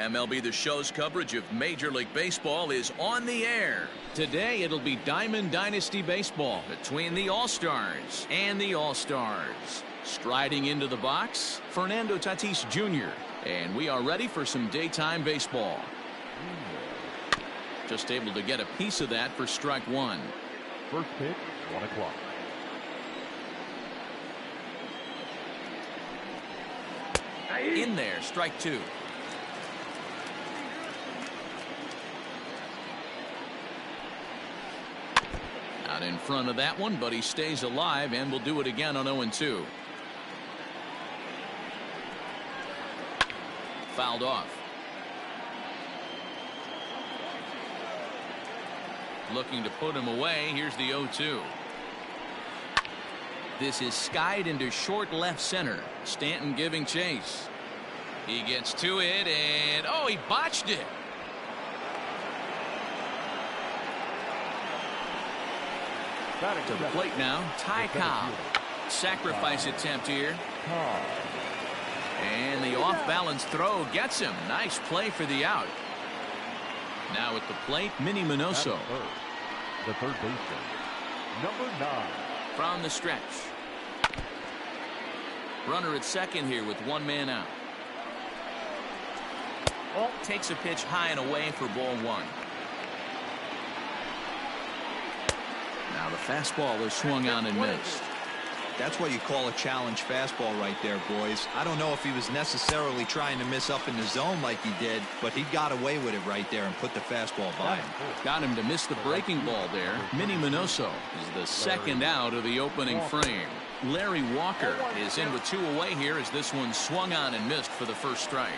MLB the Show's coverage of Major League Baseball is on the air. Today it'll be Diamond Dynasty Baseball between the All-Stars and the All-Stars. Striding into the box, Fernando Tatis Jr. And we are ready for some daytime baseball. Just able to get a piece of that for strike one. First pitch, 1 o'clock. In there, strike two. Out in front of that one, but he stays alive and will do it again on 0-2. Fouled off. Looking to put him away. Here's the 0-2. This is skied into short left center. Stanton giving chase. He gets to it and oh, he botched it. To the plate now, Ty Cobb. Sacrifice attempt here. And the off-balance throw gets him. Nice play for the out. Now at the plate, Minnie Minoso. The third baseman, number 9. From the stretch. Runner at second here with one man out. Takes a pitch high and away for ball one. Now the fastball is swung on and missed. That's what you call a challenge fastball right there, boys. I don't know if he was necessarily trying to miss up in the zone like he did, but he got away with it right there and put the fastball by him. Got him to miss the breaking ball there. Minnie Minoso is the second out of the opening frame. Larry Walker is in with 2 away here as this one swung on and missed for the first strike.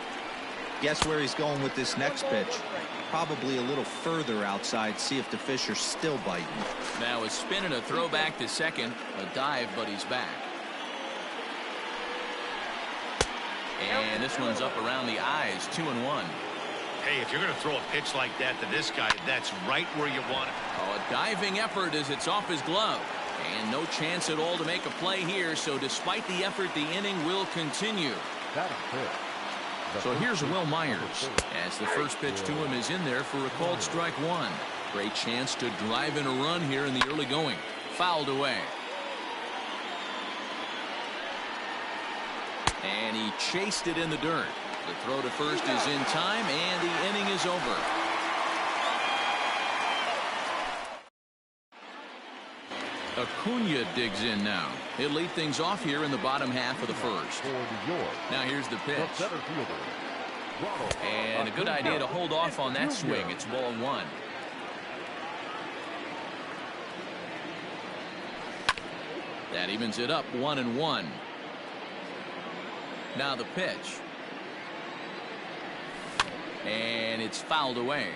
Guess where he's going with this next pitch? Probably a little further outside, see if the fish are still biting. Now a spin and a throw back to second. A dive, but he's back. And this one's up around the eyes, 2-1. Hey, if you're going to throw a pitch like that to this guy, that's right where you want it. Oh, a diving effort as it's off his glove. And no chance at all to make a play here, so despite the effort, the inning will continue. So here's Will Myers as the first pitch to him is in there for a called strike one. Great chance to drive in a run here in the early going. Fouled away. And he chased it in the dirt. The throw to first is in time and the inning is over. Acuna digs in now. He'll lead things off here in the bottom half of the first. Now here's the pitch. And a good idea to hold off on that swing. It's ball one. That evens it up 1-1. Now the pitch. And it's fouled away.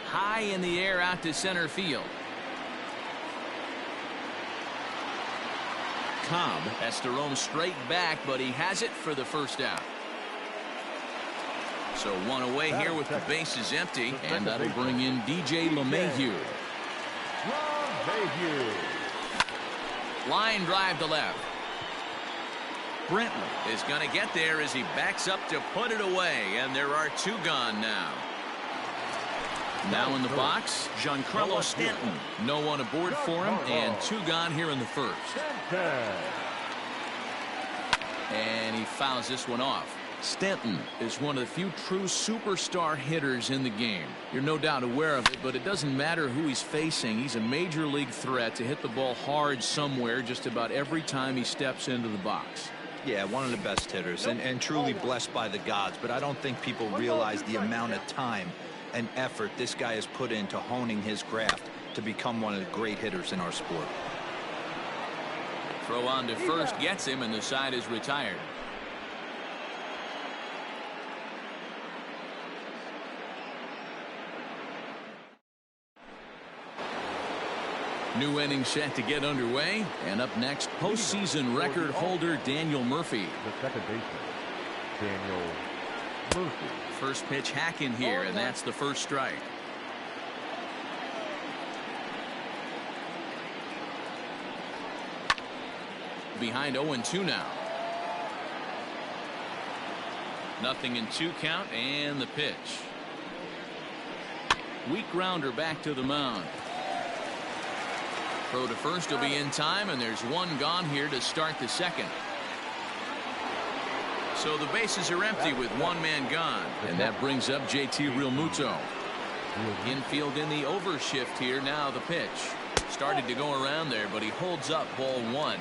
High in the air out to center field. Cobb has to roam straight back, but he has it for the first out. So one away here with the bases empty, and that'll bring in DJ LeMahieu. Line drive to left. Brentley is going to get there as he backs up to put it away, and there are 2 gone now. Now in the box, Giancarlo Stanton. No one aboard for him, and 2 gone here in the first. And he fouls this one off. Stanton is one of the few true superstar hitters in the game. You're no doubt aware of it, but it doesn't matter who he's facing. He's a major league threat to hit the ball hard somewhere just about every time he steps into the box. Yeah, one of the best hitters and truly blessed by the gods, but I don't think people realize the amount of time and effort this guy has put into honing his craft to become one of the great hitters in our sport. Throw on to first gets him, and the side is retired. New inning set to get underway, and up next, postseason record holder Daniel Murphy. The second baseman, Daniel Murphy. First pitch hack in here, and that's the first strike. Behind 0-2 now. 0-2 count, and the pitch. Weak grounder back to the mound. Throw to first will be in time, and there's one gone here to start the second. So the bases are empty with one man gone, and that brings up JT Realmuto. Infield in the overshift here. Now the pitch. Started to go around there, but he holds up ball one.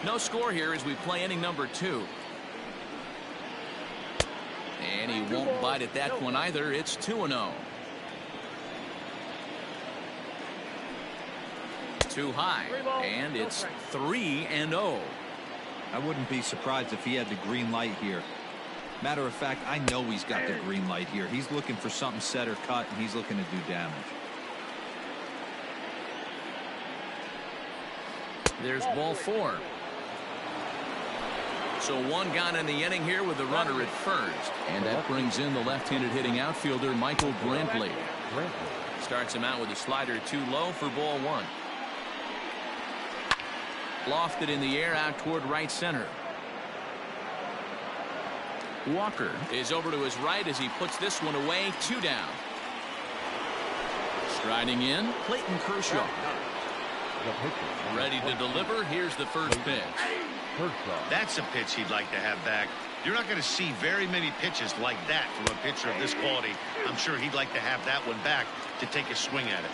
No score here as we play inning number 2. And he won't bite at that one either. It's 2-0. Too high, and it's 3-0. I wouldn't be surprised if he had the green light here. Matter of fact, I know he's got the green light here. He's looking for something set or cut, and he's looking to do damage. There's ball 4. So one gone in the inning here with the runner at first. And that brings in the left-handed hitting outfielder Michael Brantley. Starts him out with a slider too low for ball 1. Lofted in the air out toward right center. Walker is over to his right as he puts this one away. 2 down. Striding in, Clayton Kershaw. Ready to deliver. Here's the first pitch. That's a pitch he'd like to have back. You're not going to see very many pitches like that from a pitcher of this quality. I'm sure he'd like to have that one back to take a swing at it.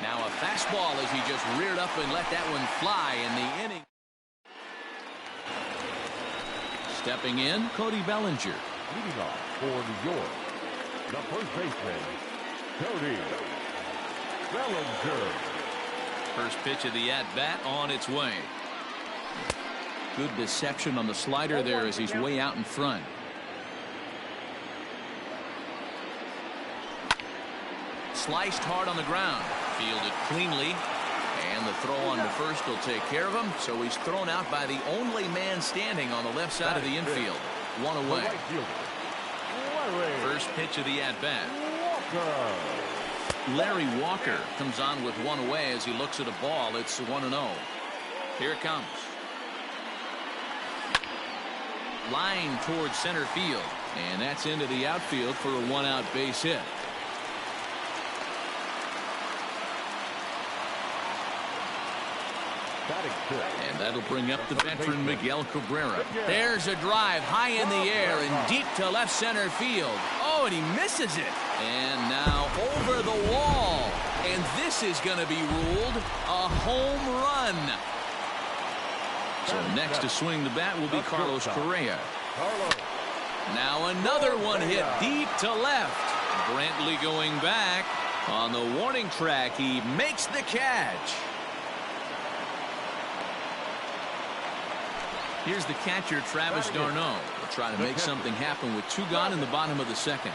Now a fastball as he just reared up and let that one fly in the inning. Stepping in, Cody Bellinger. Leading off for New York, the first baseman, Cody Bellinger. First pitch of the at-bat on its way. Good deception on the slider there as he's way out in front. Sliced hard on the ground. Fielded cleanly. And the throw on to first will take care of him. So he's thrown out by the only man standing on the left side of the infield. One away. First pitch of the at-bat. Larry Walker comes on with one away as he looks at a ball. It's 1-0. Here it comes. Line towards center field. And that's into the outfield for a one-out base hit. And that'll bring up the veteran Miguel Cabrera. There's a drive high in the air and deep to left center field. Oh, and he misses it. And now over the wall. And this is going to be ruled a home run. So next to swing the bat will be Carlos Correa. Now another one hit deep to left. Brantley going back. On the warning track, he makes the catch. Here's the catcher, Travis d'Arnaud. Will try to make something happen with 2 gone in the bottom of the second.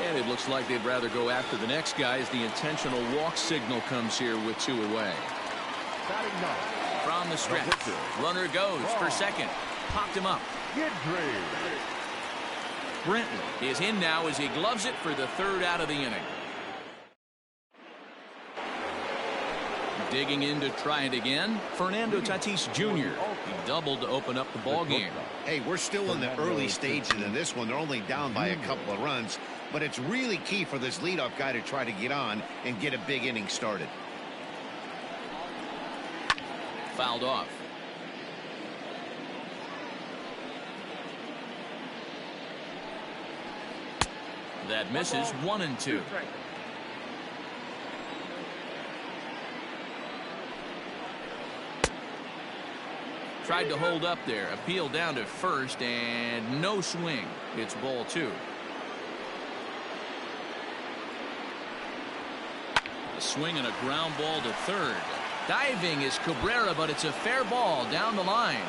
And it looks like they'd rather go after the next guy as the intentional walk signal comes here with 2 away. From the stretch, runner goes for second. Popped him up. Brantley is in now as he gloves it for the 3rd out of the inning. Digging in to try it again, Fernando Tatis Jr. He doubled to open up the ball game. Hey, we're still in the early stages in this one. They're only down by a couple of runs, but it's really key for this leadoff guy to try to get on and get a big inning started. Fouled off. That misses. 1-2. Tried to hold up there. Appeal down to first and no swing. It's ball 2. A swing and a ground ball to third. Diving is Cabrera, but it's a fair ball down the line.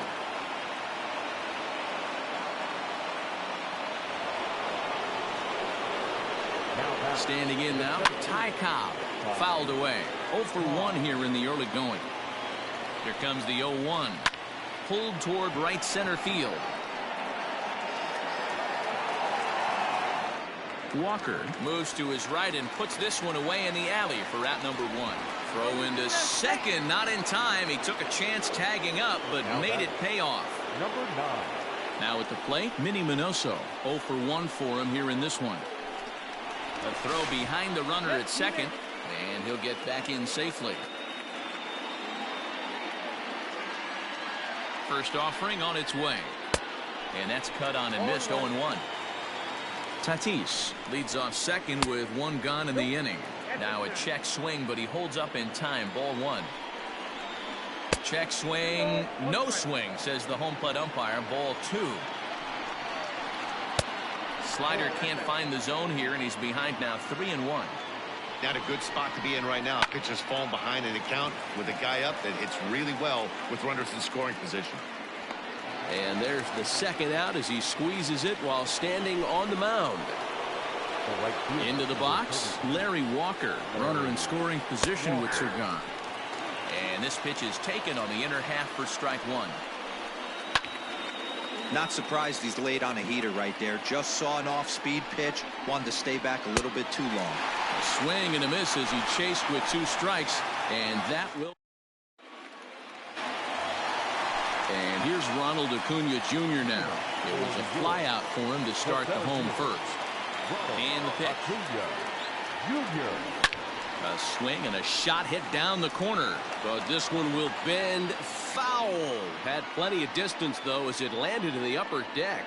Standing in now, Ty Cobb. Fouled away. 0 for 1 here in the early going. Here comes the 0-1. Pulled toward right center field. Walker moves to his right and puts this one away in the alley for out number 1. Throw into second, not in time. He took a chance tagging up, but made it pay off. Number 9. Now at the plate, Minnie Minoso. 0 for 1 for him here in this one. A throw behind the runner at second, and he'll get back in safely. First offering on its way. And that's cut on and missed. 0-1. Tatis leads off second with 1 gone in the inning. Now a check swing, but he holds up in time. Ball 1. Check swing, no swing, says the home plate umpire. Ball 2. Slider can't find the zone here, and he's behind now 3-1. Not a good spot to be in right now. Pitcher's falling behind in the count with a guy up that hits really well with runners in scoring position. And there's the second out as he squeezes it while standing on the mound. Into the box, Larry Walker, runner in scoring position with Sergan. And this pitch is taken on the inner half for strike 1. Not surprised he's laid on a heater right there. Just saw an off-speed pitch. Wanted to stay back a little bit too long. A swing and a miss as he chased with 2 strikes. And that will. And here's Ronald Acuna Jr. now. It was a fly out for him to start the home first. And the pitch. A swing and a shot hit down the corner. But this one will bend foul. Had plenty of distance, though, as it landed in the upper deck.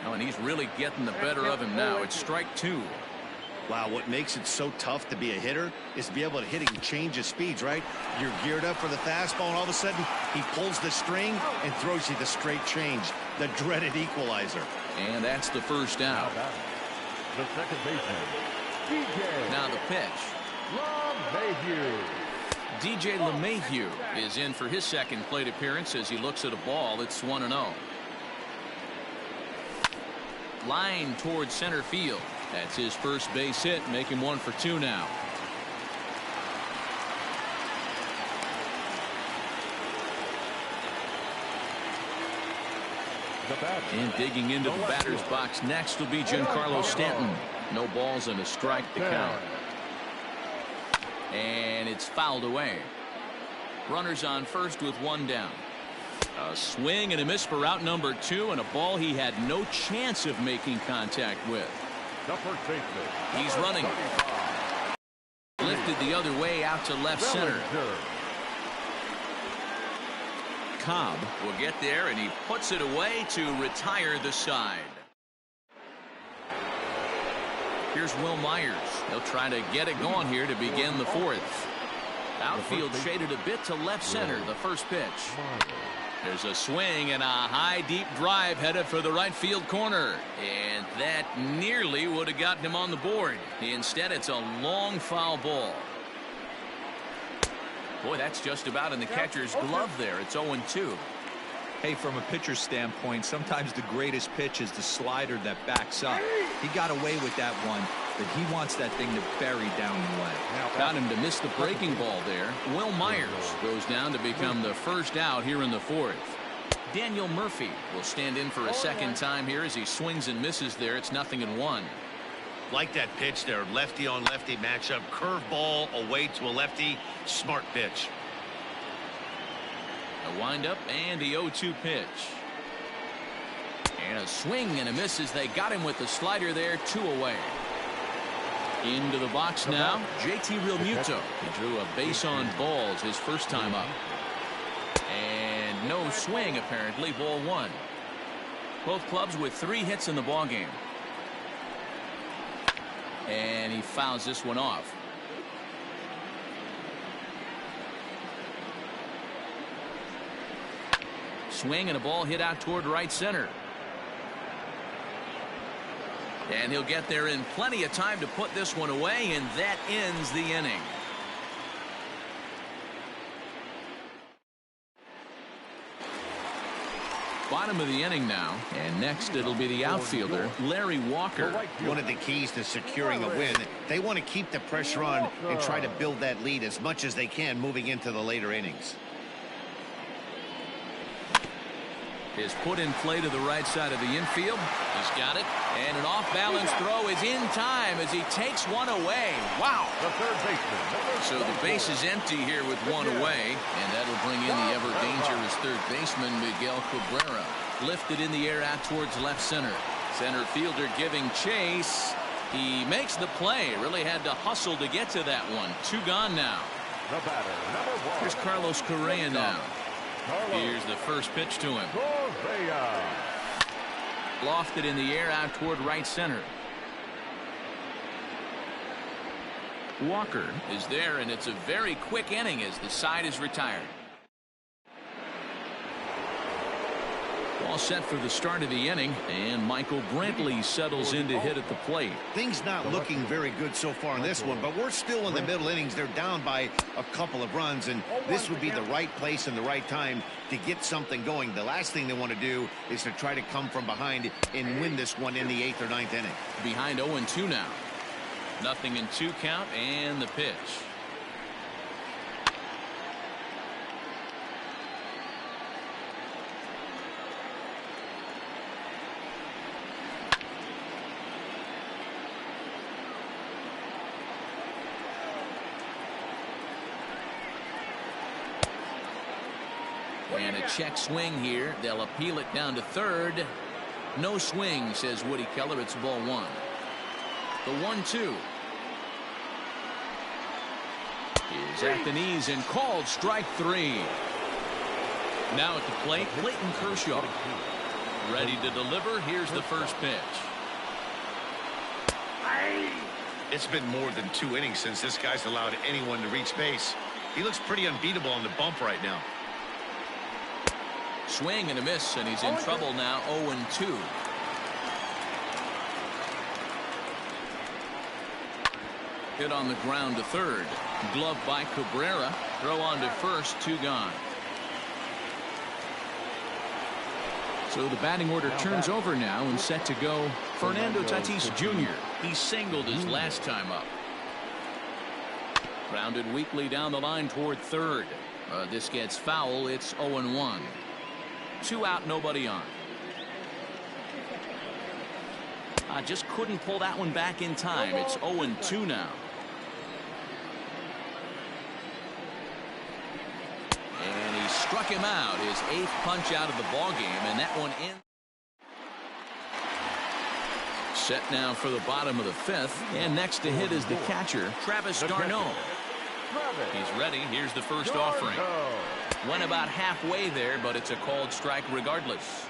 Oh, and he's really getting the better of him now. It's strike 2. Wow, what makes it so tough to be a hitter is to be able to hit and change his speeds, right? You're geared up for the fastball, and all of a sudden, he pulls the string and throws you the straight change, the dreaded equalizer. And that's the first out. The second baseman, DJ. Now the pitch. DJ LeMahieu is in for his second plate appearance as he looks at a ball. It's 1-0. Line towards center field. That's his first base hit, making 1 for 2 now. And digging into the batter's box next will be Giancarlo Stanton. No balls and a strike to count. And it's fouled away. Runners on first with 1 down. A swing and a miss for out number 2, and a ball he had no chance of making contact with. He's running. Lifted the other way out to left center. Cobb will get there, and he puts it away to retire the side. Here's Will Myers. He'll try to get it going here to begin the 4th. Outfield shaded a bit to left center. The first pitch. There's a swing and a high deep drive headed for the right field corner, and that nearly would have gotten him on the board. Instead, it's a long foul ball. Boy, that's just about in the catcher's glove there. It's 0-2. Hey, from a pitcher's standpoint, sometimes the greatest pitch is the slider that backs up. He got away with that one, but he wants that thing to bury down the leg. Got him to miss the breaking ball there. Will Myers goes down to become the first out here in the 4th. Daniel Murphy will stand in for a second time here as he swings and misses there. It's 0-1. Like that pitch there, lefty on lefty matchup, curveball away to a lefty, smart pitch. A windup and the 0-2 pitch. And a swing and a miss as they got him with the slider there. 2 away. Into the box now, JT Realmuto. He drew a base on balls his first time up. And no swing apparently. Ball 1. Both clubs with 3 hits in the ballgame. And he fouls this one off. Swing and a ball hit out toward right center. And he'll get there in plenty of time to put this one away, and that ends the inning. Bottom of the inning now, and next it'll be the outfielder, Larry Walker. One of the keys to securing a win, they want to keep the pressure on and try to build that lead as much as they can moving into the later innings. Is put in play to the right side of the infield. He's got it. And an off-balance throw is in time as he takes one away. Wow. The third baseman. So the base is empty here with one away. And that'll bring in the ever-dangerous third baseman, Miguel Cabrera. Lifted in the air out towards left center. Center fielder giving chase. He makes the play. Really had to hustle to get to that one. 2 gone now. The batter, number 1. Here's Carlos Correa now. Here's the first pitch to him. Lofted in the air out toward right center. Walker is there, and it's a very quick inning as the side is retired. All set for the start of the inning, and Michael Brantley settles in to hit at the plate. Things not looking very good so far in this one, but we're still in the middle innings. They're down by a couple of runs, and this would be the right place and the right time to get something going. The last thing they want to do is to try to come from behind and win this one in the 8th or 9th inning. Behind 0-2 now. 0-2 count, and the pitch. And a check swing here. They'll appeal it down to third. No swing, says Woody Keller. It's ball 1. The 1-2 is at the knees and called strike 3. Now at the plate, Clayton Kershaw. Ready to deliver. Here's the first pitch. It's been more than 2 innings since this guy's allowed anyone to reach base. He looks pretty unbeatable on the bump right now. Swing and a miss, and he's in trouble now. 0-2. Hit on the ground to third. Glove by Cabrera. Throw on to first. 2 gone. So the batting order turns over now and set to go Fernando Tatis Jr. He singled his last time up. Grounded weakly down the line toward third. This gets foul. It's 0-1. 2 out, nobody on. Just couldn't pull that one back in time. It's 0-2 now. And he struck him out, his 8th punch out of the ball game, and that one in. Set now for the bottom of the 5th, and next to hit is the catcher, Travis d'Arnaud. He's ready. Here's the first offering. Went about halfway there, but it's a called strike regardless.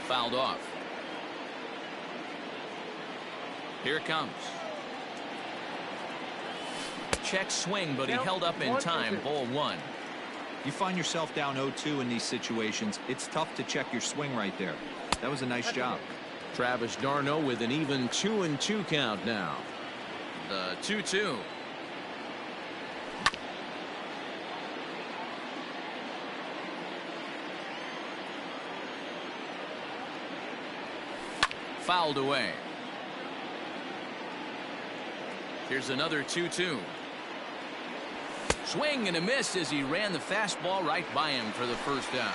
Fouled off. Here it comes. Check swing, but he held up in time. Ball 1. You find yourself down 0-2 in these situations. It's tough to check your swing right there. That was a nice job. Travis d'Arnaud with an even 2-2 count now. The 2-2. Fouled away. Here's another 2-2. Swing and a miss as he ran the fastball right by him for the first down.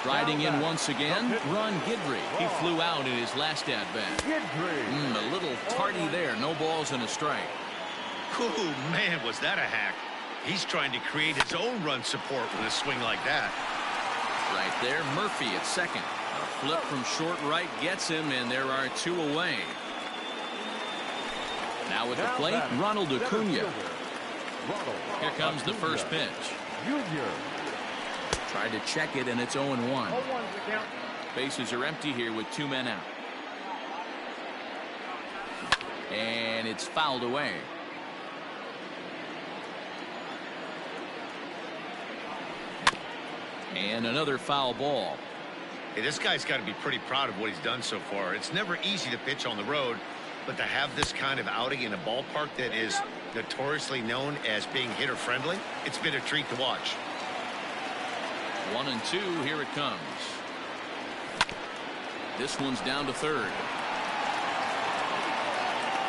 Striding in once again, Ron Guidry. He flew out in his last at-bat. A little tardy there. No balls and a strike. Oh, man, was that a hack. He's trying to create his own run support with a swing like that. Right there, Murphy at second. A flip from short right gets him, and there are 2 away. Now at the plate, Ronald Acuna. Here comes the first pitch. Tried to check it, and it's 0-1. Bases are empty here with 2 men out. And it's fouled away. And another foul ball. Hey, this guy's got to be pretty proud of what he's done so far. It's never easy to pitch on the road, but to have this kind of outing in a ballpark that is notoriously known as being hitter-friendly, it's been a treat to watch. 1-2, here it comes. This one's down to third.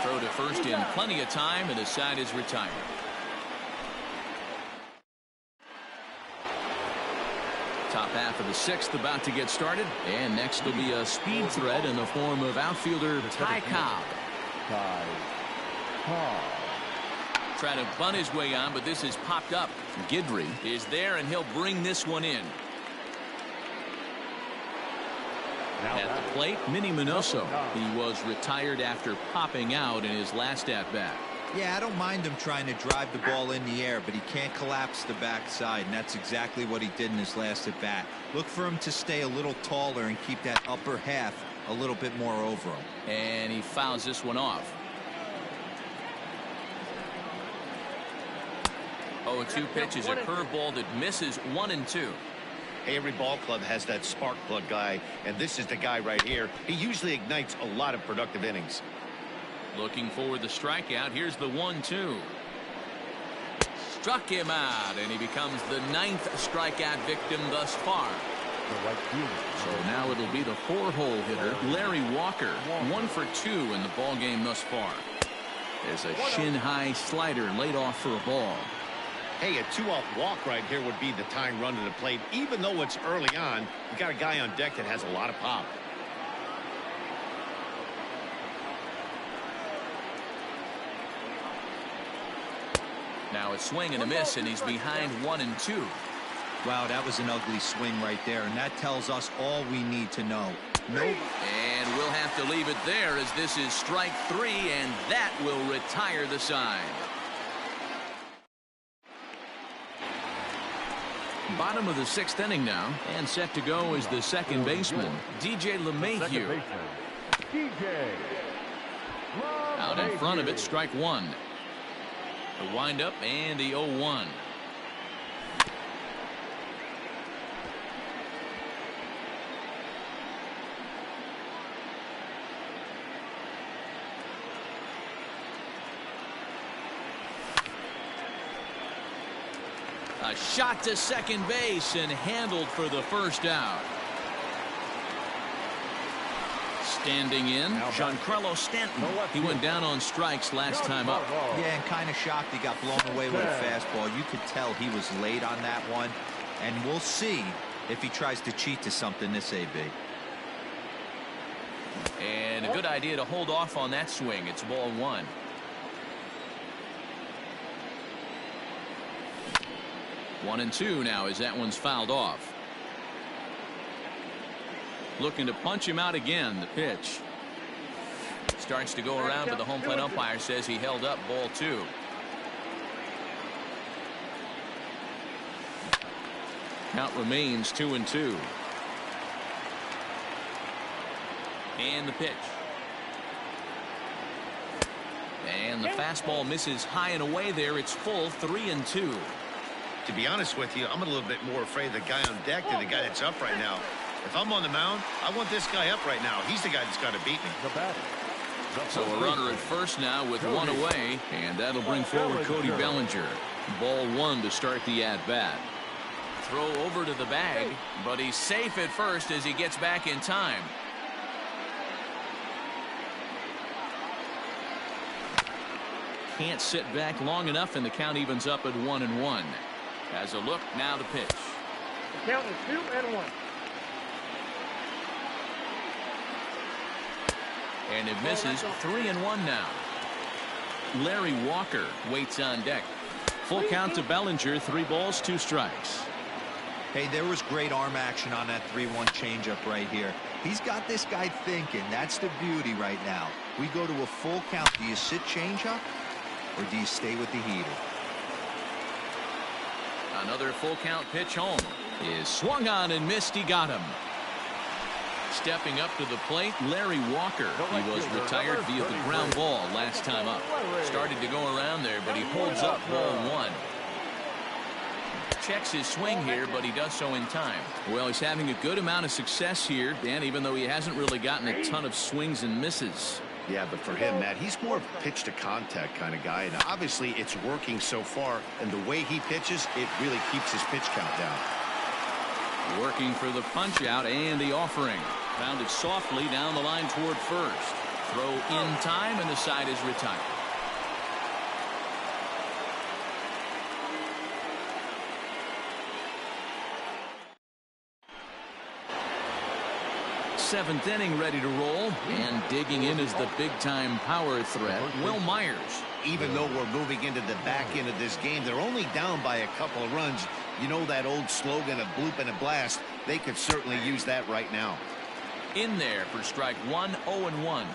Throw to first in plenty of time, and the side is retired. Top half of the sixth about to get started. And next will be a speed threat in the form of outfielder Ty Cobb. Trying to bunt his way on, but this is popped up. Guidry is there, and he'll bring this one in. At the plate, Minnie Minoso. He was retired after popping out in his last at-bat. Yeah, I don't mind him trying to drive the ball in the air, but he can't collapse the backside, and that's exactly what he did in his last at-bat. Look for him to stay a little taller and keep that upper half a little bit more over him. And he fouls this one off. 0-2 pitch is a curveball that misses 1-2. Hey, every ball club has that spark plug guy, and this is the guy right here. He usually ignites a lot of productive innings. Looking for the strikeout. Here's the 1-2. Struck him out, and he becomes the 9th strikeout victim thus far. So now it'll be the 4-hole hitter, Larry Walker. 1 for 2 in the ball game thus far. There's a shin-high slider laid off for a ball. Hey, a 2-out walk right here would be the tying run to the plate. Even though it's early on, you got a guy on deck that has a lot of pop. Now a swing and a miss, and he's behind 1-2. Wow, that was an ugly swing right there, and that tells us all we need to know. Nope. And we'll have to leave it there, as this is strike 3, and that will retire the side. Bottom of the 6th inning now, and set to go is the second baseman, DJ LeMahieu. Out in front of it, strike 1. The windup and the 0-1. A shot to second base and handled for the first out. Standing in, Giancarlo Stanton. He went down on strikes last time up. Yeah, and kind of shocked he got blown away with a fastball. You could tell he was late on that one. And we'll see if he tries to cheat to something this AB. And a good idea to hold off on that swing. It's ball 1. One and 2 now as that one's fouled off. Looking to punch him out again. The pitch starts to go around, but the home plate umpire says he held up ball 2. Count remains 2-2. And the pitch. And the fastball misses high and away there. It's full 3-2. To be honest with you, I'm a little bit more afraid of the guy on deck than the guy that's up right now. If I'm on the mound, I want this guy up right now. He's the guy that's got to beat me. So a runner at first now with 1 away, and that'll bring forward Cody Bellinger. Ball 1 to start the at-bat. Throw over to the bag, but he's safe at first as he gets back in time. Can't sit back long enough, and the count evens up at 1-1. As a look, now the pitch. The count is 2-1. And it misses. 3-1 now. Larry Walker waits on deck. Full count to Bellinger. 3 balls, 2 strikes. Hey, there was great arm action on that 3-1 changeup right here. He's got this guy thinking. That's the beauty right now. We go to a full count. Do you sit changeup, or do you stay with the heater? Another full count pitch home is swung on and missed. He got him. Stepping up to the plate, Larry Walker. He was retired via the ground ball last time up. Started to go around there, but he holds up ball 1. Checks his swing here, but he does so in time. Well, he's having a good amount of success here, Dan, even though he hasn't really gotten a ton of swings and misses. Yeah, but for him, Matt, he's more of a pitch to contact kind of guy, and obviously it's working so far, and the way he pitches, it really keeps his pitch count down. Working for the punch out and the offering. Rounded softly down the line toward first. Throw in time, and the side is retired. seventh inning ready to roll, and digging in is the big-time power threat, Will Myers. Even though we're moving into the back end of this game, they're only down by a couple of runs. You know that old slogan of bloop and a blast. They could certainly use that right now. In there for strike one, 0-1.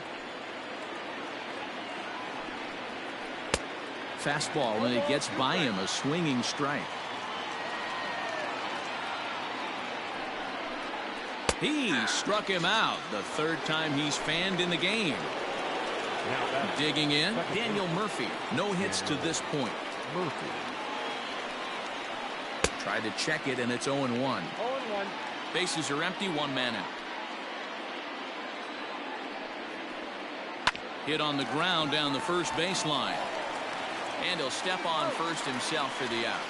Fastball, when it gets by him, a swinging strike. He struck him out the third time he's fanned in the game. Digging in, Daniel Murphy. No hits to this point. Murphy. Tried to check it, and it's 0-1. 0-1. Bases are empty, one man out. Hit on the ground down the first baseline. And he'll step on first himself for the out.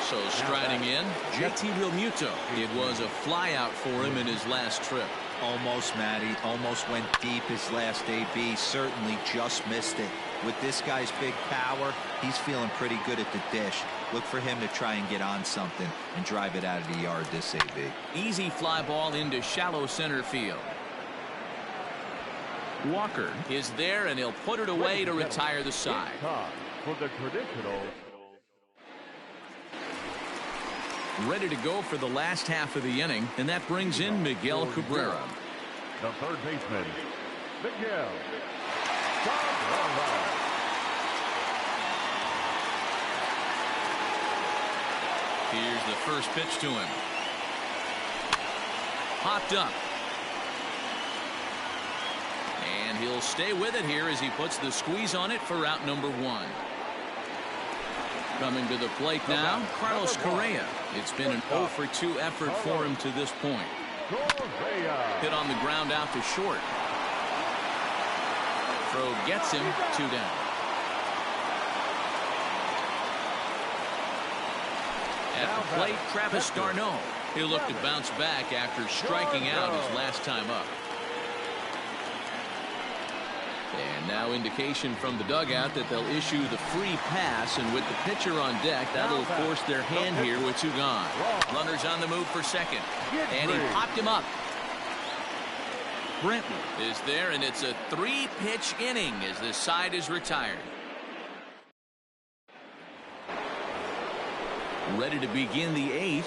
So striding in, JT Realmuto. It was a flyout for him in his last trip. Almost, Matty. Almost went deep his last AB. Certainly just missed it. With this guy's big power, he's feeling pretty good at the dish. Look for him to try and get on something and drive it out of the yard this AB. Easy fly ball into shallow center field. Walker is there, and he'll put it away to retire the side. For the traditional. Ready to go for the last half of the inning, and that brings in Miguel Cabrera. The third baseman, Miguel. Here's the first pitch to him. Popped up. And he'll stay with it here as he puts the squeeze on it for out number one. Coming to the plate now, Carlos Correa. It's been an 0 for 2 effort for him to this point. Hit on the ground out to short. Throw gets him 2 down. At the plate, Travis d'Arnaud. He'll look to bounce back after striking out his last time up. And now indication from the dugout that they'll issue the free pass, and with the pitcher on deck, that'll force their hand here with 2 gone. Runners on the move for second, and he popped him up. Brenton is there, and it's a 3-pitch inning as the side is retired. Ready to begin the 8th.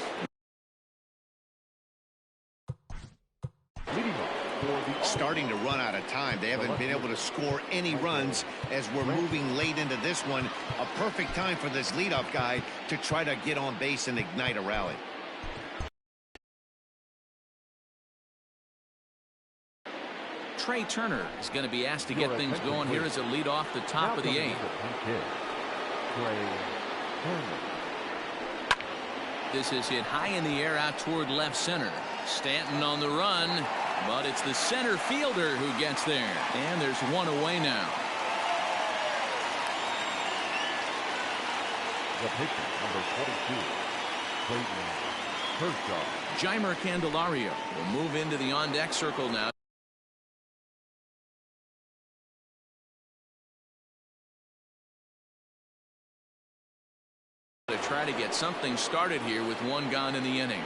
Starting to run out of time. They haven't been able to score any runs as we're moving late into this one. A perfect time for this leadoff guy to try to get on base and ignite a rally. Trey Turner is going to be asked to get things going here as a lead off the top of the 8th. This is hit high in the air out toward left center. Stanton on the run. But it's the center fielder who gets there. And there's one away now. The pitcher, number 22, Clayton Kershaw. Jeimer Candelario will move into the on-deck circle now. To try to get something started here with 1 gone in the inning.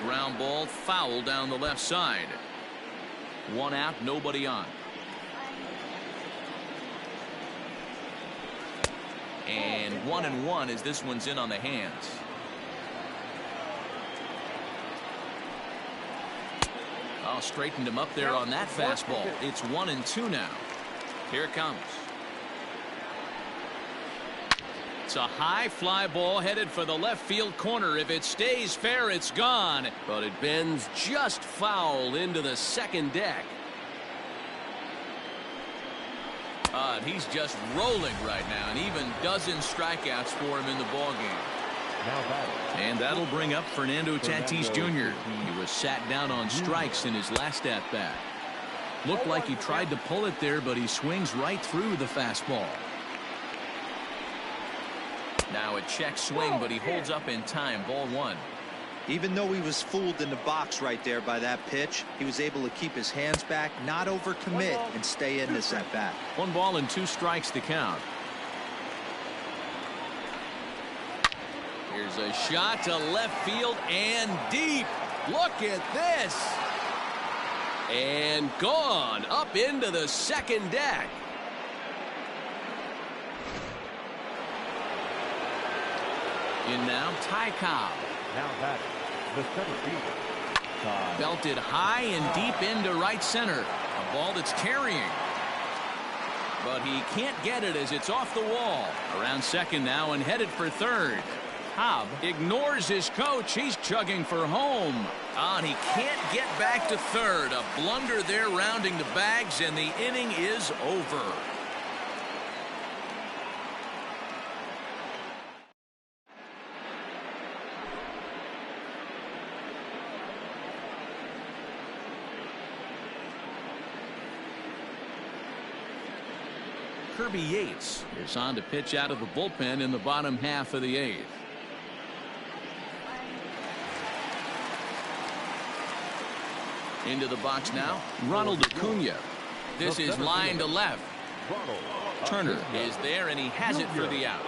Ground ball foul down the left side. 1 out, nobody on. And 1-1 as this one's in on the hands. Oh, straightened him up there on that fastball. It's 1-2 now. Here it comes. It's a high fly ball headed for the left field corner. If it stays fair, it's gone. But it bends just foul into the second deck. He's just rolling right now, and even dozen strikeouts for him in the ballgame. And that'll bring up Fernando Tatis Jr. He was sat down on strikes in his last at-bat. Looked like he tried to pull it there, but he swings right through the fastball. Now a check swing, but he holds up in time. Ball 1. Even though he was fooled in the box right there by that pitch, he was able to keep his hands back, not overcommit, and stay in this at bat. 1 ball and 2 strikes to count. Here's a shot to left field and deep. Look at this. And gone up into the second deck. In now, Ty Cobb. Now batting, the center fielder, Ty. Belted high and deep into right center. A ball that's carrying. But he can't get it as it's off the wall. Around second now and headed for third. Cobb ignores his coach. He's chugging for home. And he can't get back to third. A blunder there rounding the bags, and the inning is over. Kirby Yates is on to pitch out of the bullpen in the bottom half of the eighth. Into the box now, Ronald Acuna. This is line to left. Turner is there, and he has it for the out.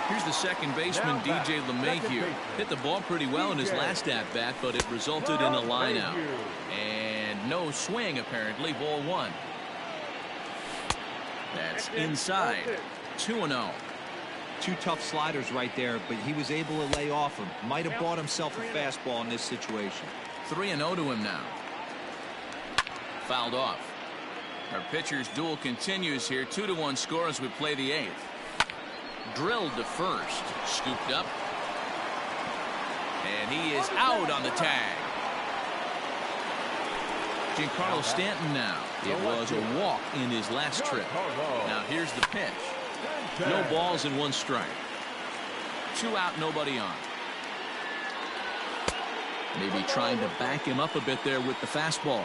Here's the second baseman, DJ LeMahieu. Hit the ball pretty well in his last at-bat, but it resulted in a line out. And no swing, apparently. Ball one. That's inside. 2-0. Two tough sliders right there, but he was able to lay off him. Might have bought himself a fastball in this situation. 3-0 to him now. Fouled off. Our pitcher's duel continues here. 2-1 score as we play the eighth. Drilled to first. Scooped up. And he is out on the tag. Giancarlo Stanton now. It was a walk in his last trip. Now here's the pitch. No balls and one strike. 2 out, nobody on. Maybe trying to back him up a bit there with the fastball.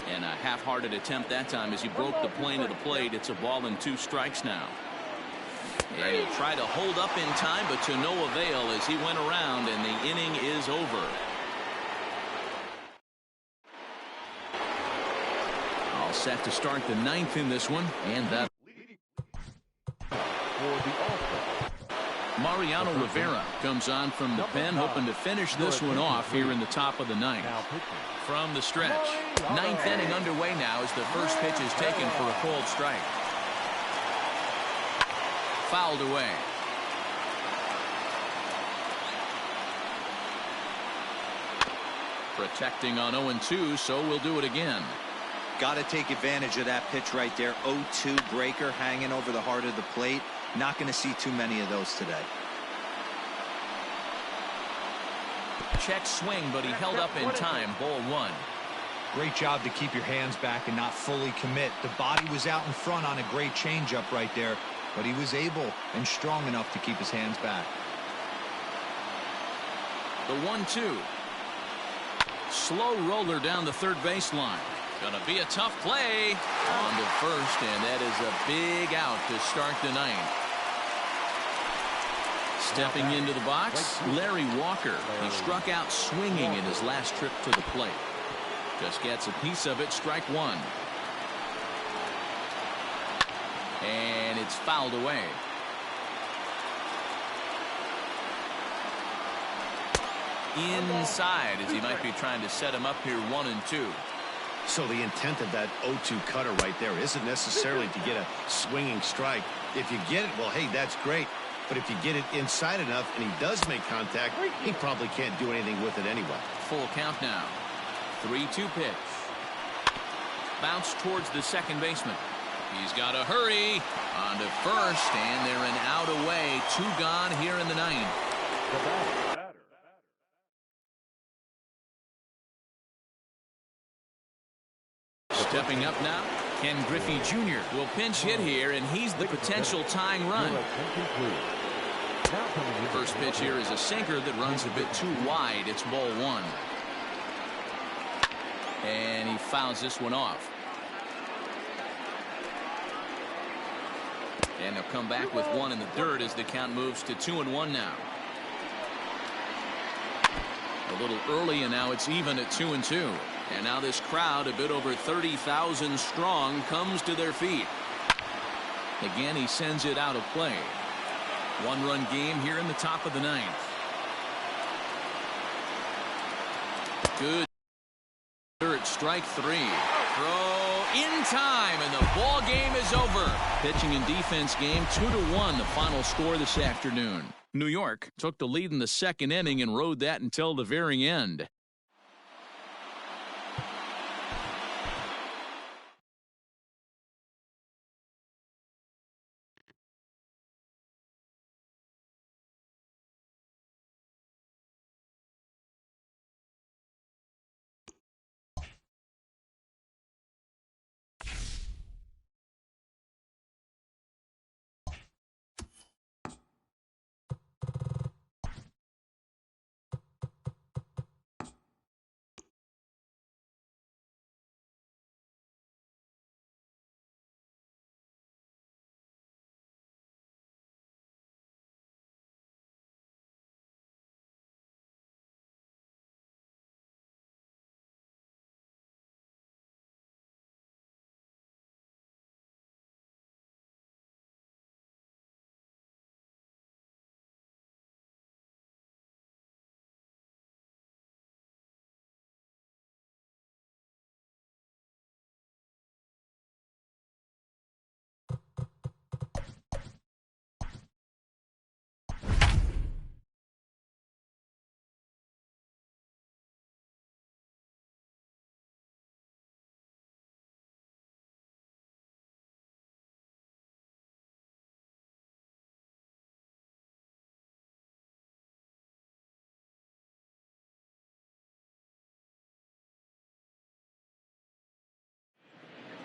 And a half-hearted attempt that time as he broke the plane of the plate. It's a ball and 2 strikes now. And he'll try to hold up in time, but to no avail as he went around, and the inning is over. All set to start the 9th in this one, and that. Mariano Rivera comes on from the pen, hoping to finish this one off here in the top of the 9th. From the stretch. 9th inning underway now as the first pitch is taken for a cold strike. Fouled away. Protecting on 0-2, so we'll do it again. Got to take advantage of that pitch right there. 0-2 breaker hanging over the heart of the plate. Not going to see too many of those today. Check swing, but he held up in time. Ball 1. Great job to keep your hands back and not fully commit. The body was out in front on a great changeup right there, but he was able and strong enough to keep his hands back. The 1-2. Slow roller down the third baseline. Gonna be a tough play on the first, and that is a big out to start the 9th. Stepping into the box, Larry Walker. He struck out swinging in his last trip to the plate. Just gets a piece of it. Strike 1. And it's fouled away. Inside as he might be trying to set him up here 1-2. So the intent of that 0-2 cutter right there isn't necessarily to get a swinging strike. If you get it, well, hey, that's great. But if you get it inside enough and he does make contact, he probably can't do anything with it anyway. Full count now. 3-2 pitch. Bounce towards the second baseman. He's got to hurry. On to first, and they're an out away. 2 gone here in the 9th. Stepping up now, Ken Griffey Jr. will pinch hit here, and he's the potential tying run. First pitch here is a sinker that runs a bit too wide. It's ball 1. And he fouls this one off. And they'll come back with 1 in the dirt as the count moves to 2-1 now. A little early, and now it's even at 2-2. And now this crowd, a bit over 30,000 strong, comes to their feet. Again, he sends it out of play. One-run game here in the top of the ninth. Good. At strike three. Throw in time, and the ball game is over. Pitching and defense game 2-1, the final score this afternoon. New York took the lead in the second inning and rode that until the very end.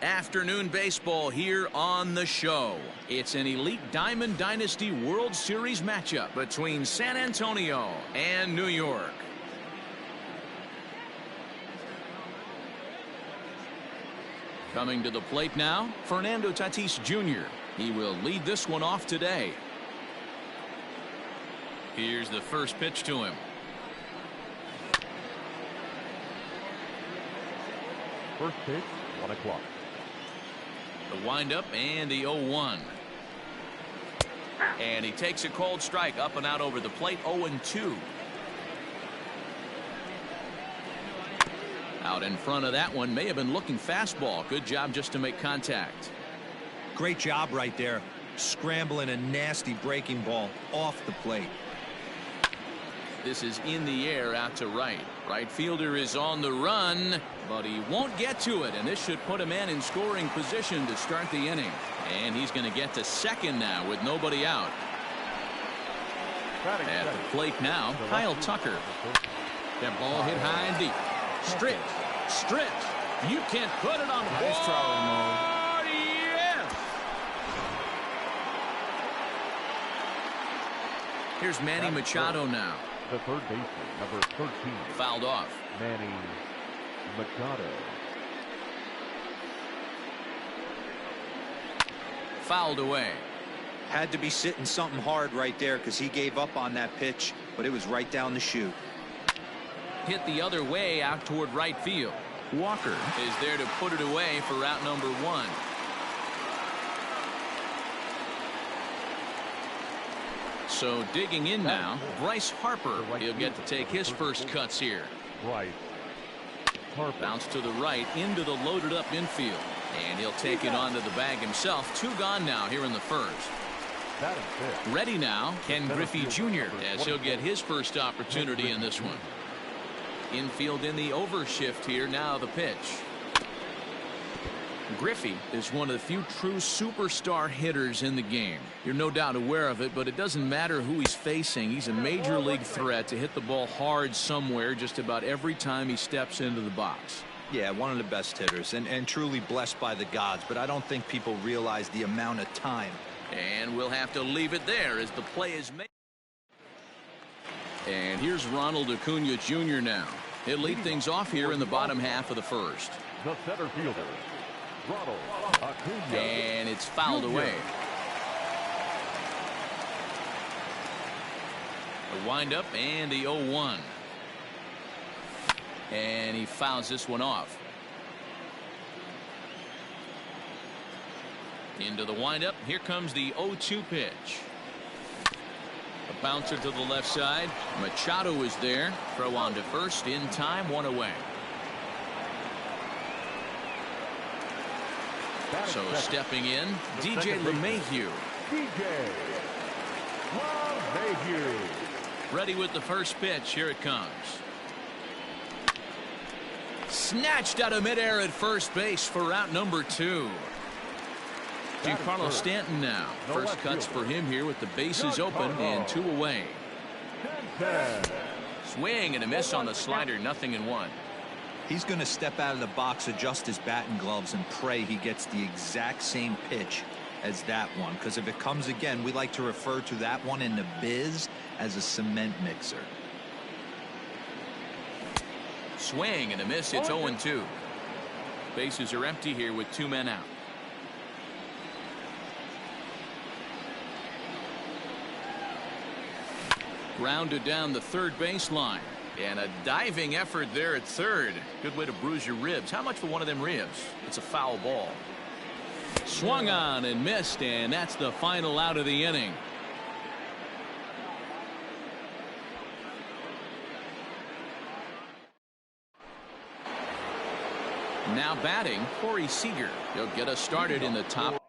Afternoon baseball here on the show. It's an elite Diamond Dynasty World Series matchup between San Antonio and New York. Coming to the plate now, Fernando Tatis Jr. He will lead this one off today. Here's the first pitch to him. First pitch, 1 o'clock. The windup and the 0-1. And he takes a cold strike up and out over the plate. 0-2. Out in front of that one, may have been looking fastball. Good job just to make contact. Great job right there, scrambling a nasty breaking ball off the plate. This is in the air out to right. Right fielder is on the run, but he won't get to it, and this should put a man in scoring position to start the inning. And he's going to get to second now with nobody out. At the plate now, Kyle Tucker. That ball hit high and deep. Stretch. You can't put it on the board. Nice try, yes. Here's Manny Machado now. The third baseman, number 13. Fouled off. Manny Machado. Fouled away. Had to be sitting something hard right there because he gave up on that pitch, but it was right down the chute. Hit the other way out toward right field. Walker is there to put it away for route number 1. So digging in now, Bryce Harper. He'll get to take his first cuts here. Right. Harper. Bounce to the right into the loaded up infield. And he'll take it onto the bag himself. 2 gone now here in the first. Ready now, Ken Griffey Jr. as he'll get his first opportunity in this one. Infield in the overshift here. Now the pitch. Griffey is one of the few true superstar hitters in the game. You're no doubt aware of it, but it doesn't matter who he's facing. He's a major league threat to hit the ball hard somewhere just about every time he steps into the box. Yeah, one of the best hitters and truly blessed by the gods, but I don't think people realize the amount of time. And we'll have to leave it there as the play is made. And here's Ronald Acuna Jr. now. He'll lead things off here in the bottom half of the first. The center fielder, Ronald Acuna. And it's fouled away. The windup and the 0-1. And he fouls this one off. Into the windup. Here comes the 0-2 pitch. A bouncer to the left side. Machado is there. Throw on to first in time. One away. So stepping in, DJ LeMahieu. Ready with the first pitch. Here it comes. Snatched out of midair at first base for out number 2. Giancarlo Stanton now. First cuts for him here with the bases open and 2 away. Swing and a miss on the slider. 0-1. He's going to step out of the box, adjust his bat and gloves, and pray he gets the exact same pitch as that one. Because if it comes again, we like to refer to that one in the biz as a cement mixer. Swing and a miss. It's 0-2. Bases are empty here with 2 men out. Grounded down the third baseline. And a diving effort there at third. Good way to bruise your ribs. How much for one of them ribs? It's a foul ball. Swung on and missed, and that's the final out of the inning. Now batting, Corey Seager. He'll get us started in the top.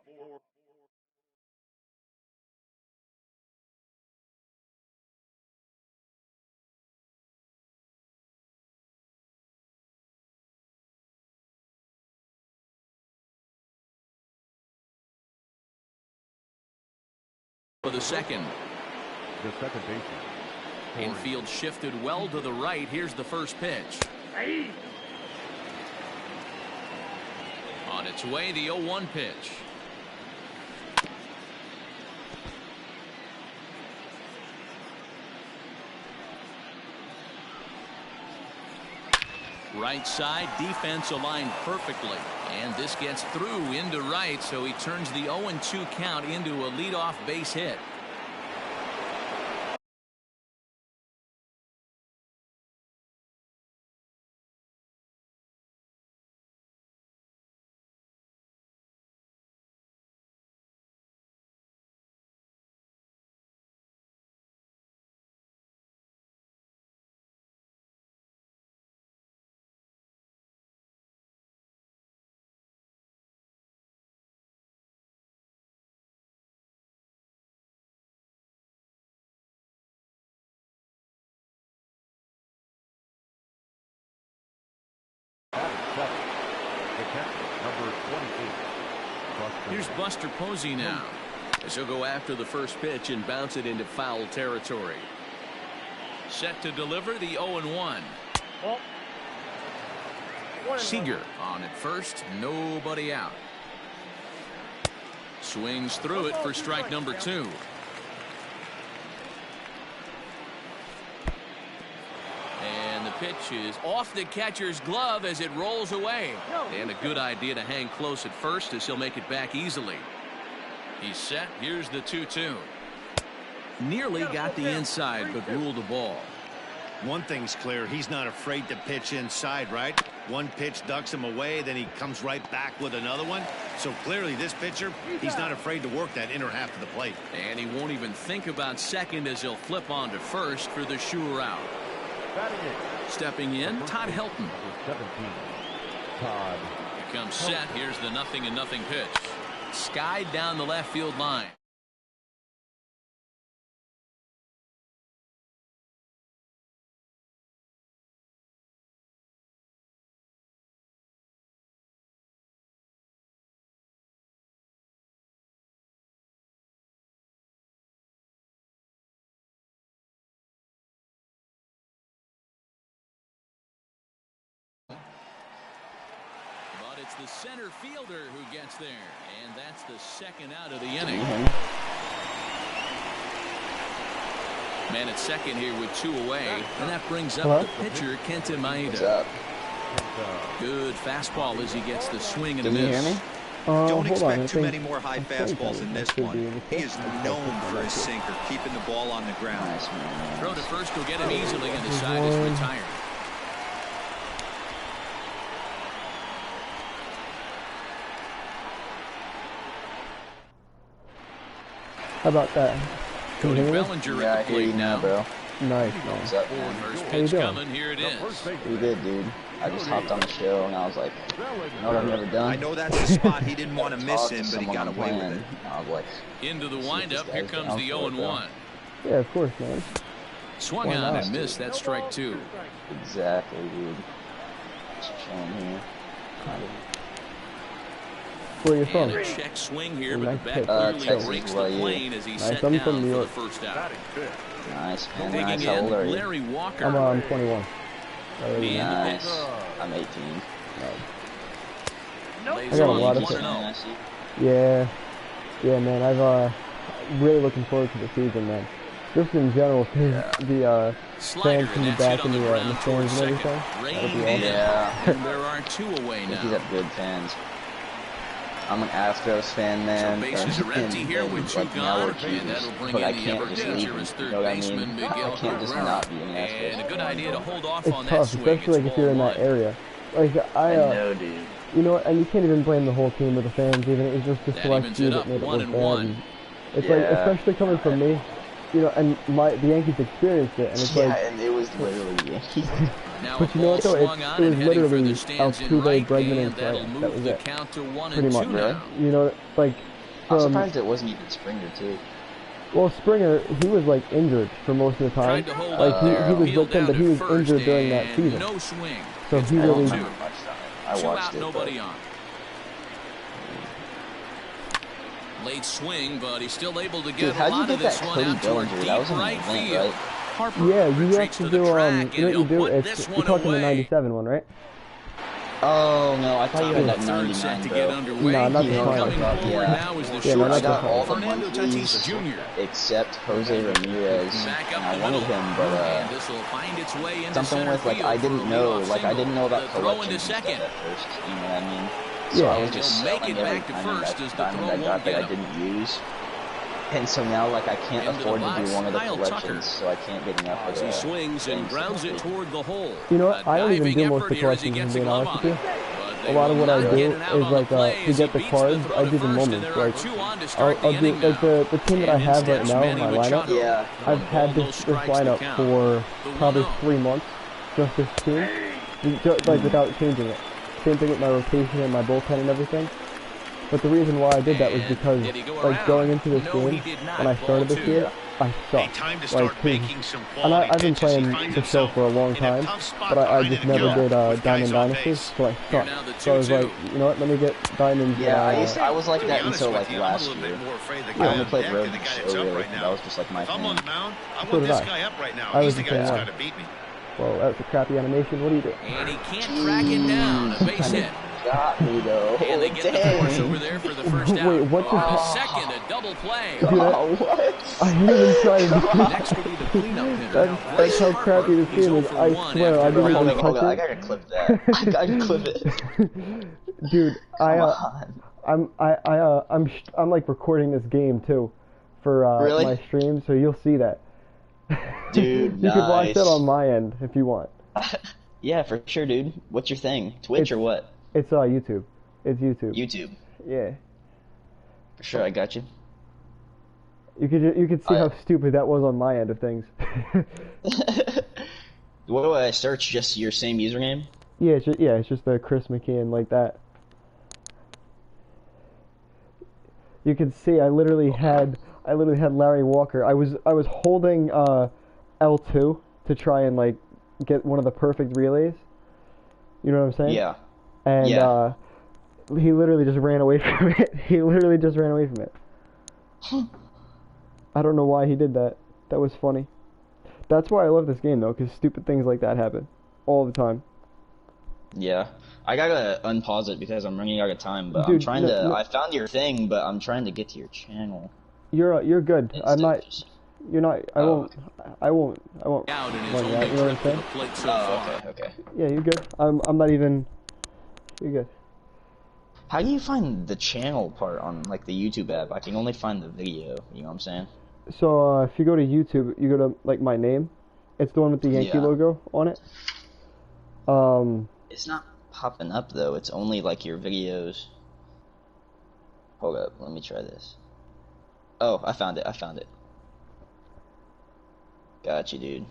For the second. The second baseman. Infield shifted well to the right. Here's the first pitch. On its way, the 0-1 pitch. Right side, defense aligned perfectly. And this gets through into right, so he turns the 0-2 count into a leadoff base hit. Number 28. Here's Buster Posey now, as he'll go after the first pitch and bounce it into foul territory. Set to deliver the 0-1. Seager on at first, nobody out. Swings through it for strike number 2. And the pitch is off the catcher's glove as it rolls away. And a good idea to hang close at first as he'll make it back easily. He's set. Here's the 2-2. Nearly got the inside, but ruled the ball. One thing's clear. He's not afraid to pitch inside, right? One pitch ducks him away, then he comes right back with another one. So clearly this pitcher, he's not afraid to work that inner half of the plate. And he won't even think about second as he'll flip on to first for the sure out. Stepping in, Todd Helton. 17. Todd. Here comes set. Here's the 0-0 pitch. Skied down the left field line. It's the center fielder who gets there, and that's the second out of the inning. Man at second here with 2 away, and that brings up the pitcher, Kenta Maeda. Good fastball as he gets the swing and a miss. Don't expect too many more high fastballs in this one. He is known for his sinker, keeping the ball on the ground. Throw to first will get him easily, and the side is retired. How about that? Can you Cody hear me? Bellinger Yeah, I at the hear you plate now, now. bro. Nice, What's man. up, man? First How you pitch doing? coming. Here it is. You good, dude? I just hopped on the show and I was like, you know what I've never done? I know that's a spot he didn't want to miss Talk to in, but he someone got I'm away with playing. it. I was like, Into the see if this windup. Here guy's comes down the for it, 0-1. Yeah, of course, man. Swung Why on not? and missed. That strike two. exactly, dude. Just chilling here. Where are you from? And a check swing here, but the Nice bat pitch. clearly Texas, breaks what the about you? plane as he Nice, set I'm down from New for the York. first out. Nice, man. Digging Nice. How old are in, you? Larry Walker. I'm 21. Nice. I'm 18. Lays I got a on lot of 1-0. Man, I see. Yeah, man. I've really looking forward to the season, man. Just in general, because the Slider, fans can be and that's hit back on in the the ground towards stands and second. everything. That'll Reined be in. awesome. Yeah. And there are two away I think he's now. got good fans. I'm an Astros fan, man. So bases are empty and- here and, with two like, now gone, we're and cheaters, that'll bring but I in the can't ever just leave. dangerous You third know what I baseman mean? Miguel I can't just Cabrera. not be an Astros And a good fan. idea to hold off It's on that tough, swing. especially like It's if you're in that ball one. area. Like I know, dude. you know, and you can't even blame the whole team or the fans. Even it was just the That select evens few it that up, made it 1 look and bad. 1. And it's Yeah. like, especially coming from me, you know, and the Yankees experienced it, and it's Yeah, like, and it was literally Yankees. Now but a you know ball what though? swung It on was and heading for literally the stands in Altuve, right, Bregman, and and that'll Springer. That move was the it. count to 1 Pretty and 2 much. Really? now. You know, like I'm from surprised it wasn't even Springer, too. well, Springer, he was like injured for most of the time. Tried to hold Like up he there, was peeled with them, down but he at was first, injured during that and season. no swing. So It's he I ball don't really- two. remember much of it. I Two watched out, it, nobody but on. Late swing, but he's still able to Dude, get a how'd you lot get of this that one Cody out toward Bellinger? deep That was in the right event, field. right? Harper Yeah, you have retreats to to do the track, you and know what you he'll do? put It's this you're one talking the away. 97 one, right? Oh, no, I thought you had The that third set 99, to bro. get underway. No, not the And final. coming forward Yeah. now is the Yeah, no, I not the got final. all the Fernando Tatis Jr. except Jose Ramirez, Back and up I the wanted middle. him, but And this will find its way into something center with, like, field I for didn't a know, leadoff like, I didn't know single. about The throw into collections and second. stuff at first, you know what I mean? So Yeah. I was just He'll make selling it every back to diamond first that as the diamond throw I won't got that I get him. didn't use. And so now, like, I can't Into the afford to box, do one of the Kyle collections, so I can't get enough of As he the swings and things grounds it to do. toward the hole. You know what? A I don't even diving do most of effort the here as he collections, if I'm gets a being glove honest on with it. you. But A they lot of will what I not do get it out is on the like play to as get he the beats cards. throw I to do the first, and moments. there are Like two on to I'll start the do inning like now. the team that I And have right instead, now in Manny my Machado. lineup. Yeah. I've The had ball, this strikes the lineup count. for The probably 1-0. 3 months. Just this team, like without changing it. Same thing with my rotation and my bullpen and everything. But the reason why I did that was And because, did he go like, around? going into this No, he game, did not. when I Ball started this two. year, I Hey, sucked. time to Like, start 'cause- making some and quality I've been pitches. He playing finds the show himself for a long in a time, tough spot but I behind just an never account did with Diamond guys on Dynasty, base. so I Here sucked. now the So I was 2-2. like, you know what, let me get Diamonds. Yeah, I was like To be that honest until with like you, I'm a last little year. bit more afraid of the I guy only on played deck Road than the and guy Show that's up really, right that now. was just like my If I'm on thing. the mound, I So want did this I. guy up right now. I He's was the the guy that's same got way. to beat me. Well, that's a crappy animation. What do you do? And he can't track it down. A base hit. Got me though. And they get the force over there for the first out. Wait, what Over to just second, a double play. Dude, Oh, what? I didn't even try to do Next will be the cleanup hitter. That's how crappy this He's game 0 is. for I 1 swear, I after didn't Hold even on, hold touch on. I it. gotta clip that. I gotta clip it. Dude, Come on. I'm like recording this game too, for Really? my stream, so you'll see that. Dude, You could watch nice. that on my end if you want. Yeah, for sure, dude. What's your thing? Twitch or what? It's YouTube. It's YouTube. YouTube. Yeah. For sure, I got you. You could see how stupid that was on my end of things. What do I search? Just your same username? Yeah, it's just the Chris McKeon like that. You can see I literally had Larry Walker. I was holding L2 to try and like get one of the perfect relays. You know what I'm saying? Yeah. And Yeah. he literally just ran away from it. He literally just ran away from it. I don't know why he did that. That was funny. That's why I love this game though, because stupid things like that happen all the time. Yeah. I gotta unpause it because I'm running out of time, but I'm Dude, trying no- I found your thing, but I'm trying to get to your channel. You're good. I'm instead not. of just- You're not. I Oh, won't. Out in his run only that. You know what I'm trip to saying? the plate so Oh, far. okay. Yeah, you're good. I'm not even. You're good. How do you find the channel part on like the YouTube app? I can only find the video. You know what I'm saying? So if you go to YouTube, you go to like my name. It's the one with the Yankee Yeah. logo on it. It's not popping up though. It's only like your videos. Hold up, let me try this. Oh, I found it. I found it. Got you, dude.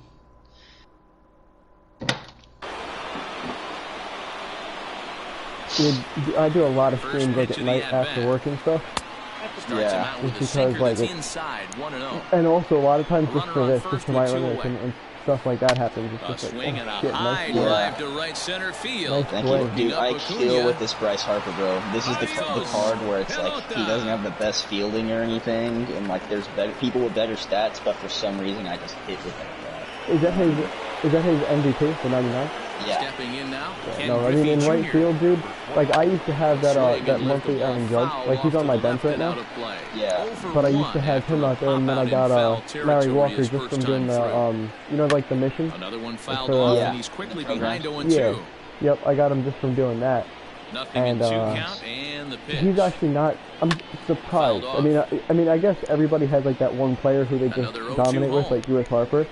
Dude, I do a lot of streams like at night after work and stuff. Yeah. Just because like it's, inside, 1-0. and also a lot of times just Runner for on this, first just for my with two limits away. and stuff like that happens. It's A just like, swing oh, and a shit, high nice drive to right center field. Nice Thank play. you, dude. I kill Acuna. with this Bryce Harper, bro. This is the card where it's like he doesn't have the best fielding or anything, and like there's better people with better stats, but for some reason I just hit with that. Is that his MVP for 99? Yeah. Stepping in now. Ken No, I mean in Griffey right Jr. field, dude. Like I used to have that Swing that and lift the monthly ball Aaron Judge. foul Like he's off on my to the bench left right and now. out of play. Yeah. 0 for But I 1 used to have after him a out there, and then I pop-out got in foul Larry territory Walker his just first from doing time the you know, like the mission. Another one fouled So, off, yeah. and he's quickly Okay. behind 0-2. Yeah. Yep, I got him just from doing that. Nothing And, in 2 count, and the pitch. He's actually not. I'm surprised. Fouled I mean, I guess everybody has like that one player who they just Another 0-2 dominate with, home. like U.S. Harper.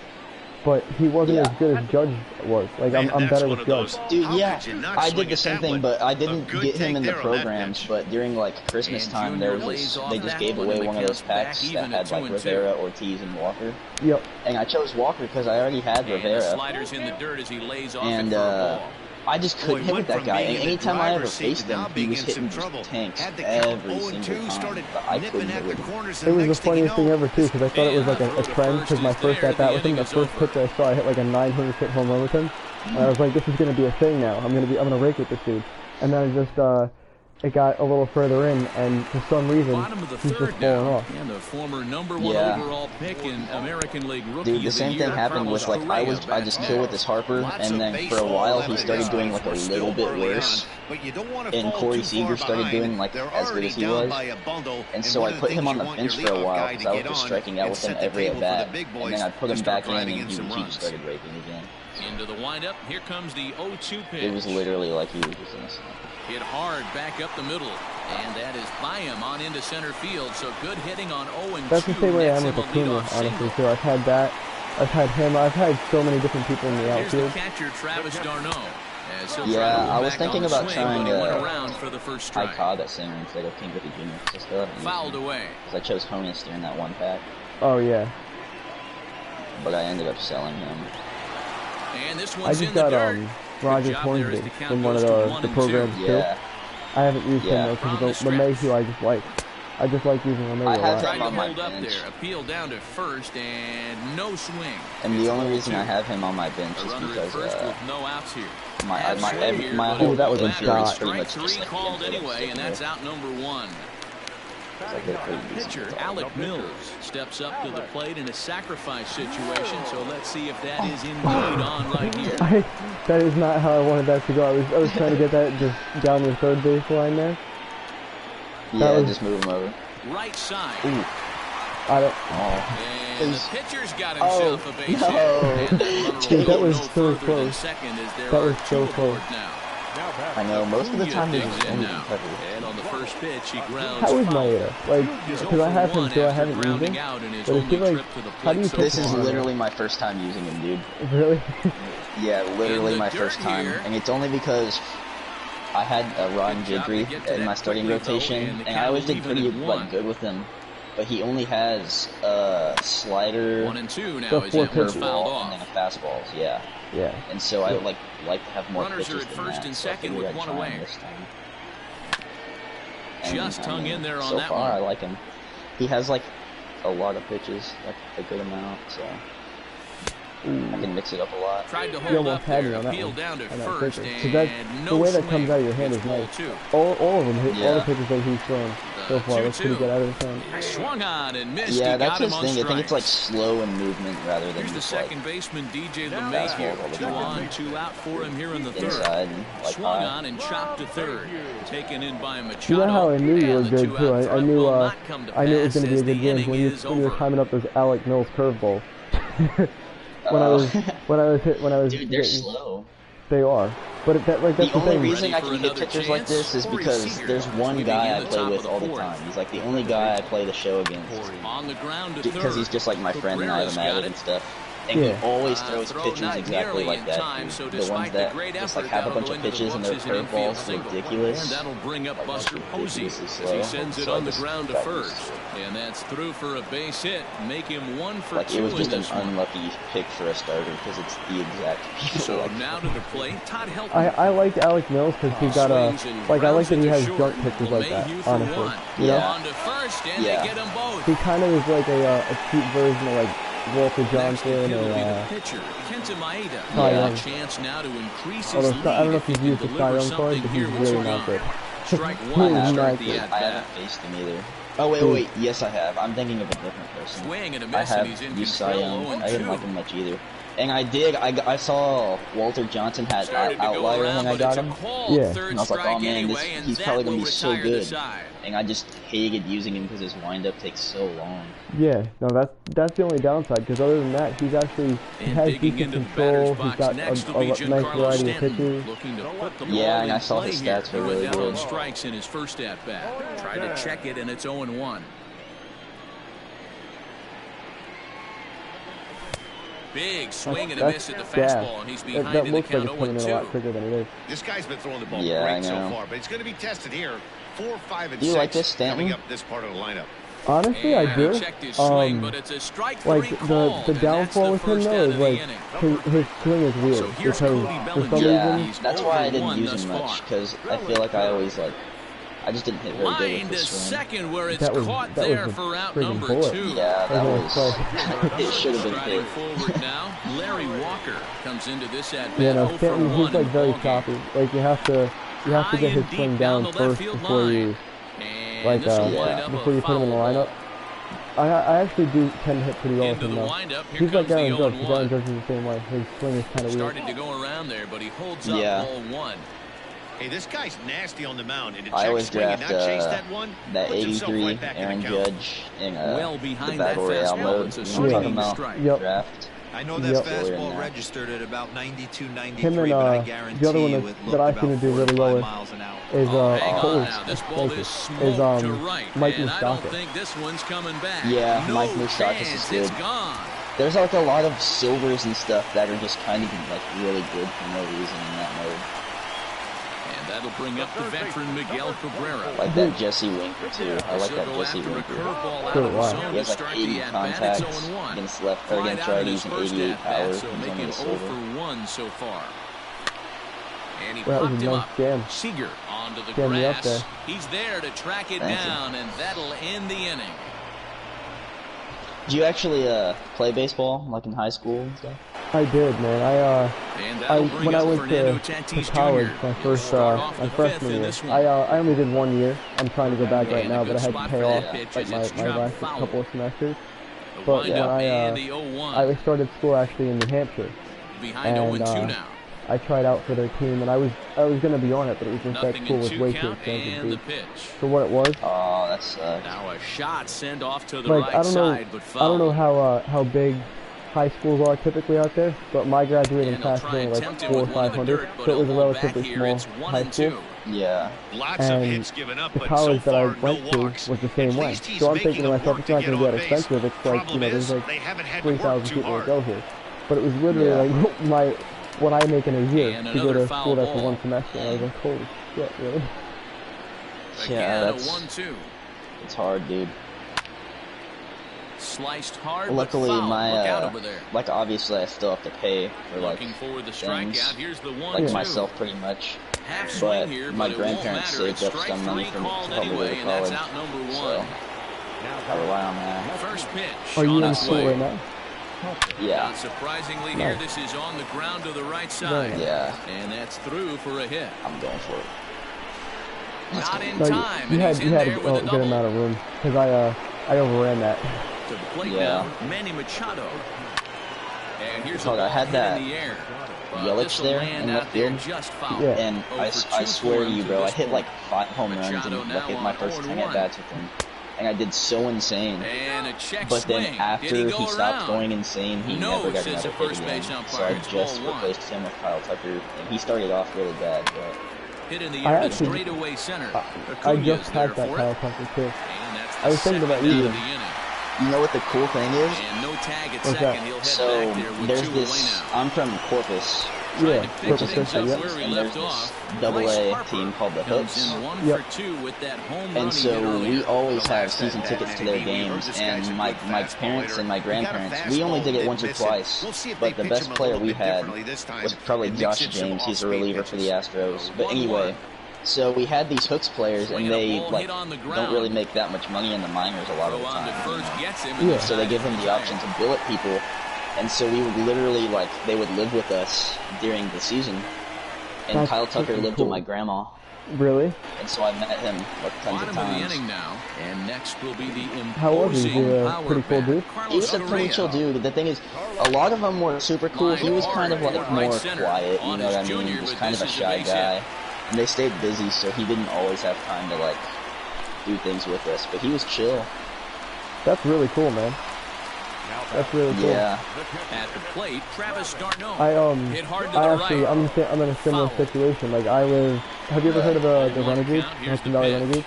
But he wasn't Yeah. as good as Judge was. Like I'm better with Judge. Dude, How yeah, could you not I swing did the it same that thing, one? but I A didn't good get him take in the there on that programs. pitch. But during like Christmas And time, Junior there was lays off they just that gave one, away and the one of those count's back packs even that at had like 2-2. Rivera, Ortiz, and Walker. Yep. And I chose Walker because I already had And the Rivera, sliders in the dirt as he lays off and it for a ball. I just couldn't hit with that guy. And anytime I ever faced him, he was hitting just tanks every single time. But I couldn't hit with him. It was the funniest thing ever too, because I thought it was like a trend. Because my first at bat with him, the first pitch I saw, I hit like a 900 hit home run with him, and I was like, this is gonna be a thing now. I'm gonna rake with this dude. And then I just it got a little further in, and for some reason, Bottom of the he's just third falling now, off. and the former number 1 Yeah. overall pick in American League Rookie Dude, the of same year, thing happened Carlos with like I just killed with this Harper, and then for a while he started doing like a little bit worse. And Corey Seager started doing like as good as he was, and so I put him on the bench for a while because I was just striking out with him every at bat, and then I put him back in, and he just started raking again. Into the windup, here comes the 0-2 pitch. It was literally like he was just innocent. Hit hard back up the middle, and that is by him on into center field. So good hitting on 0-2. That's the same way I am Nets with him a Acuna, leadoff honestly. single. Too. I've had that. I've had him. I've had so many different people in the Here's the outfield. catcher, Travis d'Arnaud. As he'll Yeah, try to move I was back thinking on the about swing, trying but he went to- around for the first I strike. caught that center instead of King Griffey Jr. because I still haven't used Fouled him. away. Because I chose Honus during that one pack, Oh yeah. but I ended up selling him. And this I one's just in the got dirt. Rogers Good job there as Hornsby the count from one of goes to 1 the and programs 2. too. Yeah, I haven't used Yeah. him though From because the the stretch. LeMahieu I just like. I just like using LeMahieu I a have lot. Tried him to on my hold up bench. there. Appeal down to first, and no swing. And the only reason I have him on my bench A is runner at because first with no outs here. my But whole that was a infield is shot. pretty Strike much 3 just like the called infield anyway, and that's sitting out number 1. there. So I get a pretty decent Pitcher result. Alec Mills steps up to the plate in a sacrifice situation, so let's see if that is indeed on right here. That is not how I wanted that to go. I was trying to get that just down the third base line there. Yeah, was- just move him over. Right side. Ooh. I don't. Oh. And the Is- pitcher's got himself a base no. hit. And that runner will Dude, that go was no so further than close. second as there That are was so 2 close. aboard now. I know, most of the time he's Digs just in only now. covered. And on the first pitch, he grounds How is foul. Maeda? Like, He's because I have 0 him for too. I 1 haven't after used him. grounding out in his But I only feel like, trip to the how do you plate so take This is far. literally my first time using him, dude. Really? Yeah, literally In the my dirt first time. here. And it's only because I had Ron Good job to Jidry get to in that my starting quickly, though, rotation, and the and I always count did even pretty at 1. good with him. But he only has slider, 1 and 2 now The as four that one's pitches. fouled curveball, and then off. a fastballs. Yeah, Yeah. and so I Yeah. like to have more Runners are pitches at than first that, and so I second figured with I'd 1 try him away. this time. And, Just hung in there on so that far, one. I like him. He has like a lot of pitches, like a good amount, so I can mix it up a lot. Tried to You hold almost up had me there, on that appealed one. down to On that first, pitcher. 'Cause and no the way that swing. comes out of your hand It's is ball nice. 2. All of them hit. All the Yeah. pitches that he's thrown so far look pretty good out of his hand. Swung on and missed. Yeah, He that's got him his on thing. I think it's like strikes. slow in movement rather than Here's the just like second baseman, DJ fastballs all LeMahieu. the 2 time. on, 2 out for him here in the third. inside and like Swung high. on and chopped to third. Taken in by Machado. You know how I knew you were And the good 2 too. out I front knew will not come to I knew it was pass going to be as a good the game inning when you is were over. timing up those Alec Mills curveballs. when I was Dude, they're getting, slow. they are. But that's The the only thing. reason I for can hit another pitchers like chance? this is Corey because Seager there's one leading guy in I the play top of with the all the fourth. time. He's like the only guy I play the show against On the ground to because third. he's just like my friend and I have Cabrera's him got added it. and stuff. And he always throws pitches exactly like that. The ones that just like have a bunch of pitches and their curveballs ridiculous. And that'll bring up Buster Posey as he sends it on the ground to first. And that's through for a base hit. Make him 1 for 2. It was just an unlucky pick for a starter because it's the exact people. So now to the plate, Todd Helton. I liked Alex Mills because he got a like I like that he has junk pitches like that. Honestly, yeah. He kind of is like a cute version of like Walter Johnson or Cy Young. Although I don't know if he's used the Cy Young card, but he's really not good. He's not good. I haven't faced him either. Oh wait, yes I have. I'm thinking of a different person. I have used Cy Young. I didn't like him much either. And I saw Walter Johnson had outlier when I got him. Yeah. And I was like, oh man, he's probably going to be so good. And I just hated using him because his windup takes so long. Yeah, no, that's the only downside, because other than that, he has decent control, he's got a nice variety of pitches. Yeah, and I saw his stats were really good. Strikes in his first at bat. Tried to check it, and it's 0-1. Big swing and a miss at the fastball, and he's behind in the count 0-2. This guy's been throwing the ball great so far, but he's going to be tested here. 4, 5, and 6 like this, coming up this part of the lineup. Honestly, I do. Like the downfall with him though is like his swing is weird because for some reason. That's why I didn't use him much, because I feel like I always I just didn't hit very good with this swing. That was a friggin' bullet. Yeah, that was. It should have been hit. Larry Walker comes into this at bat. Yeah, no, Stanton, he's like very choppy. Like you have to get his swing down first before you before you put him in the lineup. I actually do tend to hit pretty well with him though. He's like Aaron Judge, because Aaron Judge is the same way. His swing is kind of weird. Started to go around there, but he holds up ball 1. Hey, this guy's nasty on the mound. And I always draft that 83 Aaron Judge in the Battle Royale mode. You know what I'm talking about? Draft. I know that fastball registered at about 92, 93, him and, but I guarantee the other one you it that I've seen him do really well with is Mike Moustakas. Yeah, Mike Moustakas is good. There's like a lot of silvers and stuff that are just kind of like really good for no reason in that mode. That'll bring up the veteran Miguel Cabrera. I like that Jesse Winker too. I like that Jesse Winker. He has like 80 contacts against left or against righties and 88 power. He's only a silver. So far. And he that was a popped him nice up. jam. Seager onto the Jam grass. there. He's there to track it down, and that'll end the inning. Do you actually play baseball like in high school and stuff? I did, man. When I went to college, my freshman year, I only did 1 year. I'm trying to go back right now, but I had to pay off like my last couple of semesters. But when I started school actually in New Hampshire, and I tried out for their team, and I was gonna be on it, but it was just that school was way too expensive for what it was. Oh, that's now a shot sent off to the like right side, but foul. I don't know how big high schools are typically out there, but my graduating class was only like 400 or 500, so it was a relatively small high school. Yeah. And the college that I went to was the same way. So I'm thinking to myself, it's not going to be that expensive. It's like, there's like 3,000 people that go here. But it was literally like what I make in a year to go to school there for 1 semester. And I was like, holy shit, really? Yeah, it's hard, dude. Sliced hard, luckily like obviously I still have to pay for like things, like myself pretty much, but my grandparents saved up some money for me to help me go to college, so I rely on that. First pitch. Are you in school right now? Yeah. Surprisingly here, this is on the ground to the right side. Yeah. And that's through for a hit. I'm going for it. Not in time. You had a good amount of room, because I overran that. To the plate now, Manny Machado. And here's I had that Yelich there in left field, and I swear to you, bro, I hit like 5 home runs in like my first 10 at-bats with him. And I did so insane, but then after he stopped going insane, he never got another hit again. So I just replaced him with Kyle Tucker, and he started off really bad, but I just had that Kyle Tucker too. I was thinking about using him. You know what the cool thing is? And no tag at What's second. that? He'll head So back there with there's 2 away this. now. I'm from Corpus, Yeah, which is Corpus, in yep. Texas, Where he and there's left this off. double Bryce A Harper team called the comes Hooks. in 1 Yep. for 2 with that home run And he hit so earlier. we always have season tickets to their games, and my parents and my grandparents, we only did it once or twice, but the best player we had was probably Josh James. He's a reliever for the Astros. But anyway, so we had these Hooks players, and they like don't really make that much money in the minors a lot of the time. Yeah. So they give them the option to billet people, and so we would literally, like, they would live with us during the season. And That's Kyle Tucker freaking lived cool. with my grandma, Really? and so I met him like tons of Bottom of the times. inning now, and next will be the How was he? imposing Is he a power pretty cool bat, dude? He was a pretty chill dude. The thing is, a lot of them were super cool. He was kind of like more quiet, you know what I mean? Just kind of a shy guy. And they stayed busy, so he didn't always have time to like do things with us. But he was chill. That's really cool, man. That's really cool. Yeah. At the plate, Travis d'Arnaud. Hit hard to I the actually, right. I'm in a similar Foul. situation. Like, I live, have you ever heard of the Renegades? Here's Hudson the Valley pitch. Renegades?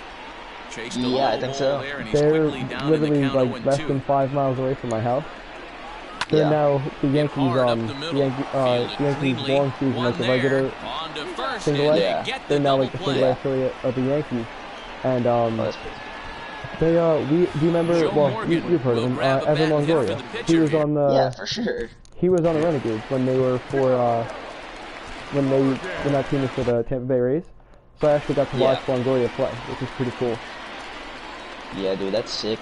Chased a Yeah, low I think ball so. there, and he's They're quickly down to the literally count like 0-2. less than 5 miles away from my house. They're Yeah. now the Yankees, Hard up the the middle. Yankees Fielded long season, One like the there. regular On to first, single and A. they Yeah. get They're the now double like the play. single A affiliate of the Yankees. And Oh, that's pretty do you remember? Joe Well, Morgan you've heard of will him, grab a Evan bat and hit for Longoria. the He pitcher was here. on yeah, for sure. he was on the Renegades when they were when that team was for the Tampa Bay Rays. So I actually got to watch Longoria play, which is pretty cool. Yeah, dude, that's sick.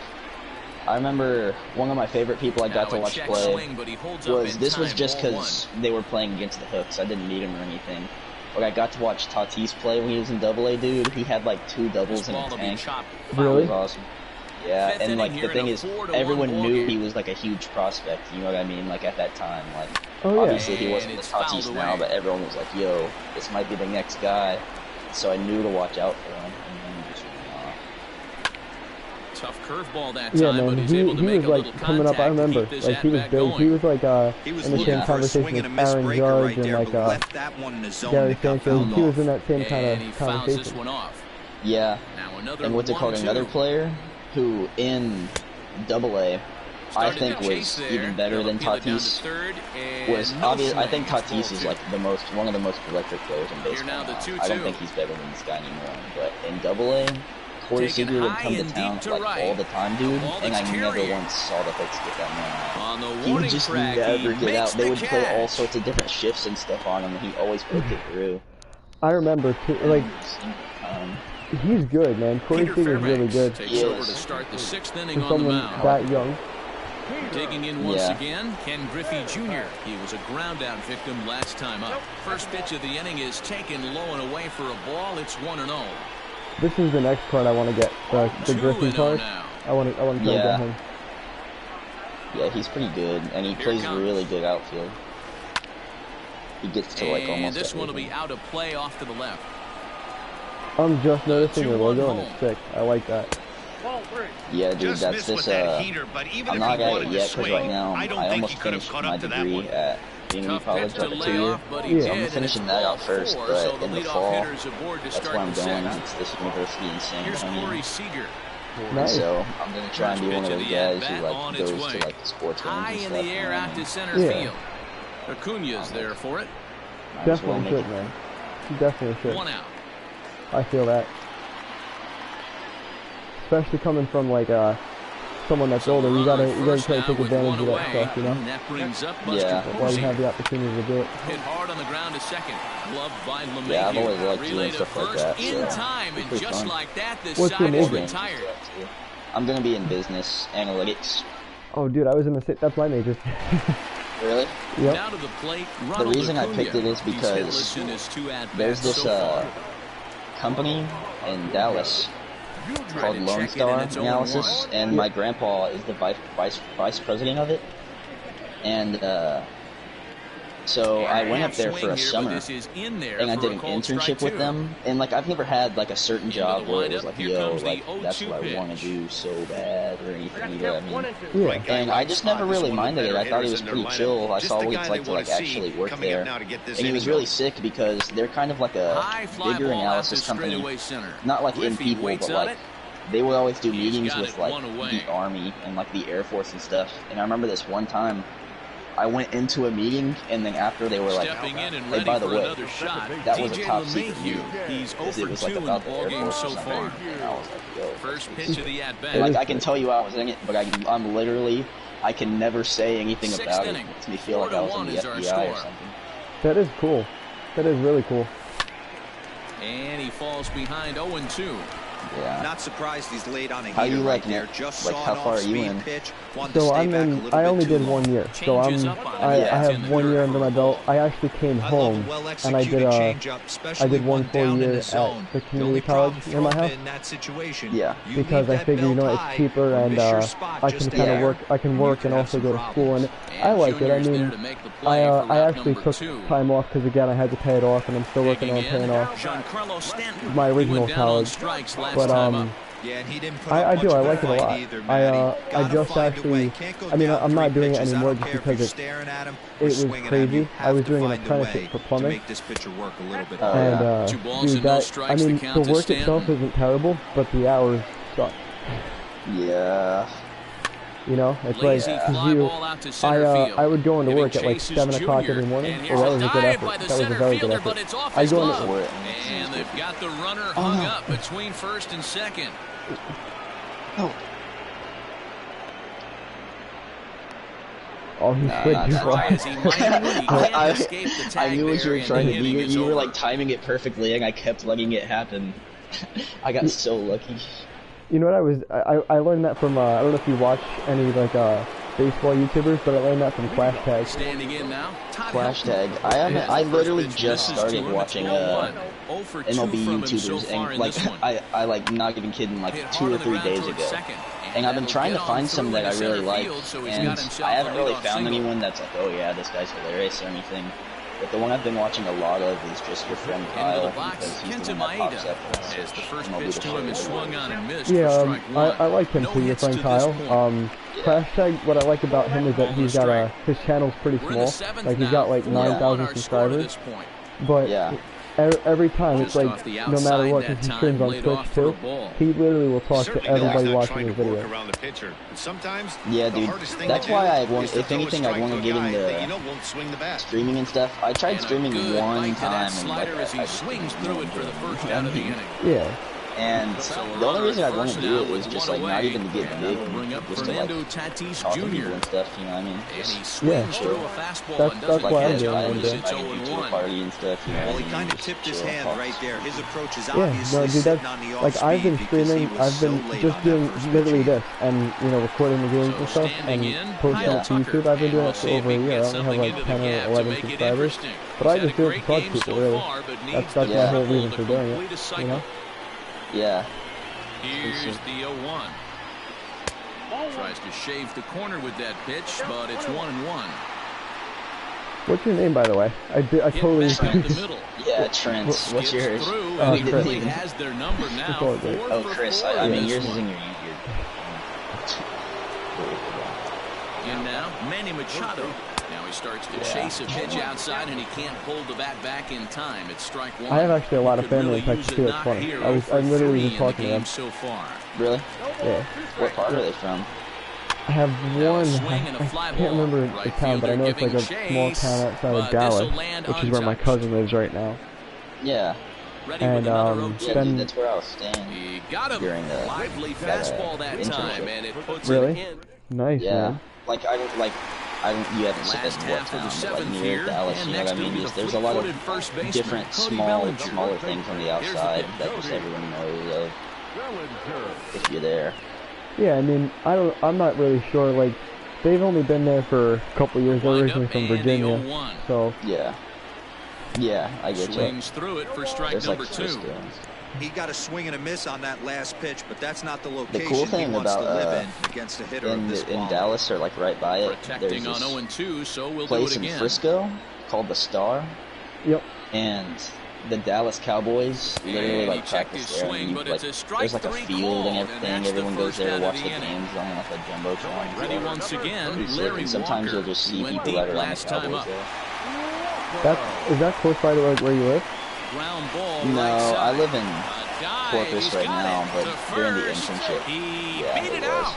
I remember one of my favorite people I got to watch play was, this was just because they were playing against the Hooks. I didn't meet him or anything. But I got to watch Tatis play when he was in Double A, dude. He had like 2 doubles in a tank. Really? It was awesome. Yeah, and like the thing is, everyone knew he was like a huge prospect, you know what I mean? Like at that time, like obviously he wasn't the Tatis now, but everyone was like, yo, this might be the next guy. So I knew to watch out for him. And then just Tough curveball that Yeah, time, man, but he's he able to make was a little like coming up. I contact to remember, keep this like he was at-bat big. going. He was like He was in the looking same for a swing conversation and a with miss Aaron breaker Judge right and there, like but left that one in the zone Gary that got Sanchez. fouled He was off. in that same kind And of he fouls this conversation. one off. yeah. Now another And what's it called? 1-2. Another player who in Double A, I Started think to chase was there. even better They'll than appeal it down to Tatis. third, and Was no obvious. I swing. think Tatis is like one of the most electric players in baseball. now the now. 2-2. I don't think he's better than this guy anymore. But in Double A, Corey Taken Seager would high come to and town deep to like right. all the time, dude, The ball and I that's never carrying. once saw the Hooks get that man out. On the He would warning just track, never he get makes out. They the would play all catch. sorts of different shifts and stuff on him, and he always poked it through. I remember too, like he's good, man. Corey Peter Seager's really Fairbanks good takes Yes. over to start the 6th inning for on the someone mound. that young. Digging in once Yeah. again, Ken Griffey Jr. He was a ground-out victim last time up. First pitch of the inning is taken low and away for a ball. It's 1-0. This is the next card I want to get. The Griffin 2-0 card. now. I want to try to Yeah. get him. Yeah, he's pretty good, and he Here plays comes. really good outfield. He gets to like And almost this one will be everything. out of play off to the left. I'm just noticing your 2-1 logo and it's home. sick. I like that. Yeah, dude, Just that's missed this. with that heater, but even I'm if not he at wanted it to yet because swing, right now I don't I think almost he could have finished caught my up to that degree one. at Community Tough pitch College, to like a lay 2-year. off, but he Yeah. did, I'm and finishing it's that out ball first, 4, but so the in the leadoff fall, hitters aboard to that's start where I'm the going. 6th. It's this university in San Here's Antonio. Corey Seager. Nice. So I'm gonna try and be one of those guys who like On goes its to way. like the sports games High and in stuff. the air out to and center Yeah. field. Acuna's there for it. might as well Definitely make should, it. man. He definitely should. 1 out. I feel that. Especially coming from like someone that's older, you gotta try to take advantage of that stuff, you know. And that brings up Buster Yeah. While you have Posey. the opportunity to do it. Hit hard on the ground to second. Gloved by LeMahieu. Yeah, I've always liked Relay doing to stuff like first that, in so time, it's and pretty just fun. like that, the What's your side is major? retired. I'm gonna be in business analytics. Oh, dude, I was in that's my major. Really? Yep. Now to the plate, The Ronald reason I Acuna. picked it is He's because hitless in his 2 at-bats there's this so far. company in Dallas called to Lone check it, Star and it's 0-1. Analysis, and my grandpa is the vice president of it. And so I went up there for a summer, and I did an internship with them. And like I've never had like a certain job where it was like, yo, like that's what I want to do so bad or anything. You know what I mean? Yeah. And I just never really minded it. I thought he was pretty chill. I saw what it's like to like actually work there. And he was really sick because they're kind of like a bigger analysis company. Not like in people, but like they would always do meetings with like the Army and like the Air Force and stuff. And I remember this one time, I went into a meeting, and then after they were like, "Hey, by the way, that was a top secret meeting." Because it was like about the Air Force or something. And I was like, "Yo." First pitch of the at-bat. Like I can tell you I was in it, but I'm literally, I can never say anything about it. It makes me feel like I was in the FBI or something. That is cool. That is really cool. And he falls behind 0-2. Yeah. Not surprised he's laid on a how heater you right like there. Just like how far are you in? So I'm in. I only did 1 year. So I have 1 year under my belt. I actually came home and I did 1 full year at the community college near my house. Yeah. Because I figure, you know, it's cheaper and I can kind of work. I can work and also go to school, and I like it. I mean, I actually took time off because again I had to pay it off, and I'm still working on paying off my original college. But I do. I like it a lot. I just actually. I mean, I'm not doing it anymore just because it was crazy. I was doing an apprenticeship for plumbing, and dude, I mean, the work itself isn't terrible, but the hours suck. Yeah. You know, it's like I would go into work at like 7 o'clock every morning. So that was a good effort. That was a very good effort. I go into work. And they've got the runner hung up between first and second. Oh, he slid too far. I knew what you were trying to do. You were like timing it perfectly, and I kept letting it happen. I got so lucky. You know what I learned that from I don't know if you watch any like baseball YouTubers, but I learned that from Flash Tag. Standing in now. Flash Tag. I literally just started watching MLB YouTubers, and like I like not even kidding, like 2 or 3 days ago. And I've been trying to find some that I really like, and I haven't really found anyone that's like, oh yeah, this guy's hilarious or anything. But the one I've been watching a lot of is just your friend Kyle, because he's the one that pops up as the first pitch to him is swung on and missed. Yeah, I like him too, your friend Kyle. Flash Tag, what I like about him is that he's got his channel's pretty small. Like he's got like 9,000 subscribers. But every time it's like, no matter what, because he streams on Twitch too, he literally will talk to everybody watching his video. Yeah, dude, that's why I want, if anything, I want to get into streaming and stuff. I tried streaming one time, and like, I swings through it for the first out of the inning. Yeah. And the only reason I want to do it is just like not even to get big, just to like talk to people and stuff, you know what I mean? Yeah, sure. That's why I'm doing it. I can do to a party and stuff, you know. Well, he kind of tipped his hand right there. His approach is obviously sitting on the off-speed. Like I've been streaming, I've been just doing literally this, and you know, recording the games and stuff, and posting it to YouTube. I've been doing it for over a year. I only have like 10 or 11 subscribers, but I just do it to talk to people. Really, that's my whole reason for doing it. You know. Yeah. Here's the 0-1. Tries to shave the corner with that pitch, but it's 1-1. What's your name, by the way? I totally. Yeah, Trent. What's yours? Chris. He has their number now. Oh, Chris. I mean, yours is in your YouTube. And now, Manny Machado. Now he starts to chase a pitch outside, and he can't pull the bat back in time. It's strike one. I have actually a lot of family in Texas too. It's funny. I'm literally just talking to them. So far. Really? Yeah. What part are they from? I have one. I can't remember the town, but I know it's like a small town outside of Dallas, which is where my cousin lives right now. Yeah. And then that's where I was staying during the lively fastball that time, and it puts really nice. Yeah. Man. Like I don't. You haven't said what town, but like near Dallas, you know what I mean? There's a lot of different smaller things on the outside that just everyone knows of if you're there. Yeah, I mean, I'm not really sure. Like, they've only been there for a couple years. They're originally from Virginia, so yeah, I get you. Swings through it for strike number 2. He got a swing and a miss on that last pitch, but that's not the location the cool thing he wants about, to live in against a hitter of this in Dallas, or like right by it, there's this place in Frisco called the Star. Yep. And the Dallas Cowboys literally like practice there. And like, there's like a field and everything. Everyone goes there to watch the games on like a jumbotron. Ready once again, Larry sometimes Walker, you'll just see people that are on the Cowboys there. Is that close by to like where you live? No, I live in porpoise right now, but during the internship, yeah, it was.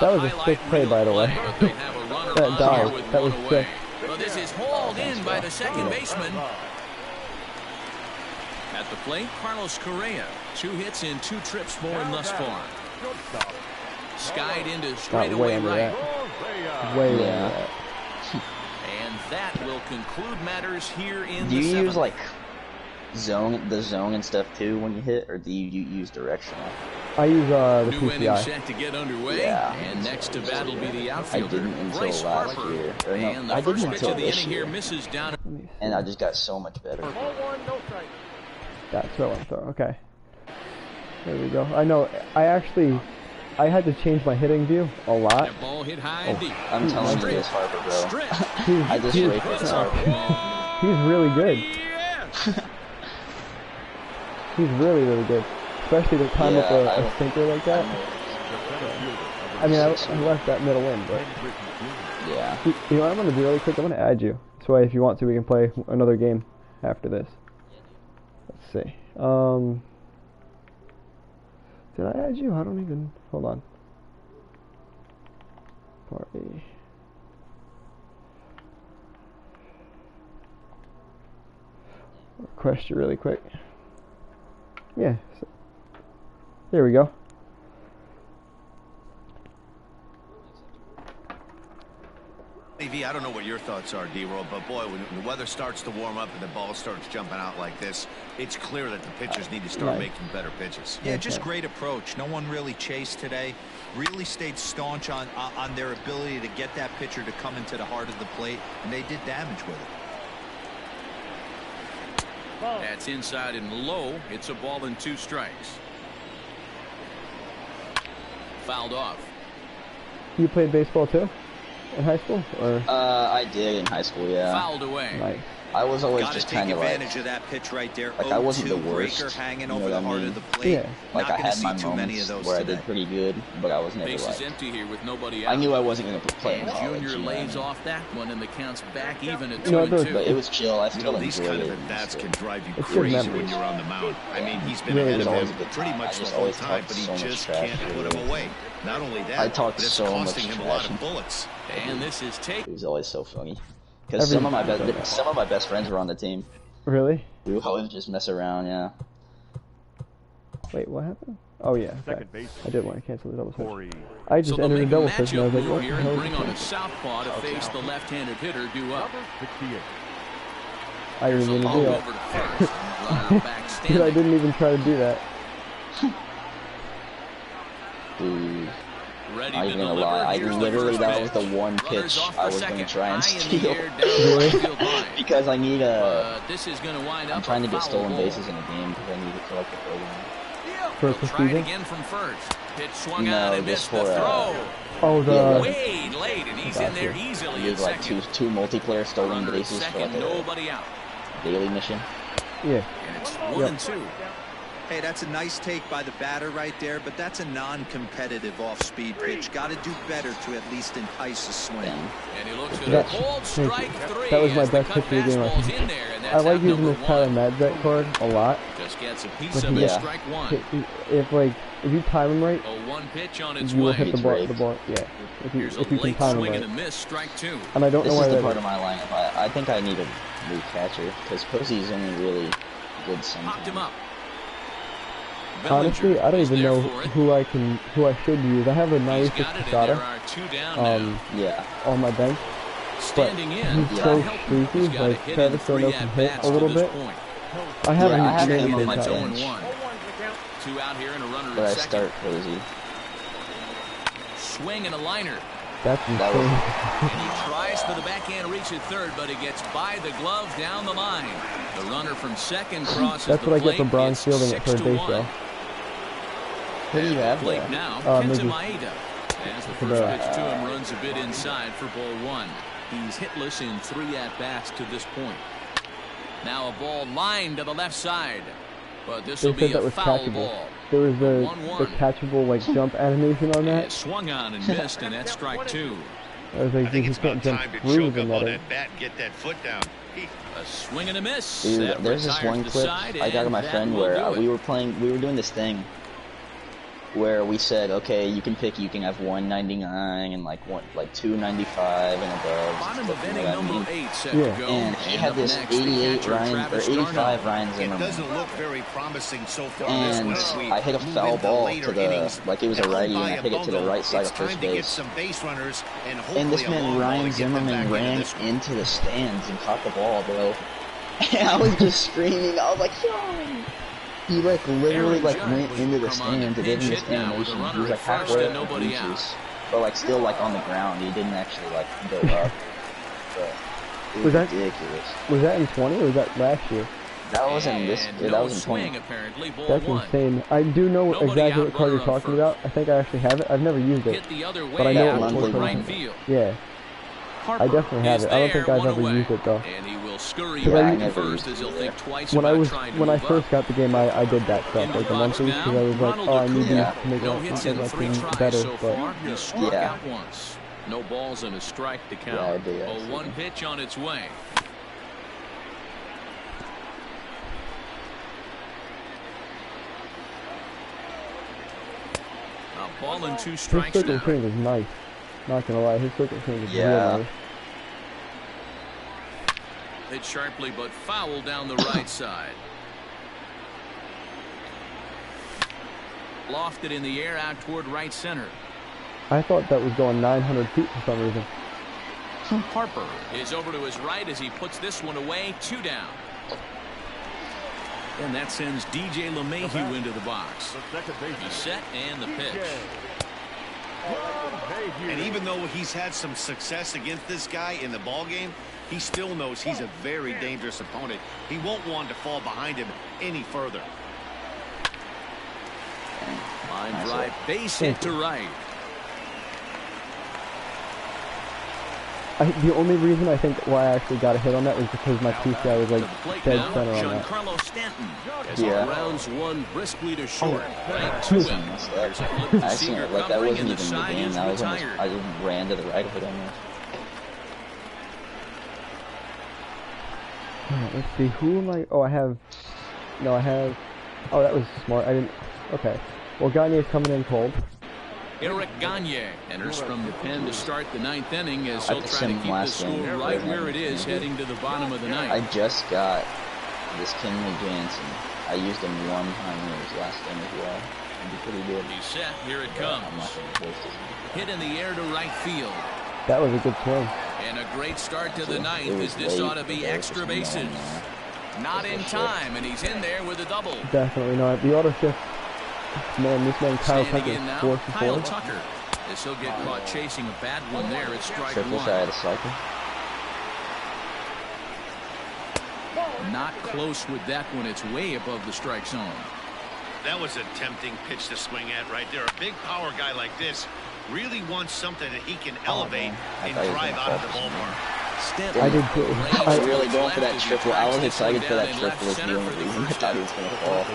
That was a sick play, by the way. That dive, that was sick. Well, this is hauled in by the second baseman. At the plate, Carlos Correa. 2 hits in 2 trips for him thus far. Skied into straightaway right. Way under Yeah. that. And that will conclude matters here in Do the you 7th. use like the zone and stuff too when you hit, or do you use directional? I use the New inning PCI. set to get underway, Yeah. and next to bat will be the I outfielder, didn't until Bryce last Harper. year. Or no, And the I first didn't pitch until of the this inning year. here misses down. And I just got so much better. That's throw and throw. Okay. There we go. I know. I had to change my hitting view a lot. That ball hit high and deep. I'm telling you this, Harper, bro. Strip. I just rake this Harper. He's really good. Yes. He's really, really good. Especially to time up Yeah, a sinker like that. I mean, I left that middle in, but Yeah. you know what I'm gonna do really quick? I'm gonna add you. So if you want to, we can play another game after this. Let's see. Did I add you? I don't even. Hold on. Party. Request you really quick. Yeah. So, there we go. TV, I don't know what your thoughts are, D-Roll, but boy, when the weather starts to warm up and the ball starts jumping out like this, it's clear that the pitchers need to start making better pitches. Yeah, just great approach. No one really chased today. Really stayed staunch on their ability to get that pitcher to come into the heart of the plate, and they did damage with it. That's inside and low. It's a ball and 2 strikes. Fouled off. You played baseball too? In high school? Or I did in high school, yeah. Fouled away. nice. I was always Got to just take kind of like, advantage of that pitch right there. I wasn't the 0-2 worst. breaker hanging You know over the what I heart mean? of the plate. Yeah. like Not I gonna had see my too many of moments those where I today. did pretty good, but I was never Base is like, empty here with nobody out. I knew I wasn't going to play in And college. Junior you know? lays off that one, and the count's back even at You know, 2 and 2. But it was chill. I You still know, these enjoyed kind of it. at-bats can drive you It's good crazy when memories. you're on the mound. I mean, he's been Really ahead good. of Always him a good pretty time. much I the just whole always time, talked but he so much just trash can't to put him. him away. Not only that, I talked but it's so much costing him a lot trash. of bullets. And this is It taken. was always so funny. Because some of my best friends were on the team. Really? We would always just mess around, yeah. Wait, what happened? Oh yeah. Okay. Second base. I did want to cancel the double switch. Corey. I So just they'll entered a make a double switch and I matchup was like, move what the here hell and is bring on a this? southpaw to face the left-handed hitter due up. Number 68. I didn't There's a even low do over that. to first. Runner back Dude, I standing. didn't even try to do that. Dude, Ready I'm to not even gonna deliver. lie. Here's the literally, first that was pitch. the one Runners pitch off I the was going second, to try and high in the steal. air, down the right field line. Because I need This is going to wind I'm up trying a to get foul stolen ball. bases in a game because I need to collect the program. For a He'll try it procedure? again from first. Pitch swung No, out and just missed the for, throw. Oh, Yeah, Way late, and he's in there easily You at have like second. two multiplayer stolen Runner at bases for second, like a nobody out. daily mission. yeah. And it's 1-2. Hey, that's a nice take by the batter right there, but that's a non-competitive off-speed pitch. Got to do better to at least entice a swing. Thing. And he looks at a That- cold strike 3. That was my as the best cut pitch of the game, I fastball's think. in there, and I that's like out using number this Tyler 1. Madzek card a lot. Just gets a piece But of he- it. Yeah. Strike 1. If you time him right, A 1 pitch on its you will way. hit the It's ball. rigged. The ball, yeah. If you Here's a can late time him swing right. and a miss. Strike 2. And I don't This know why is the that part is. of my lineup. I think I need a new catcher because Posey's only really good sometimes. Popped him up. Honestly, I don't Bellinger even is know there for it. who I should use. I have a He's 96 got it, and there Casada are 2 down now. Yeah. on my bench. Standing in. he's Yeah. so Help. streaky, He's got a like hit in Travis 3 Darno can hit at-bats a little to this bit. point. I have Yeah, I have him him on in my It's time. bench. 0-1. 2 out here and a runner But I at second. start Posey. Swing and a liner. That's That insane. And he tries for the backhand reach at third, but it gets by the glove down the line. The runner from second crosses That's the what I get plate. for bronze It's fielding at third base, 6-1. though. Who do you have Plate there? now, Kenta Miggy. Maeda. As the Cabrera. first pitch to him runs a bit inside for ball 1. He's hitless in 3 at-bats to this point. Now a ball lined to the left side. But this They will be said that a was foul catchable. ball. There was the 1-1. catchable like jump animation on It that. swung on and missed, and that's strike 2. I was like, I think he it's about can't jump time to through choke the up on netting. that bat and get that foot down. A swing and a miss. Dude, That there's this retires one the clip side, I got with my and friend that will where do it. we were doing this thing where we said, okay, you can have 199 and like 295 and above. Bottom of inning number 8 set Yeah. to go. And he had up this next, the 88 catcher, Ryan, or Travis 85 Darno. Ryan It Zimmerman. doesn't look very promising so far. And this one, I hit a move foul into ball later to the, innings. like it was a Down righty, and by I a hit it to the bundle. right side It's of first time to get base. some base runners and And this hopefully a man, long Ryan ball to get them back Zimmerman, into ran this one. into the stands and caught the ball, bro. And I was just screaming. I was like, yo! He like literally like went into the stands and gave him this animation. He was like halfway up the bleachers, but like still like on the ground. He didn't actually like go up. But it was ridiculous. Was that in 20 or was that last year? That was in this. And That no was in swing, 20. apparently, ball That's one. insane. I do know Nobody exactly what card out you're runner on talking first. about. I think I actually have it. I've never used it. Hit the other way But I know out it's toward worth right it. field. Yeah, Harper I definitely have is it. I don't there, think I've one ever away. used it though. And he will scurry Because I back to never first used as he'll it think twice When I about was trying to when I move first up. got the game, I did that stuff, Into like the box monthlies, because I now, was like, Ronald oh, I need Acuna. these to make No my hits in my 3 team tries better. so But far. He struck Yeah. out once. No balls and a strike to count. Yeah, I did, A actually. 1 pitch on its way. A ball and 2 his strikes circle now. swing is nice. Not gonna lie, his circle swing is Yeah. real nice. Hit sharply but foul down the right side. Lofted in the air out toward right center. I thought that was going 900 feet for some reason. Harper is over to his right as he puts this one away. 2 down. And that sends DJ LeMahieu into the box. He's set and the pitch. And even though he's had some success against this guy in the ball game, he still knows he's a very dangerous opponent. He won't want to fall behind him any further. Line drive, base hit to right. The only reason I think why I actually got a hit on that was because my PCI was like To the plate dead now, center on that. Giancarlo Stanton. As Yeah. he rounds one briskly to short. Right Two. to him. There's a flip I to seen Seager it. Like that covering, wasn't and even the the side game. is That was almost, retired. I just ran to the right of it almost. Alright, let's see. Who am I? Oh, I have. No, I have. Oh, that was smart. I didn't. Okay. Well, Gagne's coming in cold. Eric Gagne enters from the pen to start the 9th inning as he'll I try to him keep the last score game. right where it is heading to the bottom of the I 9th. just got this Kenley Jansen. I used him one time in his last game as well. He'd be pretty good. He's set. Here it Yeah, I'm comes. not gonna waste his Hit in the air to right field. That was a good swing. And a great start to the It 9th was as this late, ought to but be there was extra just no bases. one there. Not in time, and he's in there with a double. Definitely not. The auto shift. Man, this man Kyle Standing Tucker in now, 4 for Kyle 4. Tucker. As he'll get caught chasing a bad one there at strike Triple one. side of cycle. Not close with that one. It's way above the strike zone. That was a tempting pitch to swing at right there. A big power guy like this really wants something that he can elevate and I thought he was drive gonna out of the focus on ballpark. Stanton. I did too. I was really going for that Left as he triple. I tracks was this excited one for that down in triple. left Was the center only for the reason I first thought he out. was going to fall.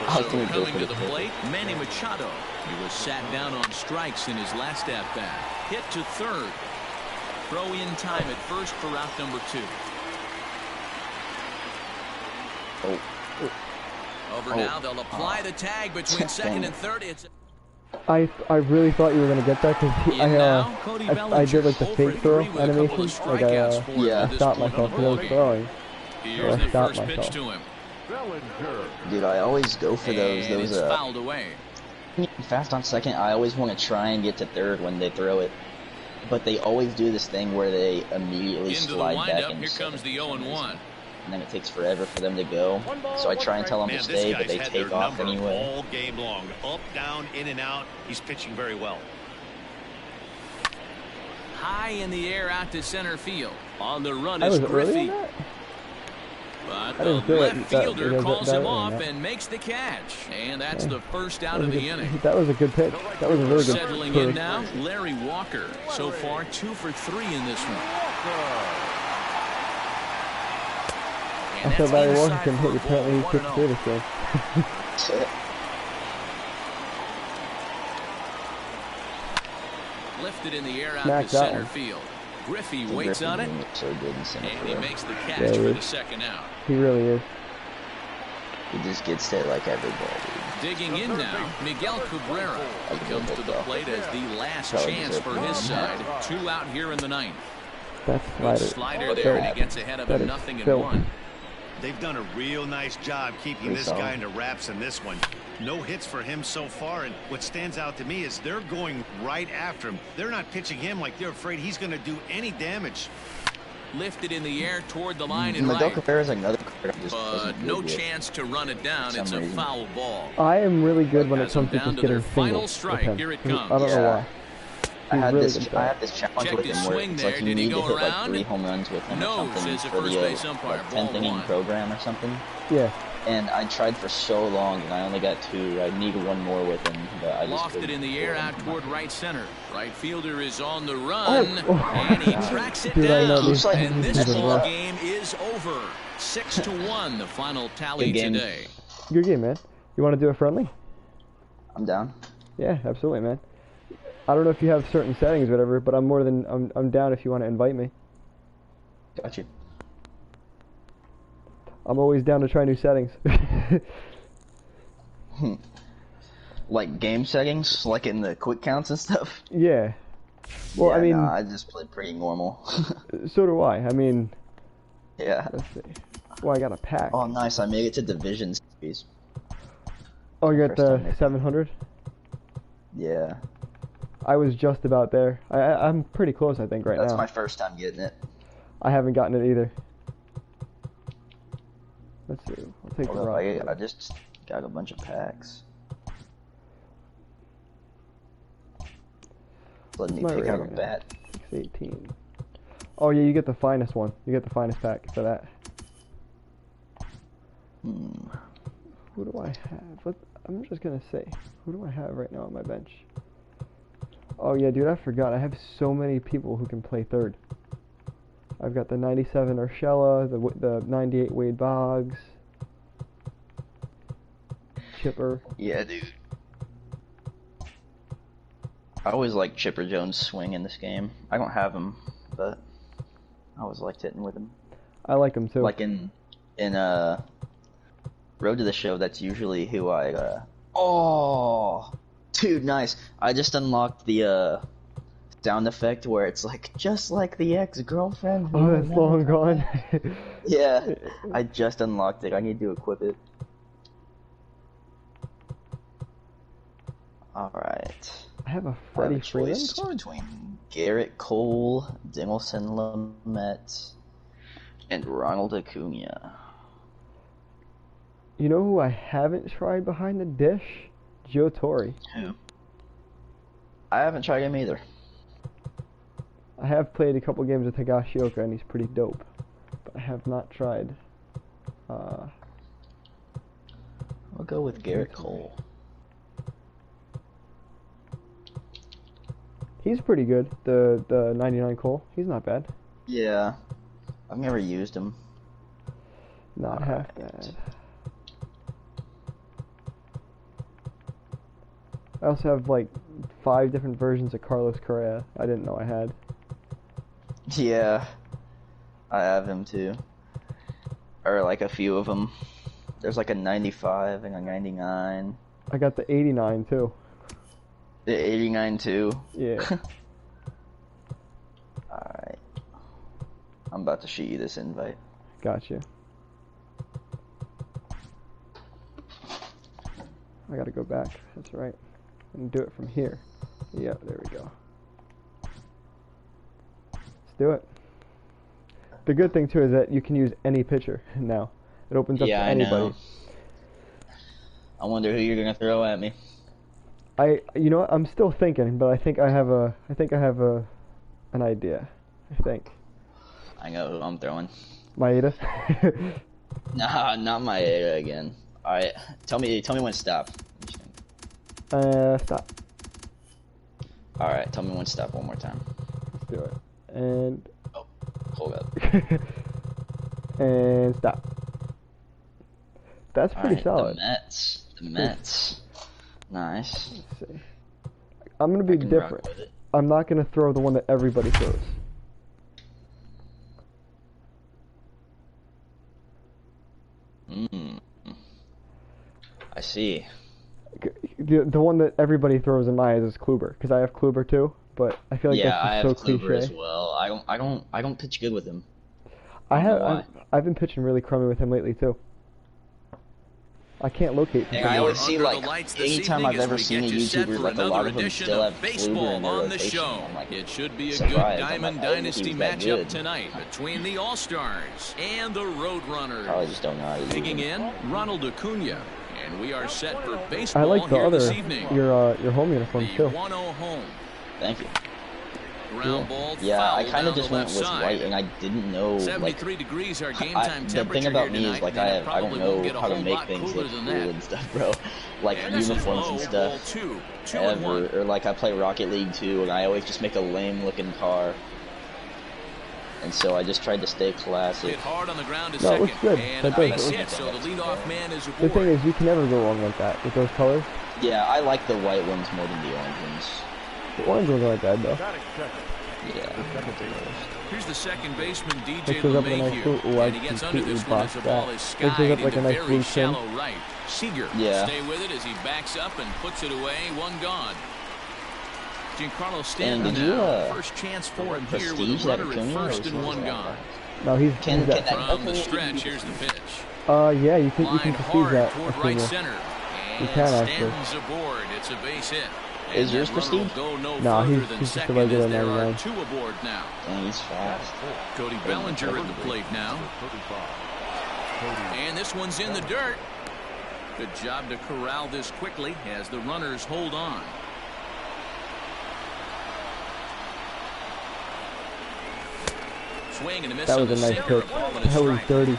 I was So going to go coming for to the the triple. plate, Manny Machado. He was sat down on strikes in his last at bat. Hit to third. Throw in time at first for out number 2. Oh. Over now, they'll apply the tag between second and third. It's I really thought you were gonna get that because in now, Cody I Bellinger. did like the 0 fake for throw 3 with a couple animation. of Like strikeouts for him yeah. at I this stopped point myself in the because I was ballgame. throwing. Here's I the stopped first pitch myself. to him. Dude, I always go for those. And Those it's fouled away. fast on second. I always want to try and get to third when they throw it, but they always do this thing where they immediately Into the slide back windup. into Here second comes the for some 0-1. reason. And then it takes forever for them to go. So I try and tell them Man, to this stay, guy's but they had take their off number anyway. all game long. Up, down, in and out. He's pitching very well. High in the air out to center field. On the run I is was early on Griffey. that. But I the didn't feel it left that- fielder because calls that him early off on that. and makes the catch. And that's Okay. the first out That of was, the inning. that was a good pitch. That was a really good Settling pitch. in now, Larry Walker. So far, 2 for 3 in this one. And I said that's Larry Walker inside can for hit. a Apparently he ball, pitched 1-0. through this game. That's it. Lifted in the air out Smack to that center one. field. Griffey waits on it, So good in center and he field. makes the catch for the second out. He really is. He just gets it like every ball, dude. Digging in now, Miguel Cabrera. He comes to the plate as the last chance for his side. 2 out here in the ninth. That's Good slider. slider there, and he gets ahead of That a is 0-1. They've done a real nice job keeping this guy into wraps in this one. No hits for him so far, and what stands out to me is they're going right after him. They're not pitching him like they're afraid he's going to do any damage. Lifted in the air toward the line and Miguel right. Cabrera is another card I just But wasn't no good with. chance to run it down. It's a foul ball. I am really good when it Has him comes to down just to their getting final singles with strike. him. Here it I comes. don't know Yeah. why. I He's had really this. good at I that. had this challenge Checked with his him where swing it's there. like you Did he need to go hit like around? 3 home runs with him No, or something says the for first the base umpire. like, Ball 10th inning 1. program or something. Yeah. And I tried for so long, and I only got 2. I need 1 more with him, but I just Lofted couldn't in the do air it. out toward right center. Right fielder is on the run, and he tracks it Dude, I know down. these- And this these are ball rough. game is over. 6-1, the final tally Good game. today. Good game, man. You want to do a friendly? I'm down. Yeah, absolutely, man. I don't know if you have certain settings or whatever, but I'm down if you want to invite me. Got you. I'm always down to try new settings. Like game settings, like in the quick counts and stuff. Yeah. Well, Yeah, I mean, nah, I just played pretty normal. so do I. I mean, Yeah. let's see. Well, I got a pack. Oh, nice. I made it to Division Series. Oh, you're at first the time making it. 700? Yeah. I was just about there. I'm pretty close, I think, right That's now. my first time getting it. I haven't gotten it either. Let's see. I'll take the Hold up, rock. I just got a bunch of packs. Letting me What's my pick out a rating? bat. 618. Oh, yeah, you get the finest one. You get the finest pack for that. Who do I have? I'm just going to say. Who do I have right now on my bench? Oh, yeah, dude, I forgot. I have so many people who can play third. I've got the 97 Urshela, the 98 Wade Boggs, Chipper. Yeah, dude. I always like Chipper Jones' swing in this game. I don't have him, but I always liked hitting with him. I like him too. Like in Road to the Show, that's usually who I oh, dude, nice. I just unlocked the sound effect where it's like just like the ex-girlfriend. Oh, that's long gone. Yeah, I just unlocked it. I need to equip it. Alright. I have a I have Freddie a Freeman choice card? between Garrett Cole, Dinelson Lamet, and Ronald Acuna. You know who I haven't tried behind the dish? Joe Torre. Who? I haven't tried him either. I have played a couple games with Higashioka and he's pretty dope. But I have not tried. I'll go with Garrett Cole. He's pretty good. The 99 Cole. He's not bad. Yeah. I've never used him. Not half Alright. bad. I also have like 5 different versions of Carlos Correa. I didn't know I had. Yeah. I have him too. Or like a few of them. There's like a 95 and a 99. I got the 89 too. The 89 too. Yeah. Alright. I'm about to shoot you this invite. Gotcha. I gotta go back. That's right. And do it from here. Yep, there we go. Let's do it. The good thing too is that you can use any pitcher now. It opens up Yeah, to I anybody. know. I wonder who you're gonna throw at me. You know what? I'm still thinking, but I think I have an idea. I think. I know who I'm throwing. Maeda. Nah, not my Maeda again. Alright, tell me when to stop. Stop. Alright, tell me when to stop one more time. Let's do it. And Oh, hold up. and stop. That's pretty Alright, solid. The Mets. Nice. Let's see. I'm gonna be I can rock different. with it. I'm not gonna throw the one that everybody throws. I see. The one that everybody throws in my eyes is Kluber, because I have Kluber too. But I feel like yeah, I that's have just so Kluber cliche. as well. I don't pitch good with him. I've been pitching really crummy with him lately too. I can't locate And people. I always see, like, anytime I've ever seen a YouTuber, like, a lot of them still have Kluber in their on the rotation. show. I'm like, It should be a surprised. good Diamond I'm like, Dynasty he was that matchup good. tonight between the All-Stars and the Roadrunners. Probably just don't know how to use Digging him. in, Ronald Acuna. And we are set for I baseball like the here this other evening. your home uniform The too. 1-0 home. Thank you. Ground ball Yeah, I foul kind of down just the went left with side. white, and I didn't know, like, 73 degrees our game time the temperature thing about here me is, tonight, like, and it I don't probably won't get know a how to whole make lot things cooler look than cool that. and stuff, bro. Like, And this is uniforms and low, stuff. ball two Ever. and one. Or, like, I play Rocket League too, and I always just make a lame-looking car. And so I just tried to stay classic. Hit hard on the ground to No, it second. looks good. And That a does. base It hit, so the leadoff man is The aboard. thing is, you can never go wrong like that with those colors. Yeah, I like the white ones more than the orange ones. The orange ones aren't bad though. Yeah. Here's the second baseman, DJ Mixes up with a nice LeMahieu, blue. Ooh, I and he gets under completely this one as the botched ball that. is skied Mixes up like into a nice very blue trim. shallow right. Seager Yeah. stay with it as he backs up and puts it away. One gone. Giancarlo Stanton did you, now. First chance for him here with prestige a that runner at Acuna, first or and one something like gone. No, he's Can that. From the stretch, here's the pitch. Yeah, you can Lined prestige hard that. toward Acuna. right center. You And can, actually. Stanton's aboard. It's a base hit. Is And yours that runner will prestige? go no Nah, further he's than just a second regular as there are 99. two aboard now. Dang, he's fast. Cody Bellinger at the plate now. And this one's in the dirt. Good job to corral this quickly as the runners hold on. Swing and a miss. That on was a the nice sinker, pitch. a ball and a That was strike. dirty.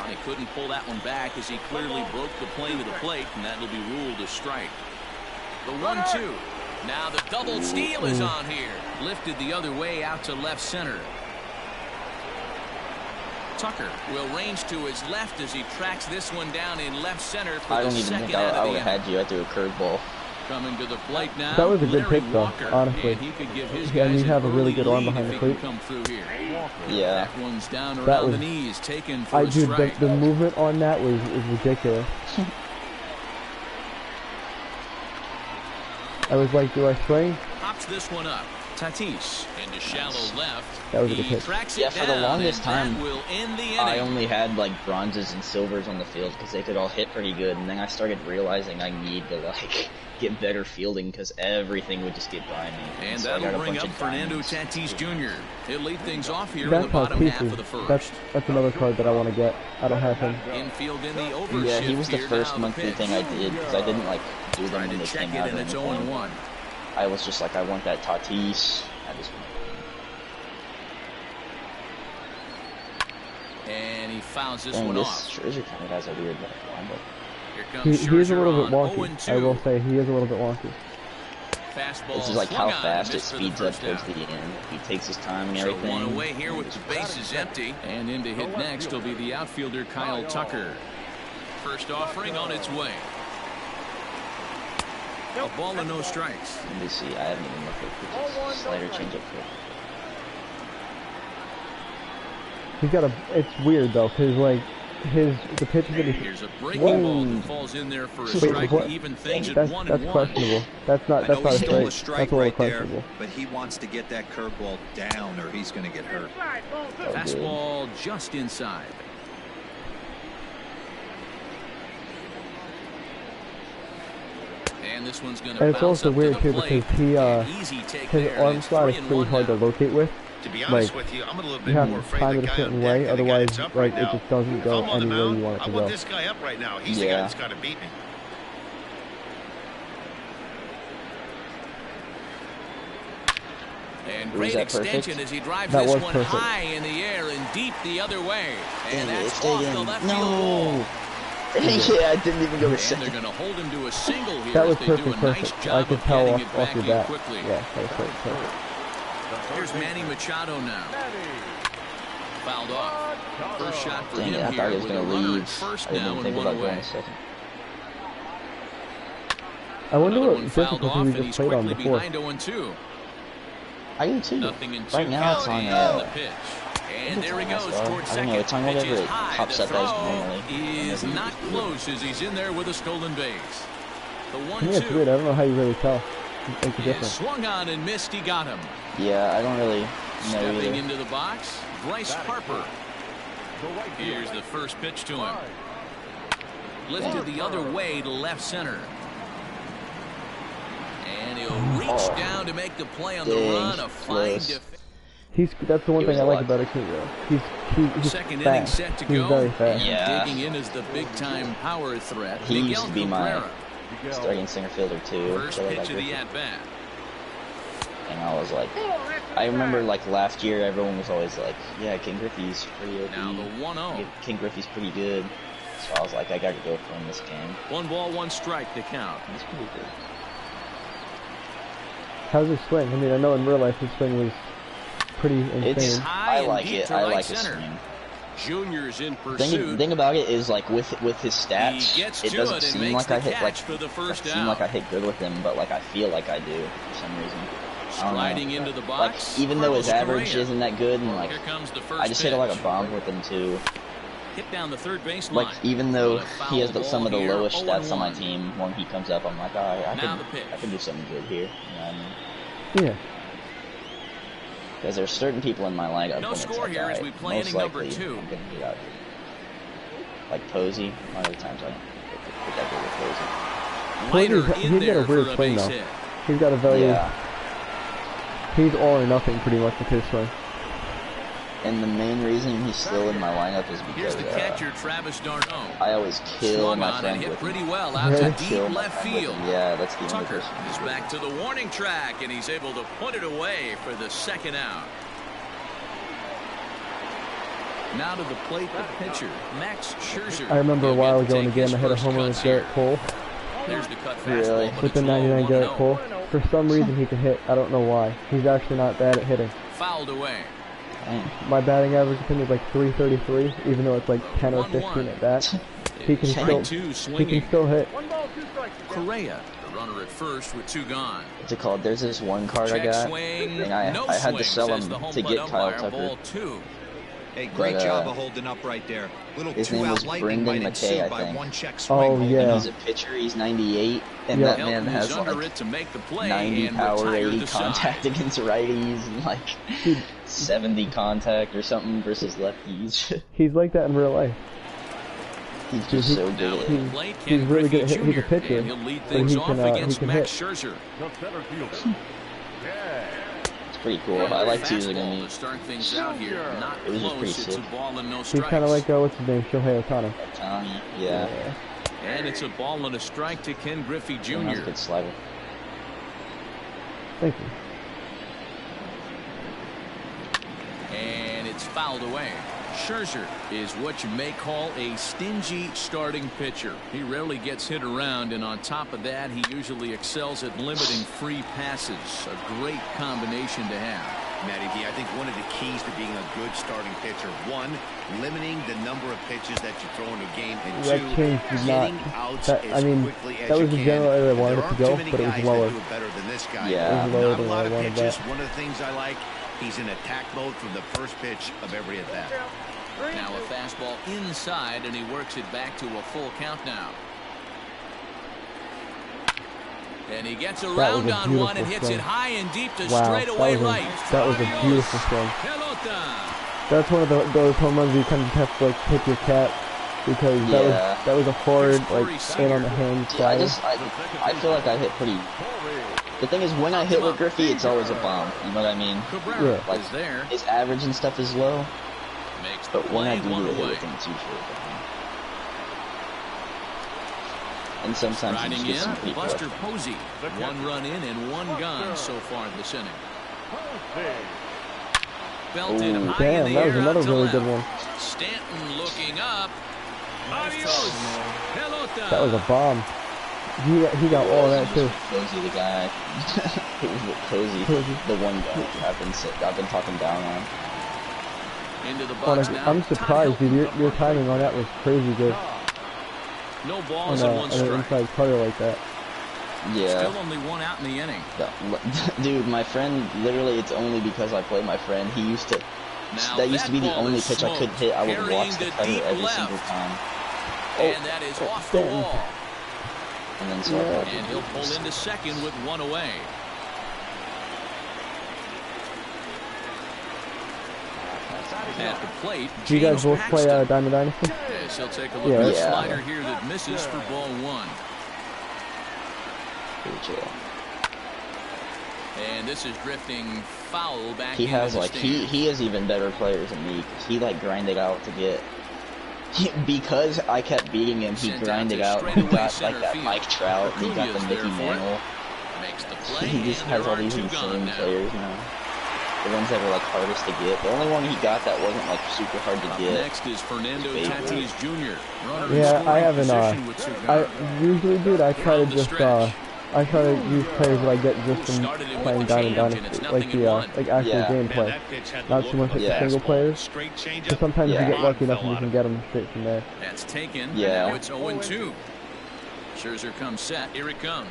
He couldn't pull that one back as he clearly broke the plane to the plate, and that'll be ruled a strike. The 1-2. Now the double steal is on here. Lifted the other way out to left center. Tucker will range to his left as he tracks this one down in left center for I the don't even second think out I of would the have inning. had you. I threw a curveball. Coming to the plate now. That was a good Larry pick, though, Walker, honestly. and he could give his Yeah, guys you have a an really early good arm lead behind if the he can plate. come through here. Yeah. That one's down That around was- the knees, taken for a Dude, strike. the movement on that was ridiculous. I was like, do I swing? Pops this one up. Tatis into shallow left. That was a good He pitch. tracks it Yeah, for the down, longest and that time, will end the inning. I only had, like, bronzes and silvers on the field because they could all hit pretty good, and then I started realizing I need to, like, get better fielding because everything would just get by me. And so I got that'll a bring bunch up of Fernando diamonds. Tatis Jr. He'll lead things off here in That the bottom Tatis half of the is, first. that's another card that I want to get. I don't have him. Infield in the overshift. Yeah, he was the here first now, monthly pitch. thing I did because I didn't, like, do them Trying when to they check came it, out and or it's anything. 0-1. I was just like, I want that Tatis. I just want And he fouls this Dang, one this off. Scherzer kind of has a weird windup. Here He comes is a Scherzer little on bit wonky. 0-2. I will say, he is a little bit wonky. Fastball This is like swung how on, fast it missed for the speeds up first towards down. the end. He takes his time and So everything. one away here with the bases empty. And in to hit next will be the outfielder Kyle Tucker. First offering on its way. A ball and no strikes. Let me see. I haven't even looked at pitches. Slider changeup quick. He's got a. It's weird though, cause like the pitches that he. Here's a breaking Whoa. ball that falls in there for a Wait, strike what? to even things at That's 1-1. questionable. That's not. I That's know not he a stole a strike. strike That's a little right there, questionable. but he wants to get that curveball down or he's going to get hurt. Fastball just inside. And this one's going to And it's bounce also up to weird the too plate. because he An easy take his there, and arm it's slot is 3-1 pretty hard to now. locate with. To be honest Like, with you, I'm a little You bit have more to afraid time of it the a guy certain on deck way, than the guy otherwise, that's up like right it now. just doesn't If go I'm on the anywhere you mound, want it I to want go. this guy up right now. He's the guy Yeah. that's got to beat me. And Was great that extension perfect? as he drives That this was one perfect. high in the air and deep the other way. And Dang it, that's stay off the in. left field wall. No. Yeah, I didn't even go to And they're second. going to hold him to a single here That as was they perfect. do a nice Perfect. I job could of tell getting off it back your in bat. quickly. Yeah, that was perfect. Here's Manny Machado now. Fouled off. First shot for Dang him it, I here thought he was with going a to runner leave. at first I didn't now even and think one about away. going second. I wonder Another what one fouled difficulty off, we and just he's played on quickly before. behind 0-2. I do too. Nothing in two Right now it's on the pitch. And there he goes toward I don't know, second. it's on Pitch whatever is it high. pops The up as throw normally. is not close as he's in there with a stolen base. The To me, it's weird. 1-2 I don't know how you really tell. Make a is difference. swung on and missed. He got him. Yeah, I don't really know Stepping either. into the box, Bryce Harper. Here's the first pitch to him. Lifted the other way to left center. And he'll reach down to make the play on the run. A fine defense. That's the one thing I like about Acuna. He's Second fast. inning set to He's go. very fast. Yeah. Digging in as the big-time power threat. He Miguel used to be my Cabrera. starting center fielder too. First So like pitch of the at-bat. and I was like, I remember like last year everyone was always like, yeah, King Griffey's pretty OP. Now the 1-0. King Griffey's pretty good. So I was like, I gotta go for him this game. 1-1 strike to count. He's pretty good. How's his swing? I mean, I know in real life his swing was pretty insane. It's High I and like deep it. to I right like his center. swing. Junior's in pursuit. Thing about it is like with his He stats, gets it to doesn't it and seem makes like the I hit like catch for the first doesn't seem out. like I hit good with him, but like I feel like I do for some reason. Sliding into the Like box. even though his Carlos average Correa. isn't that good, and like Here comes the first I just hit a lot pitch. of bomb with him too. Hit down the third base Like line. even though But a he has foul some of the ball here, lowest stats on my 0-1. team, when he comes up, I'm like, all right, Now the pitch. I can do something good here. You know what I mean? Yeah. Because there's certain people in my lineup. No when it's score like, here all as right, we play most inning number likely 2. I'm gonna get out here. Like Posey, one of the times I put that good with Posey. Liner He's in got there a weird for a swing base though. hit. He's got a very. Yeah. He's all or nothing pretty much with his swing. And the main reason he's still in my lineup is Here's because the catcher, Travis d'Arnaud. I always kill Swung my on and friend hit with pretty him. well out to Really? Kill deep my left friend with field. him. Yeah, that's the only Tucker person. is back to the warning track, and he's able to put it away for the second out. Now to the plate, the pitcher, Max Scherzer. I remember a He'll while get to ago in the take his game I had a first homer cuts with Garrett here. Cole. There's the cut fastball, Really? but With the it's low, 99 Garrett 1-0. Cole. For some reason he can hit. I don't know why. He's actually not bad at hitting. Fouled away. Dang. My batting average I think is like 333, even though it's like 10 or 15 at bat. He can still, 3-2 he swinging. can still hit. Correa, the runner at first with 2 gone. What's it called? There's this one card I Check got, swing, and I no had swing, to sell says him the home to plate get Kyle umpire. Tucker. Ball 2. Hey, great But, job of holding up right there. Little his name was lightning Brendan might McKay, ensue I by think. one check swing. Oh, holding yeah. up. He's a pitcher. He's 98, and Yeah. that man Elton has is under like it to make the play 90 and power, retired 80 the side. contact against righties, and like Dude. 70 contact or something versus lefties. He's like that in real life. He's just so Now good at at the it. plate, He's Ken really good Griffey at hit. He's a Jr., pitcher, and he'll lead but things he off can, he against can Max hit. Scherzer. The center fielder. It's pretty cool. I like to use it Fastball in to start things out here. Not It was just close. pretty It's a sick. ball and no He's strikes. kind of like, what's his name, Shohei Ohtani. Yeah. And it's a ball and a strike to Ken Griffey That was Jr. a good slider. Thank you. And it's fouled away. Scherzer is what you may call a stingy starting pitcher. He rarely gets hit around, and on top of that, he usually excels at limiting free passes. A great combination to have. Matty D, I think one of the keys to being a good starting pitcher, one, limiting the number of pitches that you throw in a game, and That two, change did not. getting outs That, as I mean, quickly as that was you the can. general area I And wanted there it to aren't go, too many but it was guys lower. that do it better than this guy. Yeah. It was lower Not a than lot I of wanted pitches. that. One of the things I like, he's in attack mode from the first pitch of every at bat. Now a fastball inside, and he works it back to a full count now. And he gets around on beautiful one and hits swing. it high and deep to Wow, straightaway right. that was a beautiful swing. Pelota. That's one of those home runs where you kind of have to like tip your cap because Yeah. that was a hard like in on the hand Yeah, slider. I feel like I hit pretty. The thing is, when I hit with Griffey, it's always a bomb. You know what I mean? Cabrera Yeah. is there. His average and stuff is low, Makes the but when I play do one get hit away. with him, it's usually a bomb. And sometimes he Riding just gets some in, pretty Buster rough. Posey. 1 run in and 1 gone so far this inning. Belted Ooh, high in Damn, the that was air another out to really left. good one. Stanton looking up. Adios. Pelota. That was a bomb. He got all that too. Cozy, the guy. It was with Cozy, the one guy I've been talking down on. Into the box now. I'm surprised, dude. Your timing on that was crazy good. No On balls and 1 an strike. inside cutter like that. Yeah. Still only one out in the inning. Dude, my friend, literally, it's only because I play my friend. He used to, that used to be the only pitch I could hit. I would watch the cutter every single time. And that is off the wall. And then so and he'll pull into second with one away. At the plate, do you guys both play Diamond Dynasty? Yes, he'll take a look at a slider here that misses for ball one. And this is drifting foul back. He has like he has even better players than me. He like grinded out to get. Because I kept beating him, he grinded out. He got like that Mike Trout. He got the Mickey Mantle. He just has all these insane players now. The ones that were like hardest to get. The only one he got that wasn't like super hard to get. Next is Fernando Tatis Jr. Yeah, I haven't. I usually, dude, I try to just I try to use players that I get just from playing Diamond Dynasty, like the like actual gameplay, not too much like the single players. Because sometimes you get lucky enough and you can get them straight from there. That's taken. Yeah. Now it's 0-2. Scherzer comes set. Here it comes.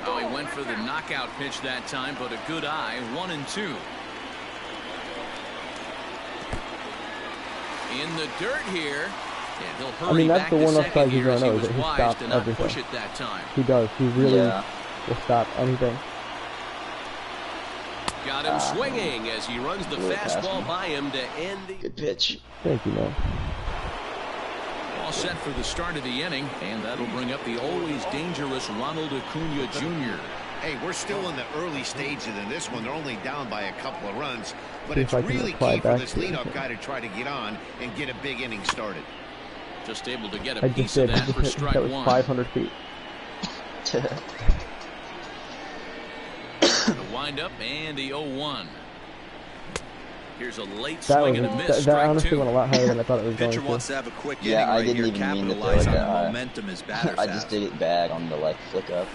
Oh, he went for the knockout pitch that time, but a good eye. 1-2. In the dirt here, and he'll hurry. I mean, that's back the one to upside you don't know, he is that he was stops to not everything. push it that time. He does. He really will stop anything. Got him swinging as he runs the fastball by him to end the good pitch. Thank you, man. All set for the start of the inning, and that'll bring up the always dangerous Ronald Acuna Jr. Hey, we're still in the early stages in this one. They're only down by a couple of runs, but it's really key for this leadoff guy to try to get on and get a big inning started. Just able to get a piece of that for strike one. That was 500 feet. The windup and the 0-1. Here's a late swing and a miss. That honestly went a lot higher than I thought it was going Pitcher to. wants to have a quick inning I right didn't here, even mean to throw capitalize it on that the high. momentum his batters I just did it bad on the like flick up.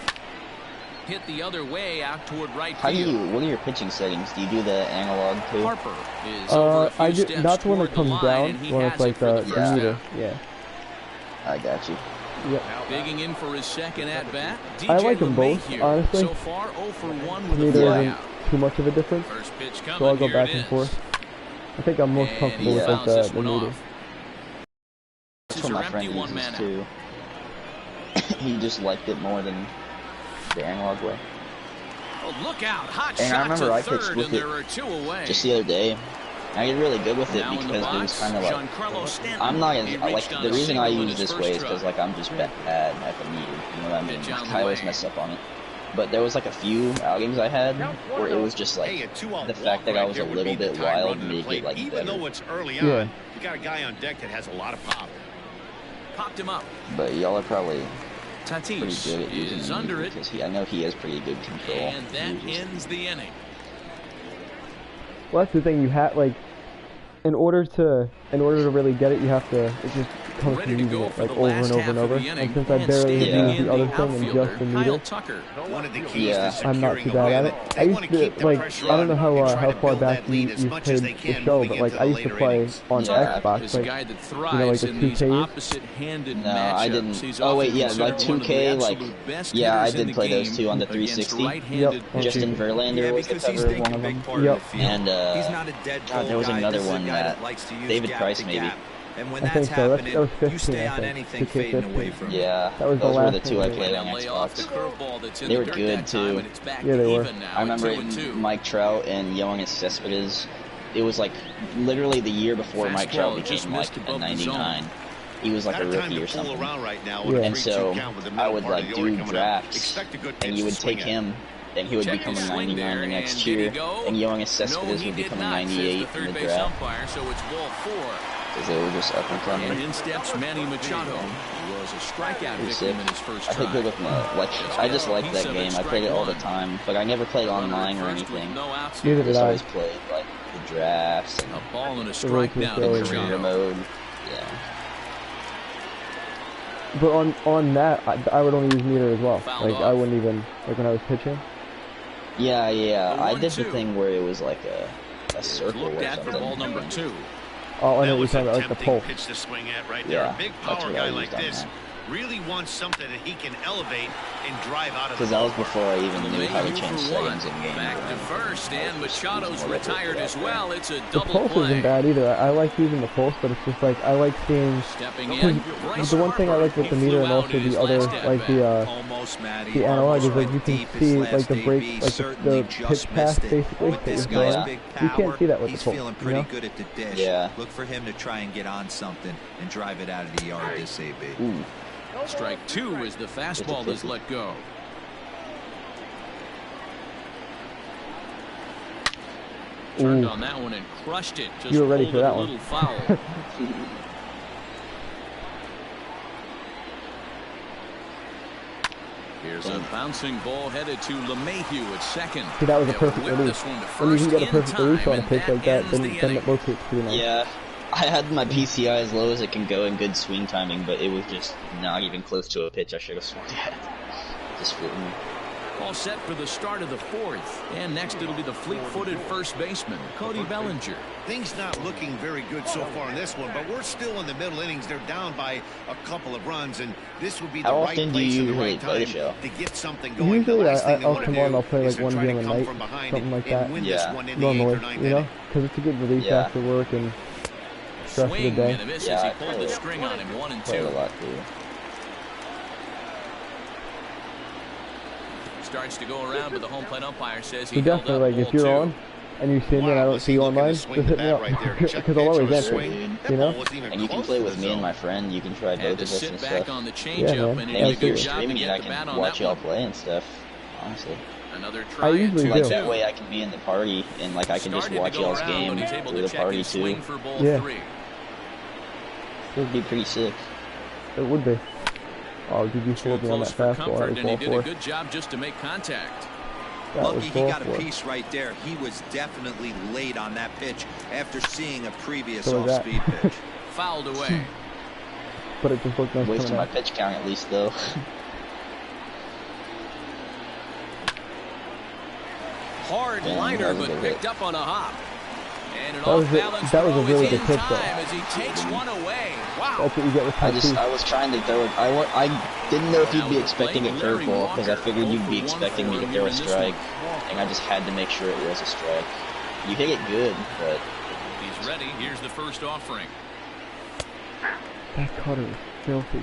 Hit the other way out toward right How do field. you? What are your pitching settings? Do you do the analog too? Harper is over a few I do steps not the one that toward comes the line, down. and he When has it's like it for the first meter. out. Yeah. I got you. Yep. Digging in for his second at bat. I like them both, honestly. So far, 0 for 1 with To me, a there flyout. isn't too much of a difference. First pitch coming, So I'll go here back it and is. forth. I think I'm most And comfortable he with fouls like this the one meter. off. That's what my friend uses too. He just liked it more than the analog way. Oh, look out! Hot And shot I remember to I third, pitched and with there it are 2 away. just the other day. I get really good with it Now in the because it was box, kind of like Giancarlo Stanton. I'm not as He like reached on the a reason I single in use his this first way is because try. like I'm just bad at the meter. You know what I mean? Pitch on the I always way. mess up on it. But there was like a few outings I had where it was just like the fact that I was a little bit wild made it like even better. though it's early on, you got a guy on deck that has a lot of pop. Popped him up. But y'all are probably pretty Tatis good at using is the under meter it, because I know he has pretty good control. and that ends the inning. Well, that's the thing. You have like, in order to really get it, you have to. It just comes Ready from to using go it for like the over last and over half and of over. the inning. And since I And barely standing use in the other the thing and outfielder, just the Kyle meter, Tucker. One of the keys to I'm not securing too a bad at win. it. They I want used to keep to the like pressure I don't on know and try how to far build back that lead as you much played as they the can show, moving but like into I the used to later play innings. on Xbox, Is a like guy that like thrives the in these 2Ks. opposite-handed No, matchups. I didn't. He's Oh wait, often yeah, like considered one of the 2K, like absolute best yeah, I hitters in did the play those game two on the against 360. right-handed Yep. Justin Verlander was the because he's cover of taking one a of them. big part of Yep. the field. And He's not a dead God, there was guy. another This is a one guy that likes to use David gap Price to maybe. gap. And when I that's think so. happening, That was 15, you stay I on think. anything 2K fading away 15. from it. Yeah, That was the those were last the two I one. played on And lay off the Xbox. curveball that's in They the were dirt good that time, too. and it's back Yeah, they were. even now I remember at 2-2. Mike Trout and Yoenis Cespedes. It was like literally the year before Mike Trout Fastball just became like missed a above the zone. 99. He was like Got a time rookie to or fool something. around right now Yeah. with a And 3-2 so count with the I middle would part of like the order do coming up. drafts, Expect a good and pitch you to would swing take at. him, then he would Check become his a swing 99 there, the next and did he year, go? and Yoenis No, Cespedes he would did become a not, says 98 the in the third base draft umpire, so it's ball 4. because they were just up and And coming. in steps Manny Machado, who was a strikeout Pretty victim sick. in his first I try. played good with like I just liked that game. I played it all the time, but I never played online or anything. No outs I here. Neither did just I. always played like the drafts and A ball and a The strike rookie down to throw. career Machado. mode. Yeah. But on that, I would only use meter as well. Fouled Like off. I wouldn't even like when I was pitching. Yeah. I did the 1-2. thing where it was like a circle Looked or at for ball something. number 2. Oh, I know what you're talking about, like the pulse. Pitch to swing at right there. Yeah, A big that's power what I guy used like on this that. really wants something that he can elevate and drive out of the Because that was ballpark. before I even knew how to change settings in game. Back to first, and Machado's retired as well. It's a The double pulse play. isn't bad either. I like using the pulse, but it's just like I like seeing. Stepping in, Bryce The one thing I like with the Harper, he meter flew and out also in his the other, last like at-bat. Almost, Matty. the analog is like Went you can deep his see last like the break, AB, like certainly the pitch just pass missed it. basically. With this is guy's going. big You power, can't see that with he's the pulse. feeling You pretty know? good at the dish. Yeah. Look for him to try and get on something and drive it out of the yard this AB. Ooh. Strike two as the fastball is let go. Turned Ooh. on that one and crushed it. Just You were ready pulled for it that a one. little foul. Here's a bouncing ball headed to LeMahieu at second. See, that was a They'll perfect whip release. this one to When you first can get a in perfect release on a time, pitch and like that, ends the then inning. it rotates pretty nice. Yeah, I had my PCI as low as it can go in good swing timing, but it was just not even close to a pitch I should have swung at. Just flew me. All set for the start of the fourth. And next it'll be the fleet-footed first baseman, Cody Bellinger. Things not looking very good so far in this one, but we're still in the middle innings. They're down by a couple of runs, and this would be the How right often do place you and the usually right play the time show? to get something going. Usually The last thing they I'll wanna come do on, I'll play is like to one try game to a come night, from behind something like and that. win this Yeah. one in the Normally, 8th or 9th you know, inning. because it's a good release Yeah. after work and stress of the Swing day. and a miss Yeah, as he I pulled play the it. string on him, 1 and Play 2. a lot too. Starts to go around, but the home plate umpire says So he held definitely, up like, if ball you're two. on and you see me and I don't see you online, just hit me up, because I'll always answer, you know? And you can play with me and my friend. You can try Had both to of us sit and back stuff. on the Yeah, changeup, man. and he And did a if you're good job to streaming, get I the bat can on watch that y'all one. play and stuff. Honestly, Another try usually at do. two. that way I can be in the party and like I can just Started to watch go y'all's around, game but he's able through to the check party his too. swing for ball Yeah. 3. It would be pretty sick. It would be. Oh, did you Too fool me on close that for fastball? comfort, That and was he ball did a 4. good job just to make contact. That was Lucky he ball got a 4. piece right there. He was definitely late on that pitch after seeing a previous So was that. off-speed pitch. Fouled away. But it just looked nice Wasted coming my out. pitch count at least though. Hard Damn, liner, that was a but good picked hit. up on a hop. And an That was off-balance that was a throw really is good in pitch, time though. as he takes one away. Wow. That's what you get with Tatis. I was trying to throw it. I didn't know if you'd be expecting a curveball because I figured you'd be expecting me to throw a strike, and I just had to make sure it was a strike. You hit it good, but He's ready. Here's the first offering. That cutter is filthy.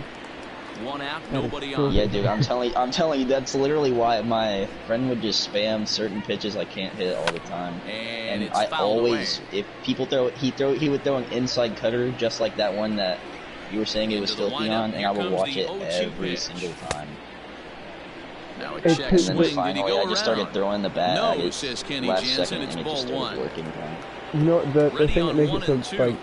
One out, That is nobody filthy. on. yeah, dude, I'm telling you, that's literally why my friend would just spam certain pitches I can't hit all the time. And it's I fouled always, away. if people he would throw an inside cutter just like that one that you were saying it was Into the filthy lineup, on, and here I would comes watch the it 0-2 every pitch. single time. Now a It's check his- And then swing. Did he finally, go I just started around? throwing the bat. No, I just, says Kenny last Jansen, second, it's and it ball just started 1. working again. You know, the Ready thing that on makes 1 it and so 2. like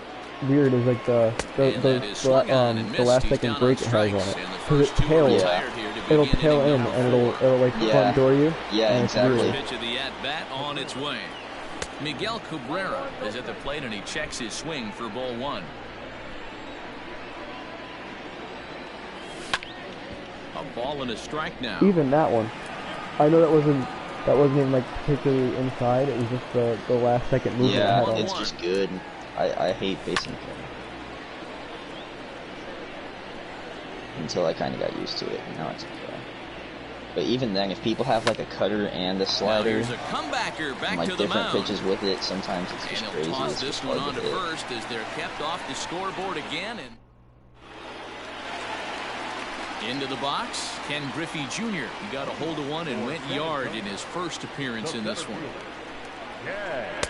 weird is like the And that is swung on and the missed. last He's second down break on it has on strikes, it, and the because it first two are tails. retired here to It'll begin tail inning in number and 4. it'll like Yeah. front door you. Yeah, and it's exactly. weird. Pitch of the at-bat on its way. Miguel Cabrera is at the plate, and he checks his swing for ball 1. A ball and a strike now. Even that one, I know that wasn't even like particularly inside. It was just the last second movement it had Yeah, on it's it. just good. I hate facing him. Until I kind of got used to it, and now it's okay. But even then, if people have like a cutter and a Now slider, here's a comebacker and back like to the different mound. pitches with it, sometimes it's And just he'll crazy. toss It's this just one hard on to to hit. first as they're kept off the scoreboard again. And into the box, Ken Griffey Jr. He got a hold of one and went yard in his first appearance in this one.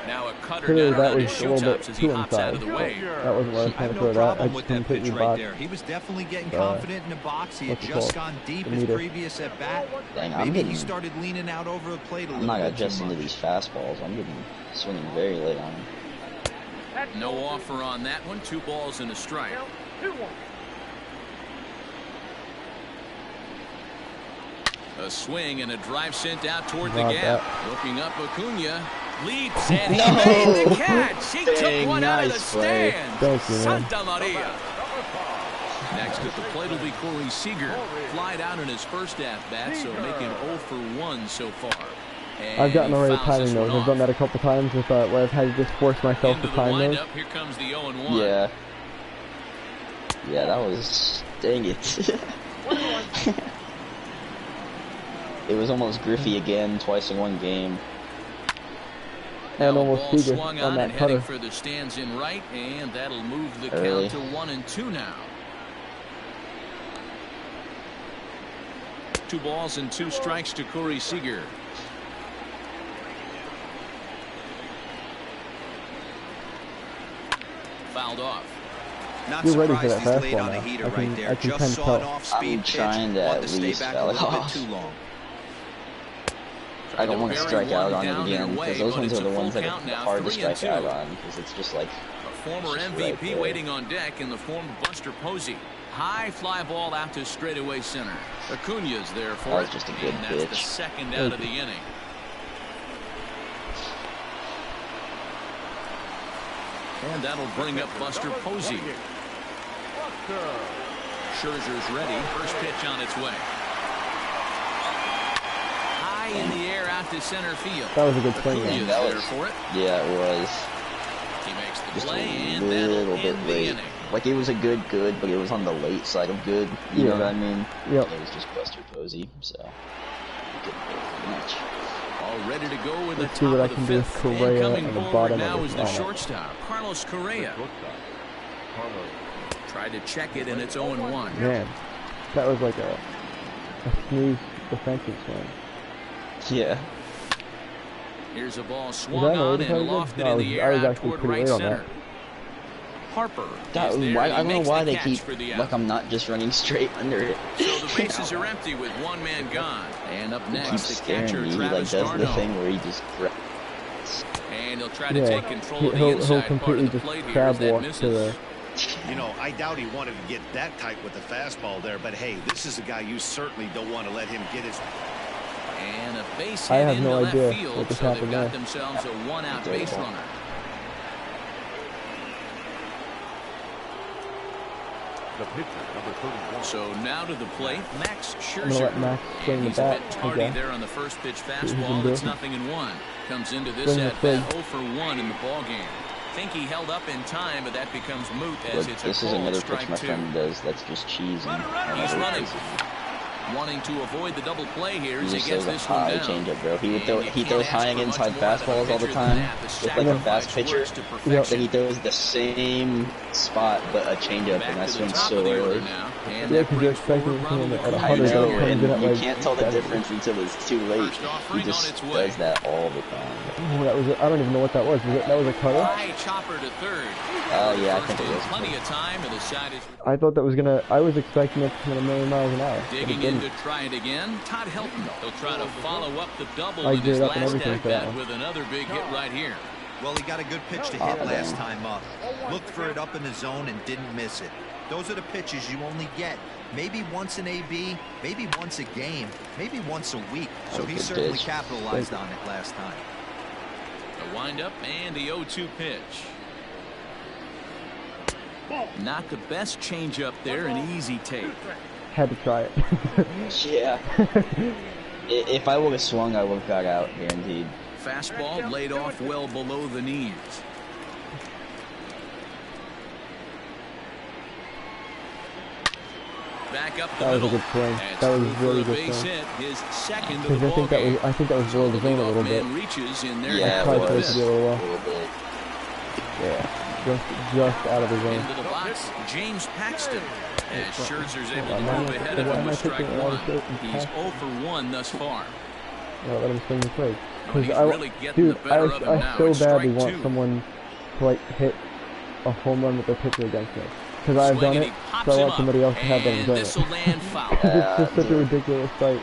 Now a cutter Clearly down that around was his a little shoe bit tops as too he hops out of inside. the way. That wasn't what I was I trying have to no throw that. I problem just with that pitch completely right botched. there. He was definitely getting Uh, confident in the box. He had what's it just called? gone deep The his meter. previous at bat. Dang, I'm Maybe getting. he started leaning out over the plate a I'm little not bit too adjusting to much. these fastballs. I'm getting swinging very late on them. No offer on that one. 2 balls and a strike. A swing and a drive sent out toward the Not gap. that. Looking up, Acuna leaps and he No. made the catch. He took Dang, one out of the nice play. stands. Thank you, man. Santa Maria. Next at the plate will be Corey Seager. Flied out in his first at-bat, so making 0 for 1 so far. I've gotten already timing those. I've done that a couple times with where I've had to just force myself to time those. Here comes the 0-1. Yeah. Yeah, that was... Dang it. It was almost Griffey again, twice in one game. And almost Seager on that cutter. For the stands in right, and that'll move the Early. count to 1-2 now. 2 balls and 2 strikes to Corey Seager. Fouled off. Not You're ready for surprised that he's late fastball on the now. heater I can- right there. I can Just kinda saw tell. an off-speed I'm pitch. trying to Wanted at to stay least back a foul it little bit off. too long. I don't want to strike out on it again, Away, because those but ones it's are the a full ones that count are now, hard to strike 3-2. out on, because it's just like... A former Just MVP right there. waiting on deck in the form of Buster Posey. High fly ball out to straightaway center. Acuna's there for That was it, just a good and that's the pitch. second out of the inning. And that'll bring up Buster Posey. Scherzer's ready. First pitch on its way. High in the air out to center field. That was a good swing, man. Acuna's That there was- for it. Yeah, it was. He makes the Just play, a and that'll little bit end the late. inning. Like, it was a good, but it was on the late side of good. You know Yeah. what I mean? Yep. It was just Buster Posey, so... Couldn't do much. All ready to go with the Let's see top what I of the can do with fifth. Correa And coming on the forward bottom now of is the the lineup. shortstop, Carlos Correa. Tried to check it, and it's 0-1. Man, that was like a smooth defensive swing. Yeah. Here's a ball Was swung that an on and overtime? lofted No, in the I air was out actually toward pretty right late on center. that. Harper That, is there, I and he don't know makes why the they catch keep... for the out. Like, I'm not just running straight under it. So the bases are empty with one man gone. And up He keeps next, the scaring catcher, me. He, like, Travis does the Darno. thing where he just... And he'll try to Yeah, take control of the he'll inside part completely of the just plate here crab as that walk to misses. the... You know, I doubt he wanted to get that tight with the fastball there, but hey, this is a guy you certainly don't want to let him get his... And a base I hit have into no left idea field, what just so they've happened got there. themselves a one-out base runner. The pitcher, number 31. So now to the plate, Max I'm gonna Scherzer. let Max swing And the he's a bat, bit tardy okay. there on the first pitch what he can fastball. do. It's 0-1. Comes into this Swing the at bat swing. 0 for 1 in the ball game. Think he held up in time, but that becomes moot as Look, it's a this is called another strike pitch my 2. friend does. That's just cheese. And He's other running. places. Wanting to avoid the double play here He as he just gets throws a this one high down. changeup, bro. He And you throws can't high ask and for much inside more out of a fastballs all the pitcher time than that. The with like a fast sacrifice pitcher. works to Then perfection. he throws the same spot but a changeup, Back and that to the swings top so of the order early. now. And Yeah, that because you're brings expecting forward him Ronald at Acuña. 100, I know, but it comes in at and you like can't tell the 70. difference until it's too late. First He offering on just its way. does that all the time. Oh, that was I don't even know what that was. That was a cutter? High chopper to third. Yeah, I First think it in was. plenty of time, and the side is I thought that was gonna... I was expecting it to come in a million miles an hour. But it digging in didn't. to try it again. Todd Helton. He'll try to follow up the double I in his geared up and last everything for that at-bat one. with another big hit right here. Well, he got a good pitch to Oh, hit last dang. time up. Looked for it up in the zone and didn't miss it. Those are the pitches you only get. Maybe once an AB, maybe once a game, maybe once a week. So That was he a good certainly pitch. capitalized on it last time. The windup and the 0-2 pitch. Not the best changeup there, an easy take. Had to try it. Yeah. If I would have swung, I would have got out, guaranteed. Fastball laid off well below the knees. Back up the That was a middle. good swing. That's That was through a for really a good base swing. hit, his second of Because the I think that ballgame. was... I think that was below the zone a little bit. Man reaches in there Yeah, Tried it to was. do a little A well. little bit. Yeah. Just out of the zone. into the box, James Paxton. As Scherzer's able to Why move not- ahead of why him not with take strike it out of one. certain He's pass? 0 for 1 thus far. Yeah, let him swing the plate. When he's Because really getting the dude, better of him now. I so It's badly strike want two. someone to like hit a home run with their pitcher against me. Because I've Swing done and it, he pops so I him want up, somebody else to have that and enjoyment. this'll land foul. It's just such a dude. ridiculous sight.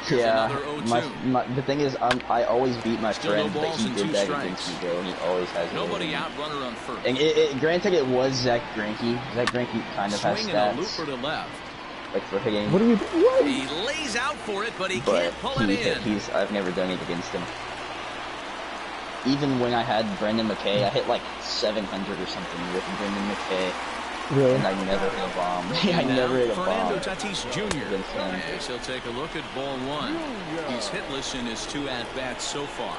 Here's Yeah, another 0-2. the thing is, I always beat my Still friend, no but balls he and did 2 that strikes. against me, bro. He always has. Nobody it. out, runner on first. And granted, it was Zach Greinke. Zach Greinke kind of has Swing and a stats, looper to left. like for hitting. What are you doing? What? He lays out for it, but he But can't pull it in. I've never done it against him. Even when I had Brendan McKay, I hit like 700 or something with Brendan McKay. Really? And I never hit a bomb. I never hit a bomb. Fernando Tatis Jr. As he'll take a look at ball one. He's hitless in his 2 at-bats so far.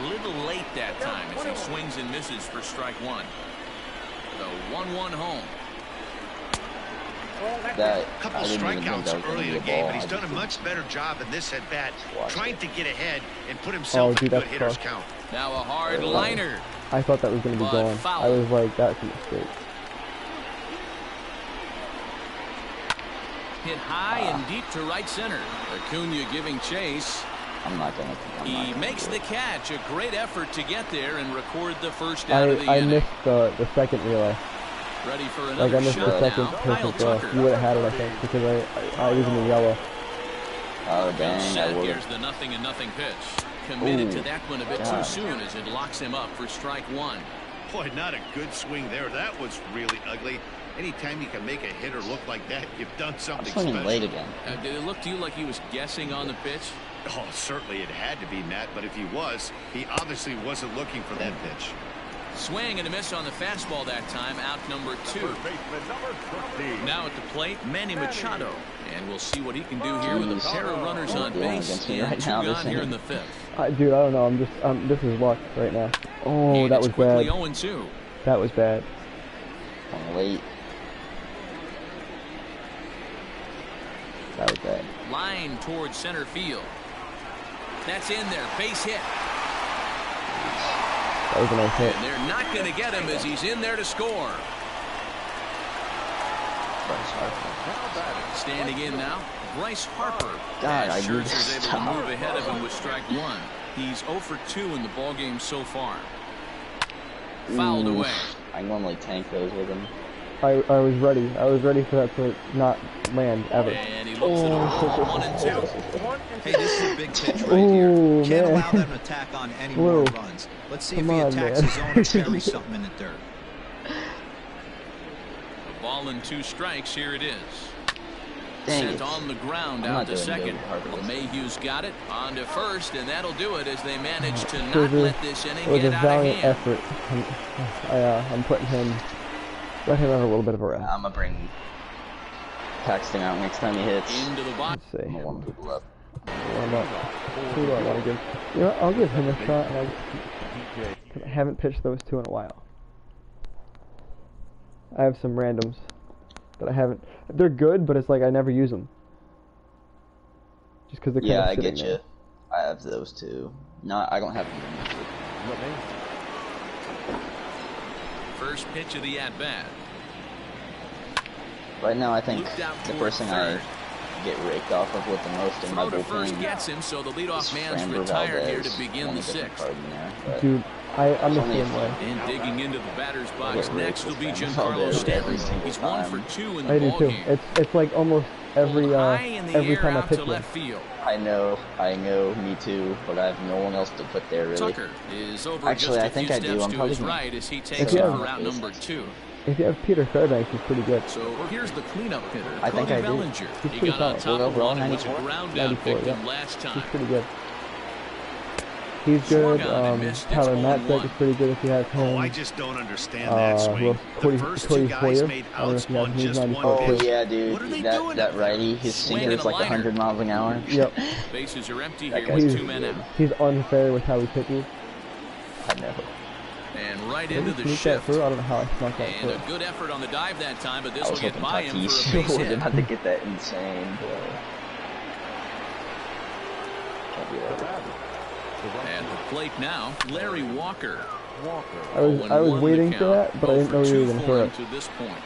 A little late that time as he swings and misses for strike one. The 1-1 home. That, a couple strikeouts early in the game, but he's done a much better job in this at-bat, trying to get ahead and put himself in a good hitter's count. Now a hard liner. I thought that was going to be gone. Foul. I was like, that's a mistake. Hit high and deep to right center. Acuna giving chase. He makes the catch. A great effort to get there and record the first out of the inning. I missed the second relay. Ready for another I missed the second person throw. You would have had it, I think, because I was in the yellow. Oh, dang, Here's the 0-0 pitch. Committed to that one a bit too soon as it locks him up for strike one. Boy, not a good swing there. That was really ugly. Anytime you can make a hitter look like that, you've done something special. Late again. Did it look to you like he was guessing on the pitch? Oh, certainly it had to be, Matt, but if he was, he obviously wasn't looking for that pitch. Swing and a miss on the fastball that time, out number 2. Now at the plate, Manny Machado. And we'll see what he can do here with a pair of runners on base and 2 gone here in the 5th. Dude, I don't know. This is luck right now. Oh, and that was bad. 0-2. That was bad. Late. That was bad. Line towards center field. That's in there. Base hit. That was a nice hit. And they're not going to get him as he's in there to score. Standing in now, Bryce Harper. God, I Scherzer's able to move ahead of him with strike one. He's 0 for 2 in the ballgame so far. Fouled away. I normally tank those with him. I was ready. I was ready for that to not land ever. And he looks at all 1 and 2. Hey, this is a big pitch right here. Can't man. allow them to attack on any more runs. Let's see if he attacks his own or carries something in the dirt. A ball and 2 strikes. Here it is. Dang Sent on the ground out to second. Mayhew's got it on to first, and that'll do it as they manage to not let this inning get out of hand. It was a valiant effort. I'm putting him. Let him have a little bit of a rest. I'm gonna bring Paxton out next time he hits. Into the box. Let's see. I'm gonna warm people up. Warm up. Who do I want to give? You know what? I'll give him a shot. And I haven't pitched those 2 in a while. I have some randoms that I haven't. They're good, but it's like I never use them. Just because they're kind of I get you. there. I have those 2. No, I don't have them. First pitch of the at-bat. Right now, I think the person I get raked off of with the most in my bullpen gets him, so the leadoff man's retired here to begin the 6th. Dude, I'm the same way. And digging into the batter's box next will be Giancarlo Stanton. He's 1 for 2 in the I do too. ballgame. It's like almost every time I pitch him. I know, me too, but I have no one else to put there really. Tucker is over Actually, I think I do. I'm probably right as he takes it for out number 2. If you have Peter Fairbanks, he's pretty good. So here's the cleanup hitter. I think I do. Bellinger. He's He pretty got on solid. top of Overall, one and was a 94? ground out 94, victim yeah. last time. He's pretty good. He's good. Tyler Matzek is pretty good if you have him. Oh, I just don't understand that swing. Cody, The first Cody 2 guys Foyer. made I don't know if you have outs him. on He's just 94 one Oh pitch. yeah, dude. What are they doing That up righty, his sinker is like 100 miles an hour. Yep. Bases are empty That here guy's with 2 men out. He's unfair with how he pitches. I know. And right Did into he the sneak that shift. through? I don't know how I snuck that And through. a good effort on the dive that time, but this I will was get hoping by him for a Tatis base would hit. have to get that insane, bro. Can't do that. At the plate now, Larry Walker. I was waiting for that, but I didn't know you were going to throw it. To this point.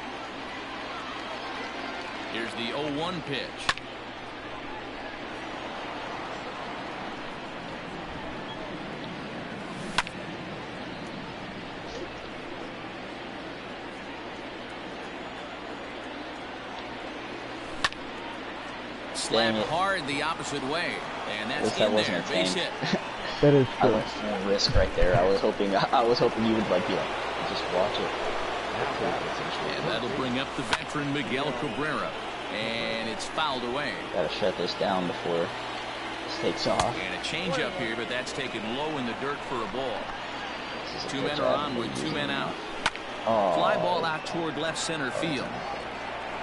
Here's the 0-1 pitch. Slapped hard the opposite way, and that's in there. Base hit. That is I true. went full risk right there. I was hoping you would like just watch it. And that'll bring up the veteran Miguel Cabrera, and it's fouled away. Gotta shut this down before this takes off. And a changeup here, but that's taken low in the dirt for a ball. 2 men are on with 2 men out. Fly ball out toward left center field.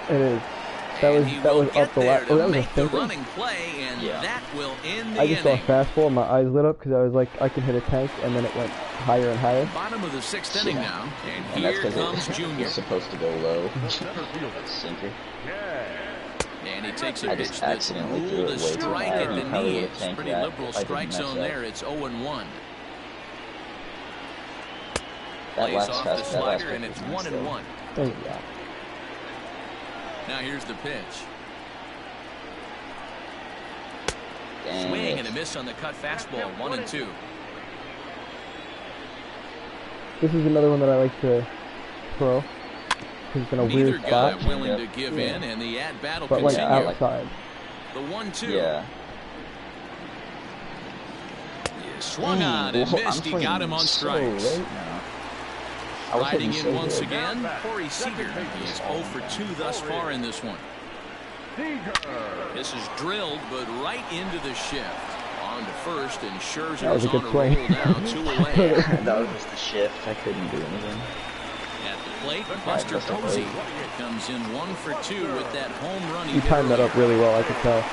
It is. That was up the left. Oh, that was a sinker. Running play, and that will end the I just saw a inning. fastball, and my eyes lit up because I was like, I can hit a tank, and then it went higher and higher. Bottom of the 6th inning now, and that's here because comes Junior. it's supposed to go low. Sinker. And he takes a I pitch just that's accidentally threw ruled it a way too strike high. at He the probably knee. would've It's tanked pretty that liberal if I strike didn't mess zone up. there. It's 0-1. That Plays last off pass, the that slider, last and pitch it's was 1-1. Oh, yeah. Now here's the pitch. Dang Swing it. and a miss on the cut fastball. 1-2. This is another one that I like to throw. It's in a Neither weird guy spot, willing to give in, and the at-bat will but like continue. outside. The 1-2. Yeah. Swung on and missed. He got him on strikes. So late now. I was Riding hitting in so once good. again, Corey Seager. He is 0 for 2 thus far in this one. This is drilled, but right into the shift. On to first, and That was Scherzer's a good on a swing. roll now, 2 away. That was just the shift. I couldn't do anything. At the plate, Buster Posey comes in 1 for 2 with that home run. He timed that up really well, I could tell.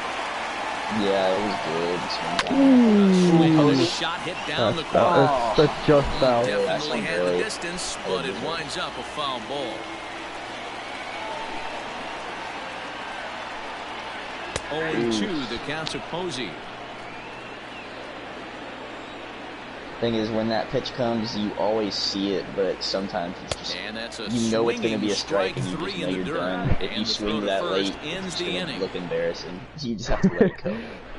Yeah, it was good. Swing and a shot hit down the corner. That's just foul. Definitely had the distance, but it winds up a foul ball. 0-2, the count to Posey. Thing is, when that pitch comes, you always see it, but sometimes it's just, And that's a you know it's going to be a swinging strike, and you just three know in you're the dirt. done. If And you the swing throw to that first late, ends it's the going to inning. look embarrassing. So you just have to let it go.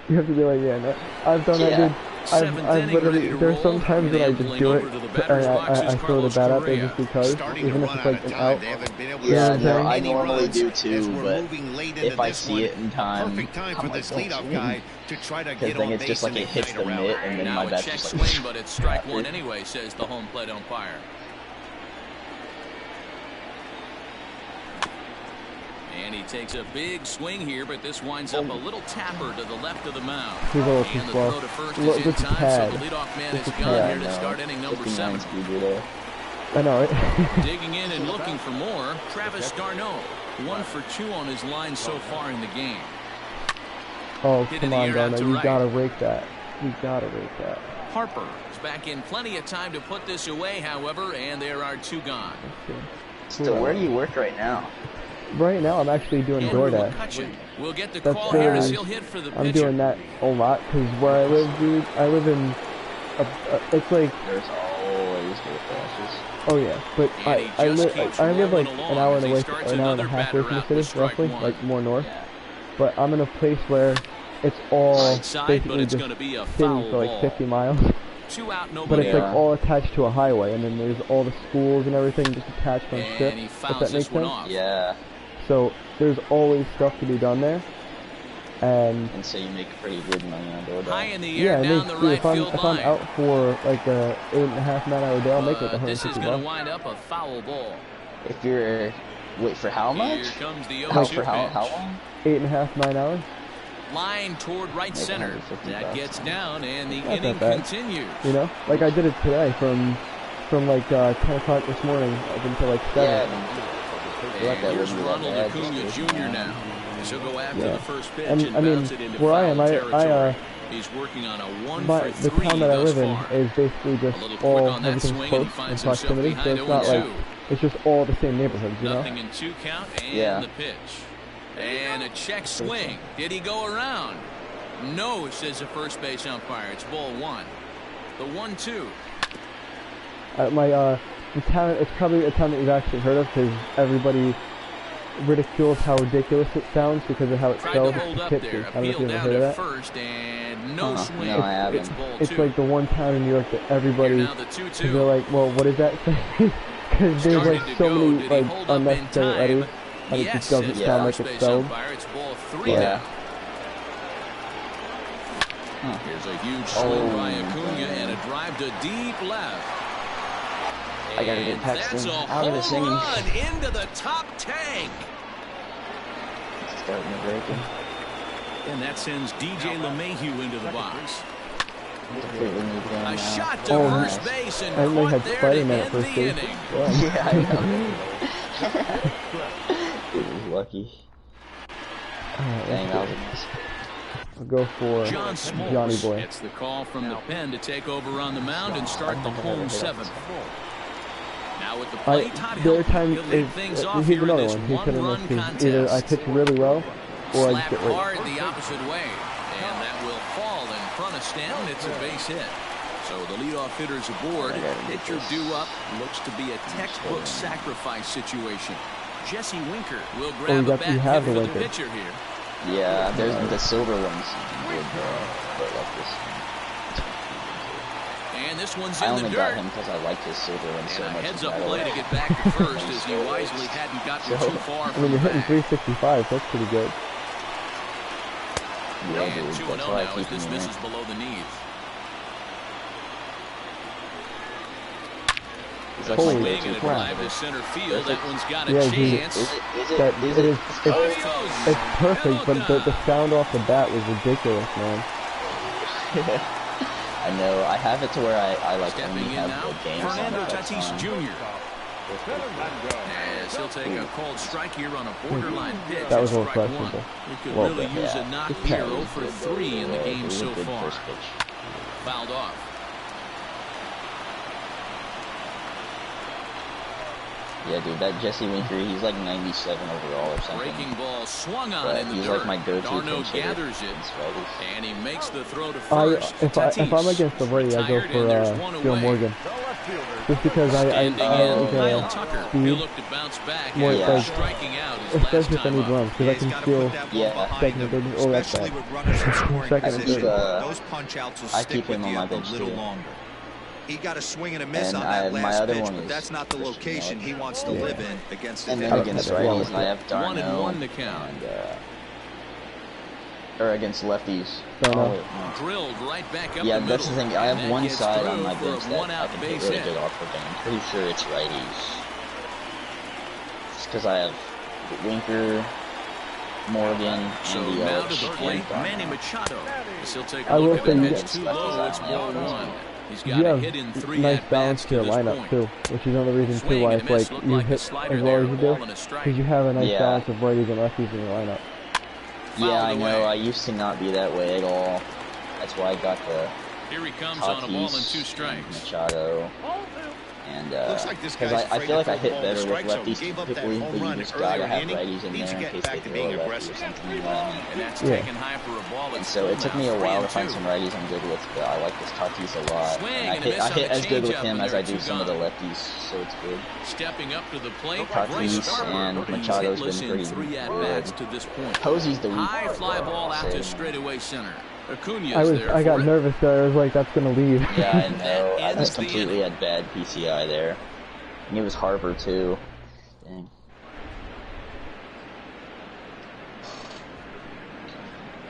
You have to be like, yeah, no, I've done that, dude. I've literally, there's some times that I just do it, and I throw the bat out there just because, even if it's like an out. Yeah, no, I Any normally runs do as too, we're but moving late into if I this see one, it in time, perfect time I'm for like, this don't leadoff swing. guy to try to Because get then on it's base just like and it hits the ignite a mitt, round. and then Now my a bat's check just like, swing, but it's strike one anyway, says the home plate umpire. And he takes a big swing here, but this winds up a little tapper to the left of the mound. He's a little too And the slow. throw to first Look, is in just a time, tad. so the leadoff man Just is a gone tad, here to start inning number 7. speed there. I know it. Digging in and looking for more, Travis d'Arnaud. 1 for 2 on his line so far in the game. Oh, Hit come in the on, air out Darno. to You right. gotta rake that. You gotta rake that. Harper is back in plenty of time to put this away, however, and there are 2 gone. So where do you work right now? Right now, I'm actually doing Andrew DoorDash. McCutcheon will get the That's call here as good. he'll hit for the I'm pitcher. doing that a lot because where I live, dude, I live in. It's like, There's always DoorDashes. oh yeah, but And he I just live keeps like rolling an along hour as and he away, starts an hour and a another half away batter from the out with city, strike roughly, one. like more north. Yeah. But I'm in a place where it's all Right side, but basically it's just gonna be a city foul for like ball. 50 miles. 2 out, But nobody it's like out. all attached to a highway, and then there's all the schools and everything just attached on strip. And he If fouls that this makes one sense. off. Yeah, So there's always stuff to be done there, and and so you make pretty good money on High DoorDash. in the yeah, air, I down make, the dude, right if I'm field line. out for like a 8.5 9-hour day, I'll make like This is 150 going to bucks. wind up a foul ball. If you're, wait, for how much? Here comes the How 0-2 for how pitch. long? 8.5 9 hours. Line toward right Make center. 150 That bucks. gets down, and the Not that inning bad. continues. You know, like I did it today from like 10 o'clock this morning up until like 7. Yeah, And that here's wouldn't be that Ronald bad, Acuna just Jr. looking now. He'll go after Yeah. the first pitch And, and I mean, bounce it into where I foul am, territory. He's working on a 1 the for 3 town that I thus live in far. is basically just A little quick all on that everything's swing, and close he in finds himself proximity, so behind it's not like 0-2. it's just all the same neighborhoods, you know. Nothing in 2 count, and Yeah. the pitch. And a check swing. Did he go around? No, says the first base umpire. It's ball 1. The 1-2. The town, it's probably a town that you've actually heard of because everybody ridicules how ridiculous it sounds because of how it's Tried spelled. to hold It's up Poughkeepsie. there. I don't know if Appealed you've ever down heard of to that. first, and no swing. No, I haven't. It's ball It's 2. like the one town in New York that everybody, Here now the because 2-2. they're like, well, what does that say? Because there's Started like to so go. many Did he like hold up in unnecessary time? letters, and it Yes, just doesn't says sound the like first it's base spelled. umpire. It's ball 3 Yeah. now. Here's a huge swing by Acuna and a drive to deep left. I gotta get And Paxton that's a out of the home singing. run into the top tank. Starting to break it. And that sends DJ LeMahieu into the box. Completely new game now. A shot to first base and and they caught had there to Spider-Man at end first the base. inning. Yeah, I know. He was lucky. Dang, that was a miss. I'll go for John Johnny Smoltz Boy. gets the call from the pen to take over on the mound and start the home seventh. Now with the plate, Todd There are Helton, times, he'll lead things off here's here in another this one. He's hit or one-run miss. 'Cause either I pitch really well, or I Slapped get right. hard the opposite way, and that will fall in front of Stanton. It's a base hit. So the leadoff hitter's aboard. Pitcher due up. Looks to be a textbook sacrifice situation. Jesse Winker will grab a bat you have hit the for the Winker. pitcher here. Yeah, there's the silver ones. Good, but like this. And this one's I in the only got dirt. him because I liked his silver one so And a much. heads-up play to get back to first as he wisely hadn't gotten too far I from mean, the you're hitting back. 365. That's pretty good. Yeah, And dude, 2-0 that's why I now as keep this him in. misses below the knees. He's like Holy my Swing go-to and a player. drive to center field. That one's got a Yeah, dude. chance. It's perfect, but the sound off the bat was ridiculous, man. I know. I have it to where I like Stepping only in have now, the game Fernando sound effects Tatis on. Jr. As he'll take a cold strike here on a borderline pitch. That was at a little strike one. questionable. We could Well, really use a Yeah. knock It's here. kind 0 of for good, 3 in the though. game It was a so good far. first pitch. Fouled off. Yeah, dude, that Jesse Winker, he's like 97 overall or something. Breaking ball swung on But in the he's dirt. like my go-to Darno pinch hitter gathers it, against righties. and he makes the throw to If first. I'm against the Brady, I go Retired, and there's one for Joe away. Morgan. Just because I Standing in, like Kyle Tucker. He'll speed, look to bounce back more after like, striking out his especially last if I time need up. runs, because I can steal Yeah. second and third. Oh, that's Especially bad. with runners in scoring Second and position. third. Those punch outs will I stick keep with him on you my a bench, little too. longer. He got a swing and a miss And on that my last other pitch, one but is that's not the Christian location Yelich. he wants to live in against the And then hitter. against Okay. righties, I have 1-1 Darno the count. or against lefties. Darno. wait, no. Drilled right back up Yeah, the that's the middle. thing. I And have that one gets side on through my for bench a that I one-out can base take really hit. good off of, and I'm pretty sure it's righties. It's because I have Winker, Morgan, So Andy now to Yelich, the and plate, Manny Darno. Machado. As he'll take I a will look at say the you pitch get- too low. It's ball one. He's got You a have hit in 3 nice at-bats balance to to your this lineup point. too, which is another reason too Swing why and it's a miss. like Looked you like a hit slider as well there, as you ball do, and a strike. because you have a nice Yeah. balance of righties and lefties in your lineup. Yeah, I Fouled know. away. I used to not be that way at all. That's why I got the Here he comes on a ball and 2 Tatis, strikes. Machado, and Looks like this because guy's I afraid feel like to I throw hit the ball better to with strike zone. lefties Gave up that typically, home but you run just earlier gotta in have the inning. righties in Needs there to in get case back they to throw being a lefty or aggressive. something. And that's Yeah. taken high for a ball. And It's so full it took now, me a while to 3-2. find some righties I'm good with, but I like this Tatis a lot. Swing And and a miss I on hit the as good with changeup, him and as there I are do 2 some of the gone. lefties, so it's good. Stepping up to the plate, Tatis Bryce Harper. and He's Machado's hitless been in pretty 3 at-bats good. to this point. Posey's the weak High part, fly though, ball I'll out to say. straightaway center. Acuna's there I got for it. nervous there. I was like, that's gonna leave. Yeah, I know. I ends just the completely inning. had bad PCI there. And it was Harper, too. Dang.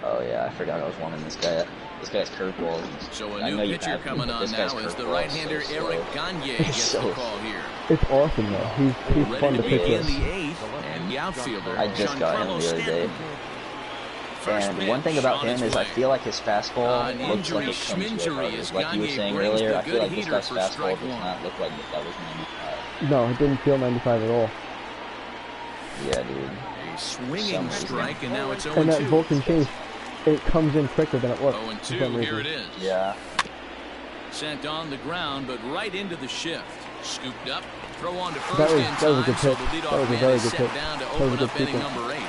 Oh, yeah, I forgot I was wanting this guy. This guy's curveball. So I a know new you pitcher have him, coming but on this now guy's is the curveball right-hander is so Eric slow. Gagne It's gets so the call here. It's awesome though. He's fun Ready to to pitch begin with. the 8th, and the outfielder, I just got him Giancarlo the other day. Stanton. First And one thing pitch about on him its is I way. feel like his fastball An looks like injury, it comes way schminjury harder. as Like you were Gagne saying brings earlier, the I feel good like this heater guy's for fastball strike does one. not look like that was 95. No, it didn't feel 95 at all. Yeah, dude. A swinging Some reason. strike, and now it's 0-2. And that Vulcan chase, it comes in quicker than it looks. for some 0-2, reason. here it is. Yeah. Sent on the ground, but right into the shift. Scooped up, throw on to first That was- in that was a time, good so the pitch. leadoff That was a man very is good set pitch. down to That was a open good up inning sequence. number 8.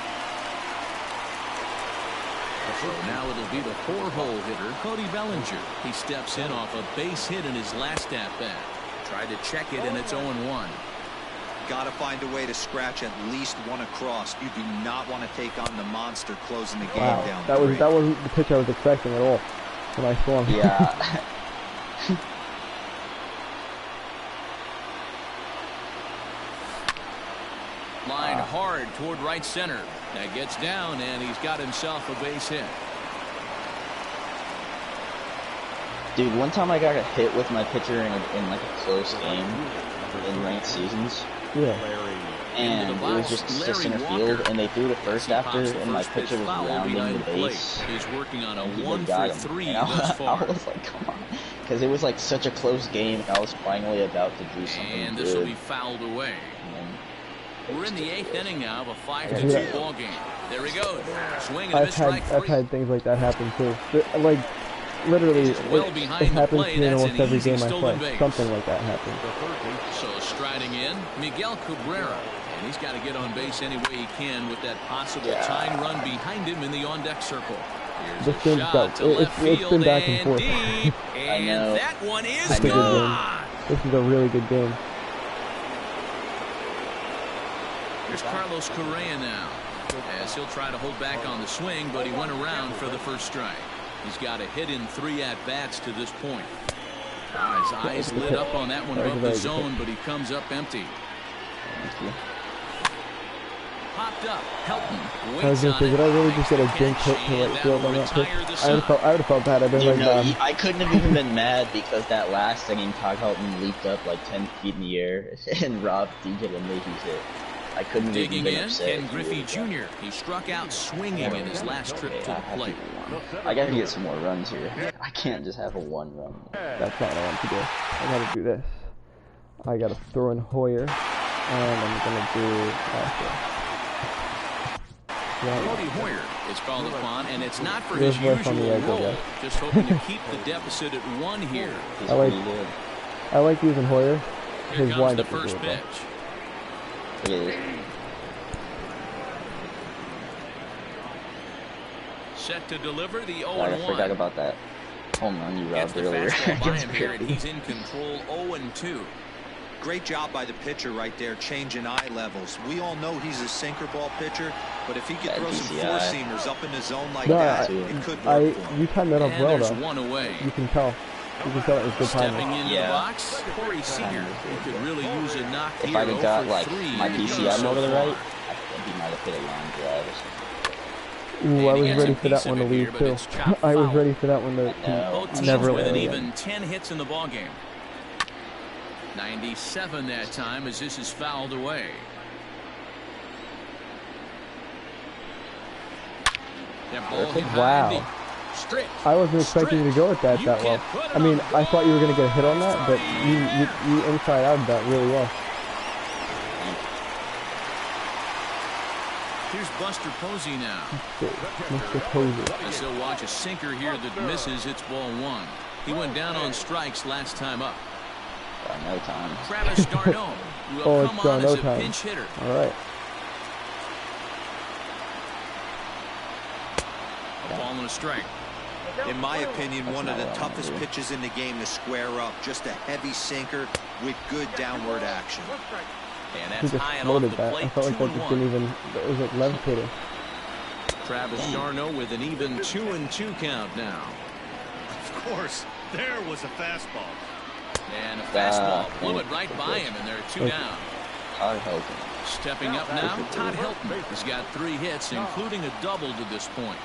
So now it'll be the 4-hole hitter, Cody Bellinger. He steps in off a base hit in his last at-bat. Tried to check it, and it's 0-1. Got to find a way to scratch at least one across. You do not want to take on the monster closing the game Wow, down. that 3. wasn't the pitch I was expecting at all when I saw him. Yeah. Line hard toward right center. That gets down, and he's got himself a base hit. Dude, one time I got hit with my pitcher in like a close game in ranked seasons. Yeah. And it was just to center field, and they threw to first after, and my pitcher was rounding the base. He's working on a And he 1 got for him. 3 And I thus far. was like, come on. Because it was like such a close game, and I was finally about to do something And good. this will be fouled away. We're in the 8th inning now of a 5-2 ball game. There he goes. Swing and a miss, strike 3. I've had things like that happen too. Like, literally, it happens to me in almost every game I play. Something like that happens. So striding in, Miguel Cabrera. And he's got to get on base any way he can with that possible tying run behind him in the on-deck circle. This game's dope. It's been back and forth. I know. That one is It's a good game. This is a really good game. Here's Carlos Correa now, as he'll try to hold back on the swing, but he went around for the first strike. He's got a hit in 3 at-bats to this point. His eyes lit up on that one above the zone, but he comes up empty. Popped up, Helton. I was gonna say, did I really just get a dink hit to right field on that pitch? I would have felt bad. I've been like, I couldn't have even been mad because that last inning, Todd Helton leaped up like 10 feet in the air and robbed DJ LeMahieu's hit. I couldn't have even been upset. Ken Griffey Jr. He struck out swinging in his last trip to the plate. I gotta get some more runs here. I can't just have a 1 run. That's not what I want to do. I gotta do this. I gotta throw in Hoyer, and I'm gonna do Cody Hoyer is called upon, and it's not for his usual role. Just hoping to keep the deficit at 1 here. I like using Hoyer. Here His comes the windup first is pitch. Set to deliver the 0-1. I forgot about that home run you robbed earlier. By him here, and he's in control 0-2. Great job by the pitcher right there, changing eye levels. We all know he's a sinker ball pitcher, but if he could throw some four-seamers up in the zone like that, it could work for him. You timed that up well, though. One away. You can tell. You can tell it was good timing. Stepping into the box, Corey Seager. He could really use a knock if here. I'd have got like my DCI mode to the right, I think he might have hit a line drive or something. Ooh, I was ready for that one to leave too. I was ready for that one to never with an leave. even 10 hits in the ball game. 97 that time as this is fouled away. Wow. I wasn't expecting you to go with that well. I mean, I thought you were going to get a hit on that, but you inside out that really well. Here's Buster Posey now. Mr. Posey. As he'll watch a sinker here that misses. It's ball 1. He went down on strikes last time up. No time. Travis d'Arnaud will come on as a pinch hitter. All right. A ball and a strike. In my opinion, one of the toughest pitches in the game to square up. Just a heavy sinker with good downward action. And He that's just high and off floated the that. plate. I felt like that just didn't even. It was like levitating. Travis d'Arnaud with an even 2-2 count now. Of course, there was a fastball. And a fastball blew it right by him, and they're 2 down. Todd Helton. Stepping up now, Todd Helton. He's got 3 hits, including a double to this point.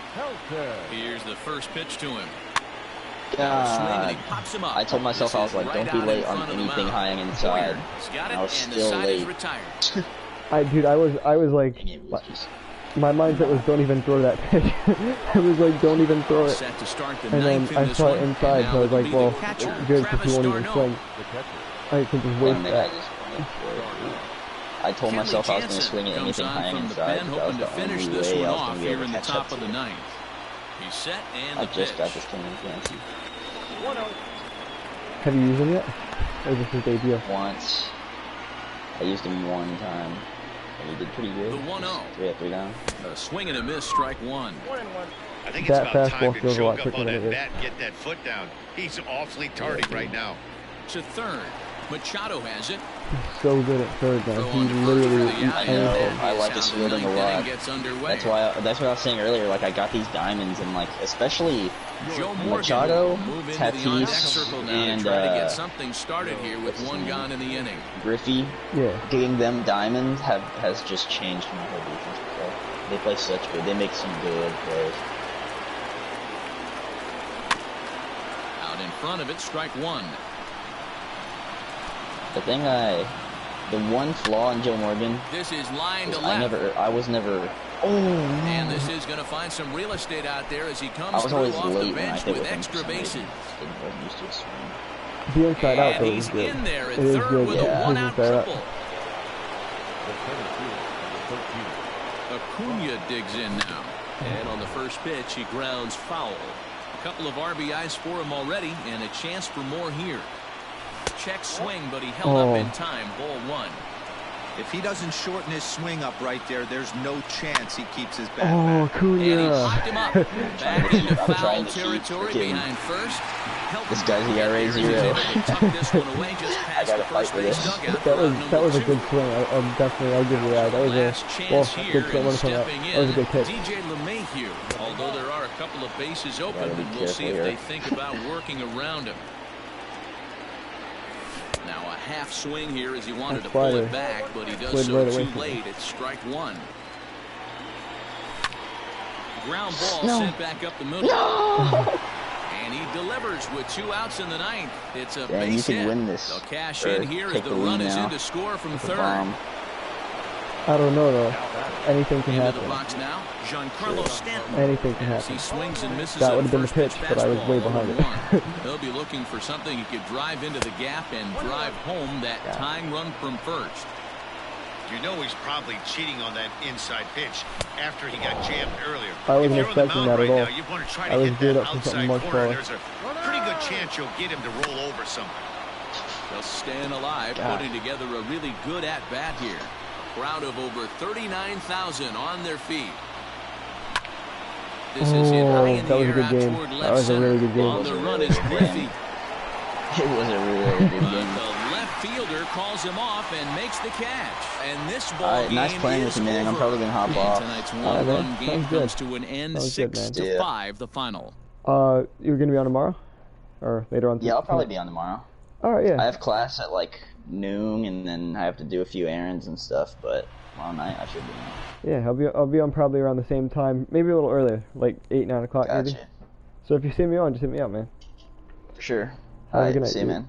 Here's the first pitch to him. God. I told myself, I was like, don't be late on anything high and inside. I was still late. Dude, I was like, my mindset was don't even throw that pitch. I was like, don't even throw it. And then I saw it inside, so I was like, well, it's good because he won't even swing. I can just waste that. I told myself I was going to swing at anything high and inside. That was the only way I was going to be able to catch up to him. He's set and I just got this game in fancy. Have you used him yet? Or is this his debut? Once. I used him 1 time. And he did pretty good. The 1-0. 3 down. A swing and a miss, strike 1. I think it's about time to feels a lot choke up quicker on than that it bat and get that foot down. He's awfully tardy right now. To third. Machado has it. He's so good at third, man. He literally eats anything. I like his fielding a lot. That's what I was saying earlier. Like, I got these diamonds, and like, especially Machado, Tatis, and get something started here with 1 gone in the inning. Griffey, getting them diamonds has just changed my whole defense. They play such good. They make some good plays. Out in front of it, strike one. The one flaw in Joe Morgan. This is line to left. I was never. Oh. And this is going to find some real estate out there as he comes through off the bench with extra bases. The inside out though is is good. In there at it is third good. with Yeah. a one-out triple. The Acuna digs in now. And on the first pitch, he grounds foul. A couple of RBIs for him already, and a chance for more here. Check swing, but he held up in time. Ball one. If he doesn't shorten his swing up right there, there's no chance he keeps his bat Oh, back. Acuna. And he popped him up. Back into I'm foul trying to territory keep behind first. This guy's ERA 0. I gotta fight for this. That was a good swing. I'll give you that. That was a good swing. That was a good pitch. DJ LeMahieu, although there are a couple of bases open, and we'll see if they think about working around him. Now a half swing here as he wanted to pull it back, but he does so too late. It's strike one. Ground ball sent back up the middle. And he delivers with 2 outs in the ninth. It's a base hit. You can win this. They'll cash in here as the run is in to score from third. I don't know though. Anything can Into happen. the box now, Giancarlo Stanton. Anything can As happen. he swings and misses That would have been the pitch, but I was way behind it. He'll be looking for something he could drive into the gap and drive home that tying run from first. You know he's probably cheating on that inside pitch after he got jammed earlier. I wasn't expecting that at all. You want to try I to was hit geared that up for outside something much corner. taller. There's a pretty good chance you'll get him to roll over something. They'll staying alive, putting together a really good at-bat here. Crowd of over 39,000 on their feet. This is hit high in the air out toward left that was a really good game. On the run is Griffey. It was a really good game. The left fielder calls him off and makes the catch. And this ball game nice playing with you, man. I'm probably gonna hop off. Tonight's one-run game comes to an end, 6-5 the final. You're gonna be on tomorrow, or later on? Yeah, I'll probably be on tomorrow. All right, yeah. I have class at like noon, and then I have to do a few errands and stuff. But tomorrow night I should be on. Yeah, I'll be on probably around the same time, maybe a little earlier, like 8, 9 o'clock maybe. Gotcha. So if you see me on, just hit me up, man. For sure. Have a All good right, night, see you, dude. man.